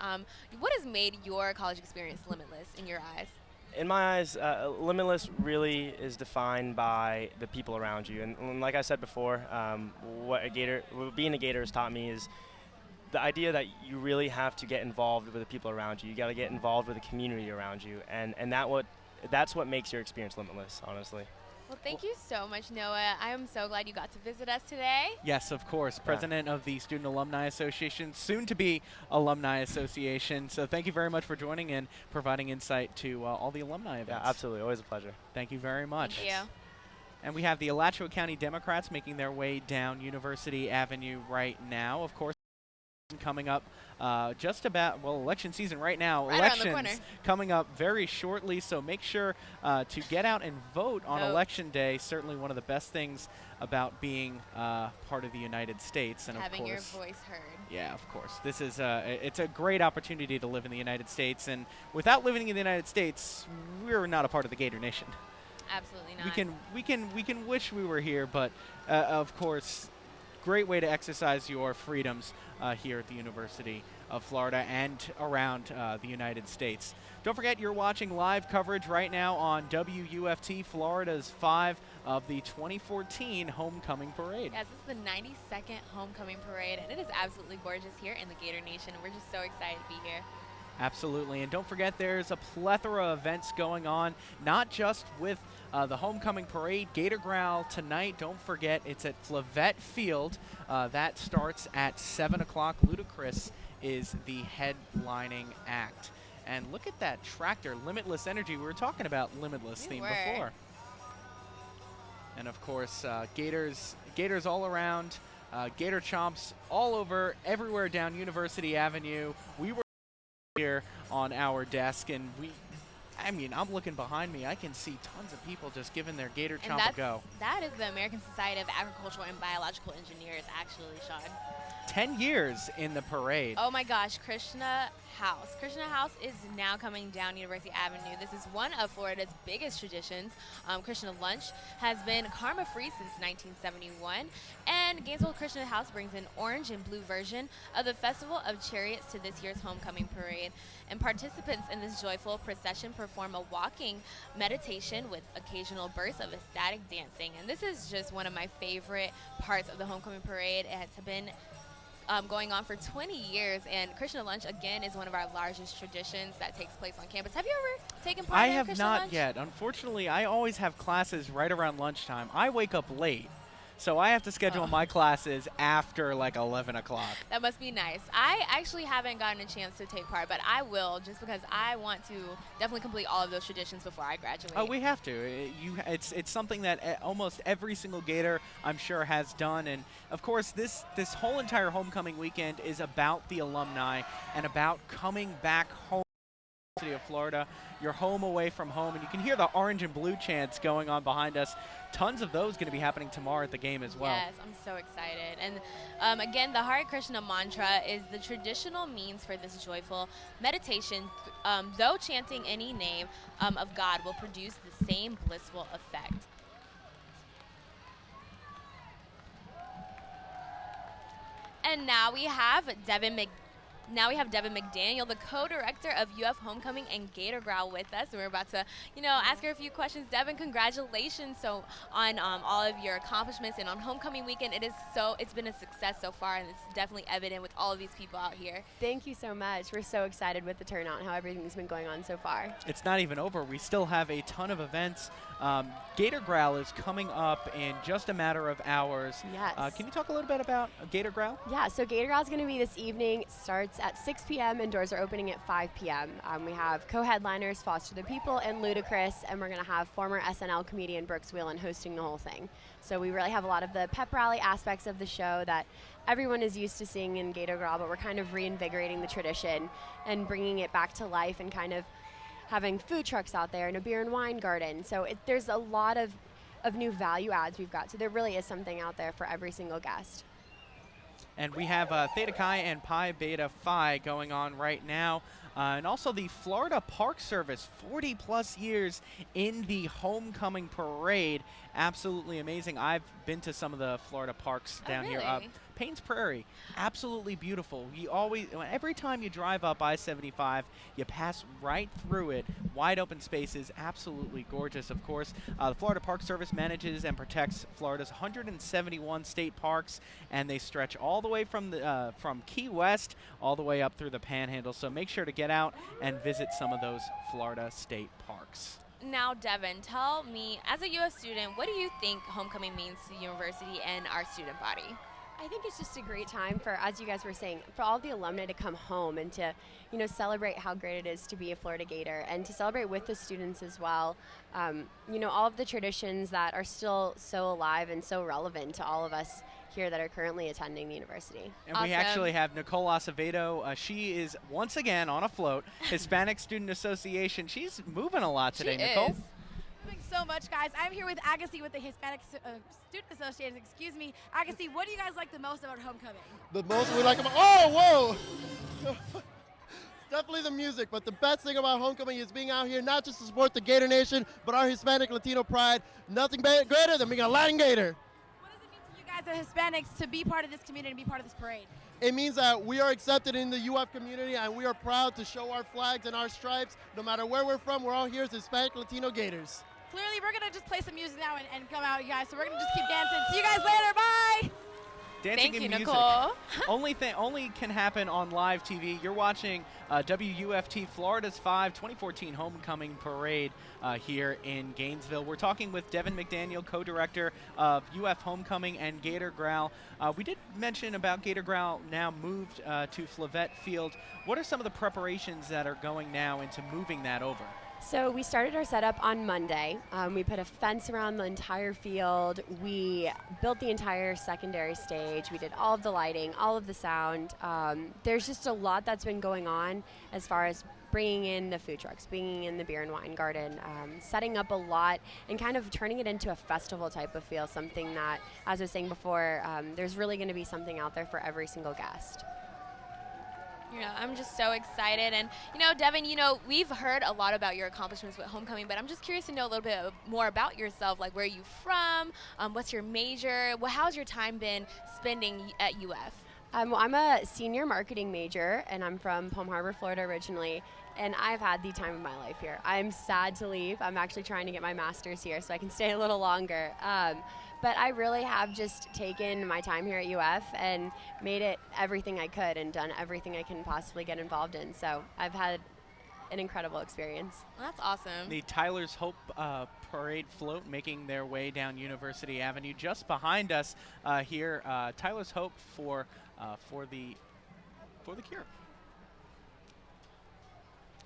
what has made your college experience limitless in your eyes? In my eyes, Limitless really is defined by the people around you. And like I said before, what being a Gator has taught me is the idea that you really have to get involved with the people around you. You got to get involved with the community around you, and that's what makes your experience limitless, honestly. Well, thank you so much, Noah. I am so glad you got to visit us today. Yes, of course. President of the Student Alumni Association, soon to be Alumni Association. So thank you very much for joining and providing insight to all the alumni events. Yeah, absolutely. Always a pleasure. Thank you very much. Thank you. And we have the Alachua County Democrats making their way down University Avenue right now. Of course, coming up just about, well, election season right now. Right around the Elections corner. coming up very shortly, so make sure to get out and vote on Vote. Election Day. Certainly one of the best things about being part of the United States. And Having of your course, voice heard. yeah, of course. This is it's a great opportunity to live in the United States, and without living in the United States, we're not a part of the Gator Nation. Absolutely not. We can wish we were here, but of course, great way to exercise your freedoms here at the University of Florida and around the United States. Don't forget, you're watching live coverage right now on WUFT, Florida's 5 of the 2014 Homecoming Parade. Yes, this is the 92nd Homecoming Parade, and it is absolutely gorgeous here in the Gator Nation. We're just so excited to be here. Absolutely, and don't forget there's a plethora of events going on, not just with the Homecoming Parade, Gator Growl tonight. Don't forget, it's at Flavette Field. That starts at 7 o'clock. Ludacris is the headlining act. And look at that tractor, Limitless Energy. We were talking about Limitless theme before. And of course, Gators all around, Gator Chomps all over, everywhere down University Avenue. We were here on our desk, and I'm looking behind me. I can see tons of people just giving their Gator Chomp a go. That is the American Society of Agricultural and Biological Engineers, actually, Sean. 10 years in the parade. Oh my gosh, Krishna House. Krishna House is now coming down University Avenue. This is one of Florida's biggest traditions. Krishna Lunch has been karma-free since 1971, and Gainesville Krishna House brings an orange and blue version of the Festival of Chariots to this year's Homecoming Parade. And participants in this joyful procession perform a walking meditation with occasional bursts of ecstatic dancing. And this is just one of my favorite parts of the Homecoming Parade. It has been going on for 20 years, and Krishna Lunch, again, is one of our largest traditions that takes place on campus. Have you ever taken part I in have Krishna not Lunch? yet. Unfortunately, I always have classes right around lunchtime. I wake up late, so I have to schedule my classes after like 11 o'clock. That must be nice. I actually haven't gotten a chance to take part, but I will, just because I want to definitely complete all of those traditions before I graduate. Oh, we have to. It's something that almost every single Gator, I'm sure, has done. And of course, this whole entire homecoming weekend is about the alumni and about coming back home. City of Florida, you're home away from home, and you can hear the orange and blue chants going on behind us. Tons of those going to be happening tomorrow at the game as well. Yes, I'm so excited. And again, the Hare Krishna mantra is the traditional means for this joyful meditation. Though chanting any name of God will produce the same blissful effect. And now we have Devin McDaniel, the co-director of UF Homecoming and Gator Growl, with us. And we're about to, ask her a few questions. Devin, congratulations on all of your accomplishments and on Homecoming weekend. It's been a success so far, and it's definitely evident with all of these people out here. Thank you so much. We're so excited with the turnout and how everything's been going on so far. It's not even over. We still have a ton of events. Gator Growl is coming up in just a matter of hours. Yes. Can you talk a little bit about Gator Growl? Yeah, so Gator Growl is going to be this evening. It starts at 6 p.m. and doors are opening at 5 p.m. We have co-headliners Foster the People and Ludacris, and we're going to have former SNL comedian Brooks Wheelan hosting the whole thing. So we really have a lot of the pep rally aspects of the show that everyone is used to seeing in Gator Growl, but we're kind of reinvigorating the tradition and bringing it back to life and kind of having food trucks out there and a beer and wine garden. So there's a lot of new value adds we've got. So there really is something out there for every single guest. And we have Theta Chi and Pi Beta Phi going on right now. And also the Florida Park Service, 40-plus years in the Homecoming Parade. Absolutely amazing. I've been to some of the Florida parks down here. Payne's Prairie, absolutely beautiful. Every time you drive up I-75, you pass right through it. Wide open spaces, absolutely gorgeous. Of course, the Florida Park Service manages and protects Florida's 171 state parks, and they stretch all the way from Key West all the way up through the Panhandle. So make sure to get out and visit some of those Florida state parks. Now, Devin, tell me, as a UF student, what do you think homecoming means to the university and our student body? I think it's just a great time for, as you guys were saying, for all the alumni to come home and to, celebrate how great it is to be a Florida Gator and to celebrate with the students as well. All of the traditions that are still so alive and so relevant to all of us here that are currently attending the university. And we actually have Nicole Acevedo. She is once again on a float. Hispanic Student Association. She's moving a lot today, Nicole. Is. Moving so much, guys. I'm here with Agassi with the Hispanic Student Association. Excuse me. Agassi, what do you guys like the most about homecoming? The most we like about, oh, whoa! Definitely the music, but the best thing about homecoming is being out here not just to support the Gator Nation, but our Hispanic Latino pride. Nothing greater than being a Latin Gator. What does it mean to you guys as Hispanics to be part of this community and be part of this parade? It means that we are accepted in the UF community, and we are proud to show our flags and our stripes. No matter where we're from, we're all here as Hispanic Latino Gators. Clearly, we're going to just play some music now and come out, you guys. So we're going to just keep dancing. See you guys later. Bye. Dancing Thank you, and music. Nicole. only can happen on live TV. You're watching WUFT Florida's 2014 Homecoming Parade here in Gainesville. We're talking with Devin McDaniel, co-director of UF Homecoming and Gator Growl. We did mention about Gator Growl now moved to Flavette Field. What are some of the preparations that are going now into moving that over? So we started our setup on Monday. We put a fence around the entire field. We built the entire secondary stage. We did all of the lighting, all of the sound. There's just a lot that's been going on as far as bringing in the food trucks, bringing in the beer and wine garden, setting up a lot and kind of turning it into a festival type of feel, something that, as I was saying before, there's really going to be something out there for every single guest. I'm just so excited. And, Devin, we've heard a lot about your accomplishments with homecoming, but I'm just curious to know a little bit more about yourself. Like, where are you from? What's your major? How's your time been spending at UF? Well, I'm a senior marketing major, and I'm from Palm Harbor, Florida originally, and I've had the time of my life here. I'm sad to leave. I'm actually trying to get my master's here so I can stay a little longer. But I really have just taken my time here at UF and made it everything I could and done everything I can possibly get involved in. So I've had an incredible experience. Well, that's awesome. The Tyler's Hope Parade float making their way down University Avenue. Just behind us here, Tyler's Hope for the cure.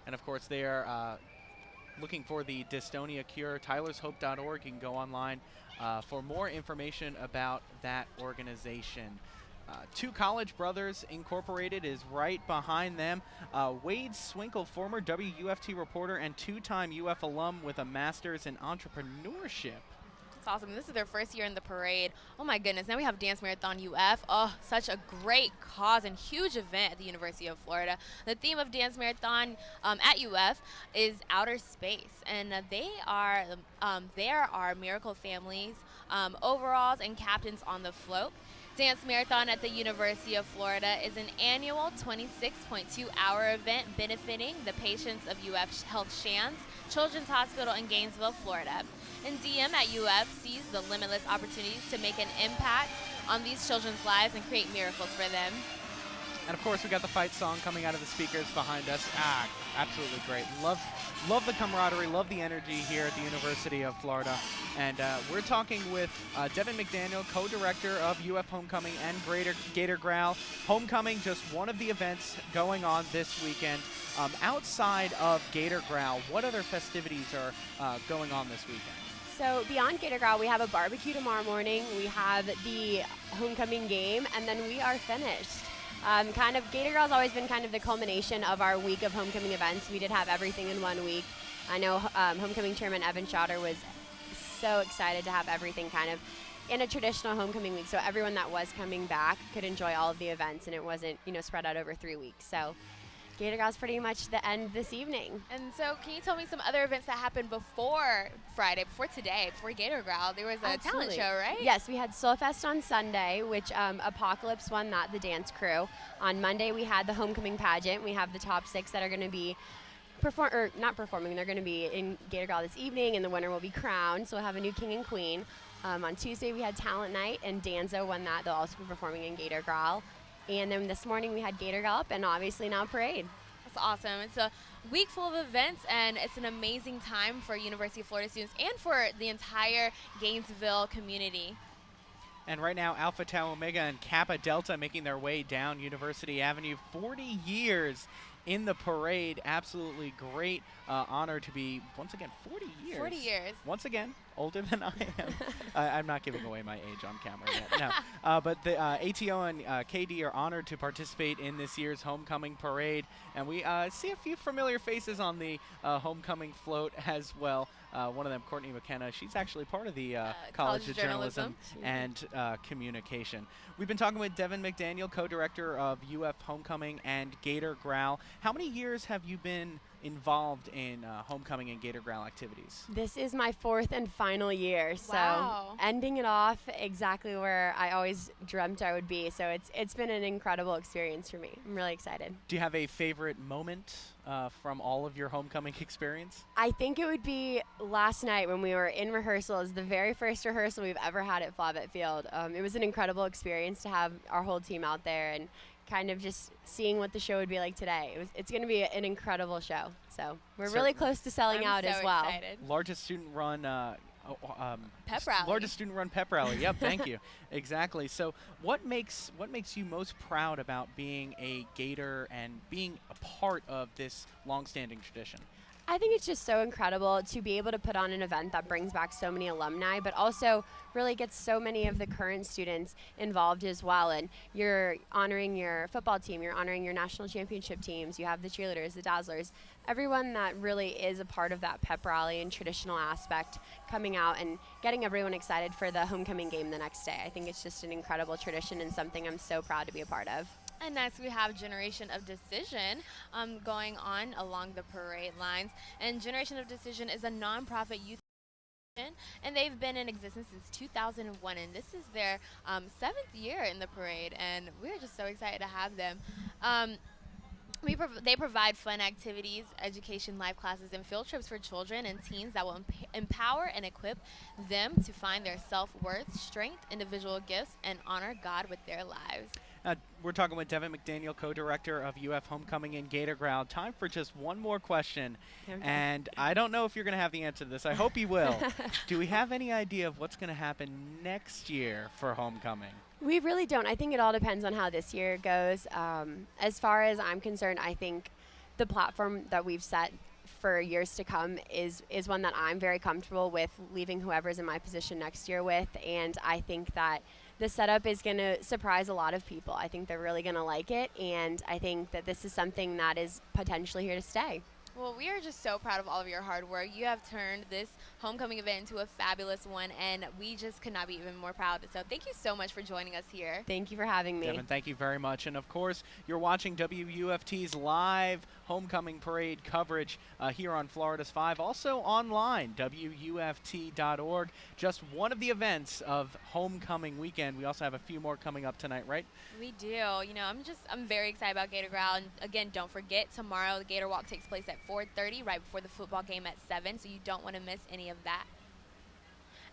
And of course, they are looking for the dystonia cure. tylershope.org. You can go online for more information about that organization. Two College Brothers Incorporated is right behind them. Wade Swinkle, former WUFT reporter and two-time UF alum with a master's in entrepreneurship. That's awesome. This is their first year in the parade. Oh my goodness, now we have Dance Marathon UF. Oh, such a great cause and huge event at the University of Florida. The theme of Dance Marathon at UF is outer space, and there are Miracle Families, overalls, and captains on the float. Dance Marathon at the University of Florida is an annual 26.2-hour event benefiting the patients of UF Health Shands Children's Hospital in Gainesville, Florida. And DM at UF sees the limitless opportunities to make an impact on these children's lives and create miracles for them. And of course, we got the fight song coming out of the speakers behind us. Absolutely great. Love the camaraderie, love the energy here at the University of Florida. And we're talking with Devin McDaniel, co-director of UF Homecoming and Gator Growl. Homecoming, just one of the events going on this weekend. Outside of Gator Growl, what other festivities are going on this weekend? So beyond Gator Growl, we have a barbecue tomorrow morning. We have the homecoming game, and then we are finished. Gator Growl's always been kind of the culmination of our week of homecoming events. We did have everything in 1 week. I know homecoming chairman Evan Schauder was so excited to have everything kind of in a traditional homecoming week, so everyone that was coming back could enjoy all of the events, and it wasn't, spread out over 3 weeks. So Gator Growl's pretty much the end this evening. And so can you tell me some other events that happened before Friday, before today, before Gator Growl? There was a talent show, right? Yes, we had Soulfest on Sunday, which Apocalypse won that, the dance crew. On Monday, we had the homecoming pageant. We have the top 6 that are going to be not performing. They're going to be in Gator Growl this evening, and the winner will be crowned. So we'll have a new king and queen. On Tuesday, we had talent night, and Danzo won that. They'll also be performing in Gator Growl. And then this morning we had Gator Growl and obviously now parade. That's awesome. It's week full of events, and it's an amazing time for University of Florida students and for the entire Gainesville community. And right now, Alpha Tau Omega and Kappa Delta making their way down University Avenue. 40 years in the parade. Absolutely great honor to be, once again, 40 years. 40 years. Once again, older than I am. I'm not giving away my age on camera yet. No. But the ATO and KD are honored to participate in this year's homecoming parade. And we see a few familiar faces on the homecoming float as well. One of them, Courtney McKenna, she's actually part of the College of Journalism and Communication. We've been talking with Devin McDaniel, co-director of UF Homecoming and Gator Growl. How many years have you been involved in homecoming and Gator Growl activities? This is my 4th and final year, so Wow. ending it off exactly where I always dreamt I would be. So it's been an incredible experience for me. I'm really excited. Do you have a favorite moment from all of your homecoming experience? I think it would be last night when we were in rehearsal. It was the very first rehearsal we've ever had at Flavette Field. It was an incredible experience to have our whole team out there and kind of just seeing what the show would be like today. It's going to be an incredible show. So we're really close to selling out as well. Excited. Largest student run Pep rally. Largest student run pep rally. Yep, thank you. Exactly. So what makes you most proud about being a Gator and being a part of this longstanding tradition? I think it's just so incredible to be able to put on an event that brings back so many alumni, but also really gets so many of the current students involved as well. And you're honoring your football team, you're honoring your national championship teams, you have the cheerleaders, the dazzlers, everyone that really is a part of that pep rally and traditional aspect coming out and getting everyone excited for the homecoming game the next day. I think it's just an incredible tradition and something I'm so proud to be a part of. And next we have Generation of Decision going on along the parade lines. And Generation of Decision is a nonprofit youth organization, and they've been in existence since 2001. And this is their 7th year in the parade, and we're just so excited to have them. They provide fun activities, education, live classes, and field trips for children and teens that will empower and equip them to find their self-worth, strength, individual gifts, and honor God with their lives. We're talking with Devin McDaniel, co-director of UF Homecoming and Gator Growl. Time for just one more question, and I don't know if you're going to have the answer to this. I hope you will. Do we have any idea of what's going to happen next year for homecoming? We really don't. I think it all depends on how this year goes. As far as I'm concerned, I think the platform that we've set for years to come is one that I'm very comfortable with leaving whoever's in my position next year with, and I think that the setup is going to surprise a lot of people. I think they're really going to like it, and I think that this is something that is potentially here to stay. Well, we are just so proud of all of your hard work. You have turned this homecoming event into a fabulous one, and we just could not be even more proud. So thank you so much for joining us here. Thank you for having me. Devin, thank you very much. And, of course, you're watching WUFT's live homecoming parade coverage here on Florida's 5. Also online, WUFT.org. Just one of the events of homecoming weekend. We also have a few more coming up tonight, right? We do. You know, I'm very excited about Gator Growl. And, again, don't forget, tomorrow the Gator Walk takes place at 4:30, right before the football game at 7, so you don't want to miss any of that.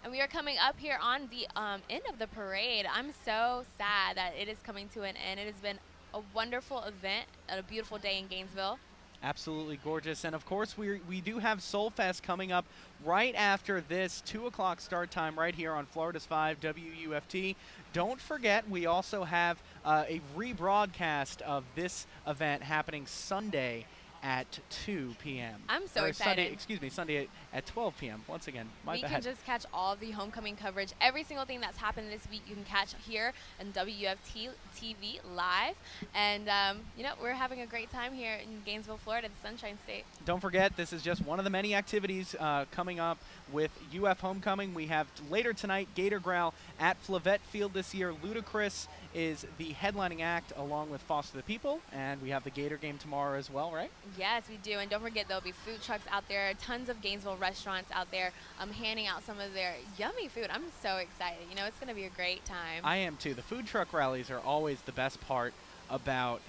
And we are coming up here on the end of the parade. I'm so sad that it is coming to an end. It has been a wonderful event, a beautiful day in Gainesville. Absolutely gorgeous. And, of course, we do have Soul Fest coming up right after this 2 o'clock start time right here on Florida's 5 WUFT. Don't forget, we also have a rebroadcast of this event happening Sunday at 2 p.m. I'm so excited. Sunday at 12 p.m. Once again, we can just catch all of the homecoming coverage. Every single thing that's happened this week you can catch here on WUFT TV live. And, you know, we're having a great time here in Gainesville, Florida, the Sunshine State. Don't forget, this is just one of the many activities coming up with UF Homecoming. We have later tonight Gator Growl at Flavette Field this year. Ludacris is the headlining act along with Foster the People, and we have the Gator game tomorrow as well, right? Yes, we do. And don't forget, there'll be food trucks out there, tons of Gainesville restaurants out there handing out some of their yummy food. I'm so excited. You know, it's going to be a great time. I am too. The food truck rallies are always the best part about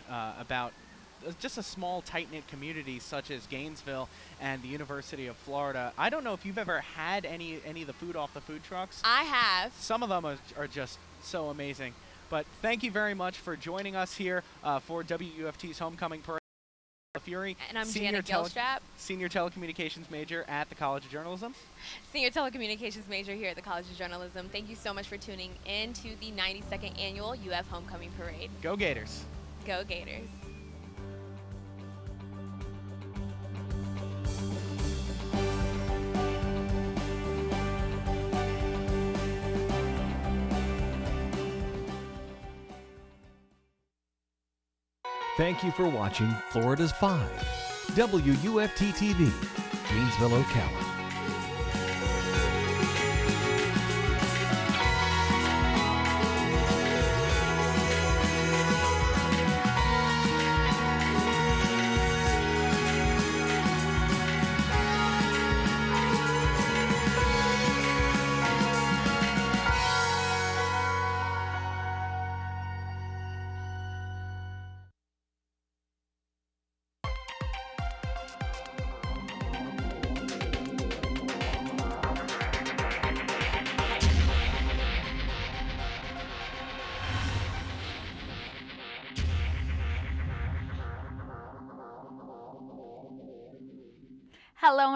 just a small, tight-knit community such as Gainesville and the University of Florida. I don't know if you've ever had any of the food off the food trucks. I have. Some of them are just so amazing. But thank you very much for joining us here for WUFT's Homecoming Parade. Fury. And I'm senior Janet Gilstrap. Senior telecommunications major at the College of Journalism. Senior telecommunications major here at the College of Journalism. Thank you so much for tuning in to the 92nd annual UF Homecoming Parade. Go Gators. Go Gators. Thank you for watching Florida's 5, WUFT TV, Gainesville, Ocala. Hello.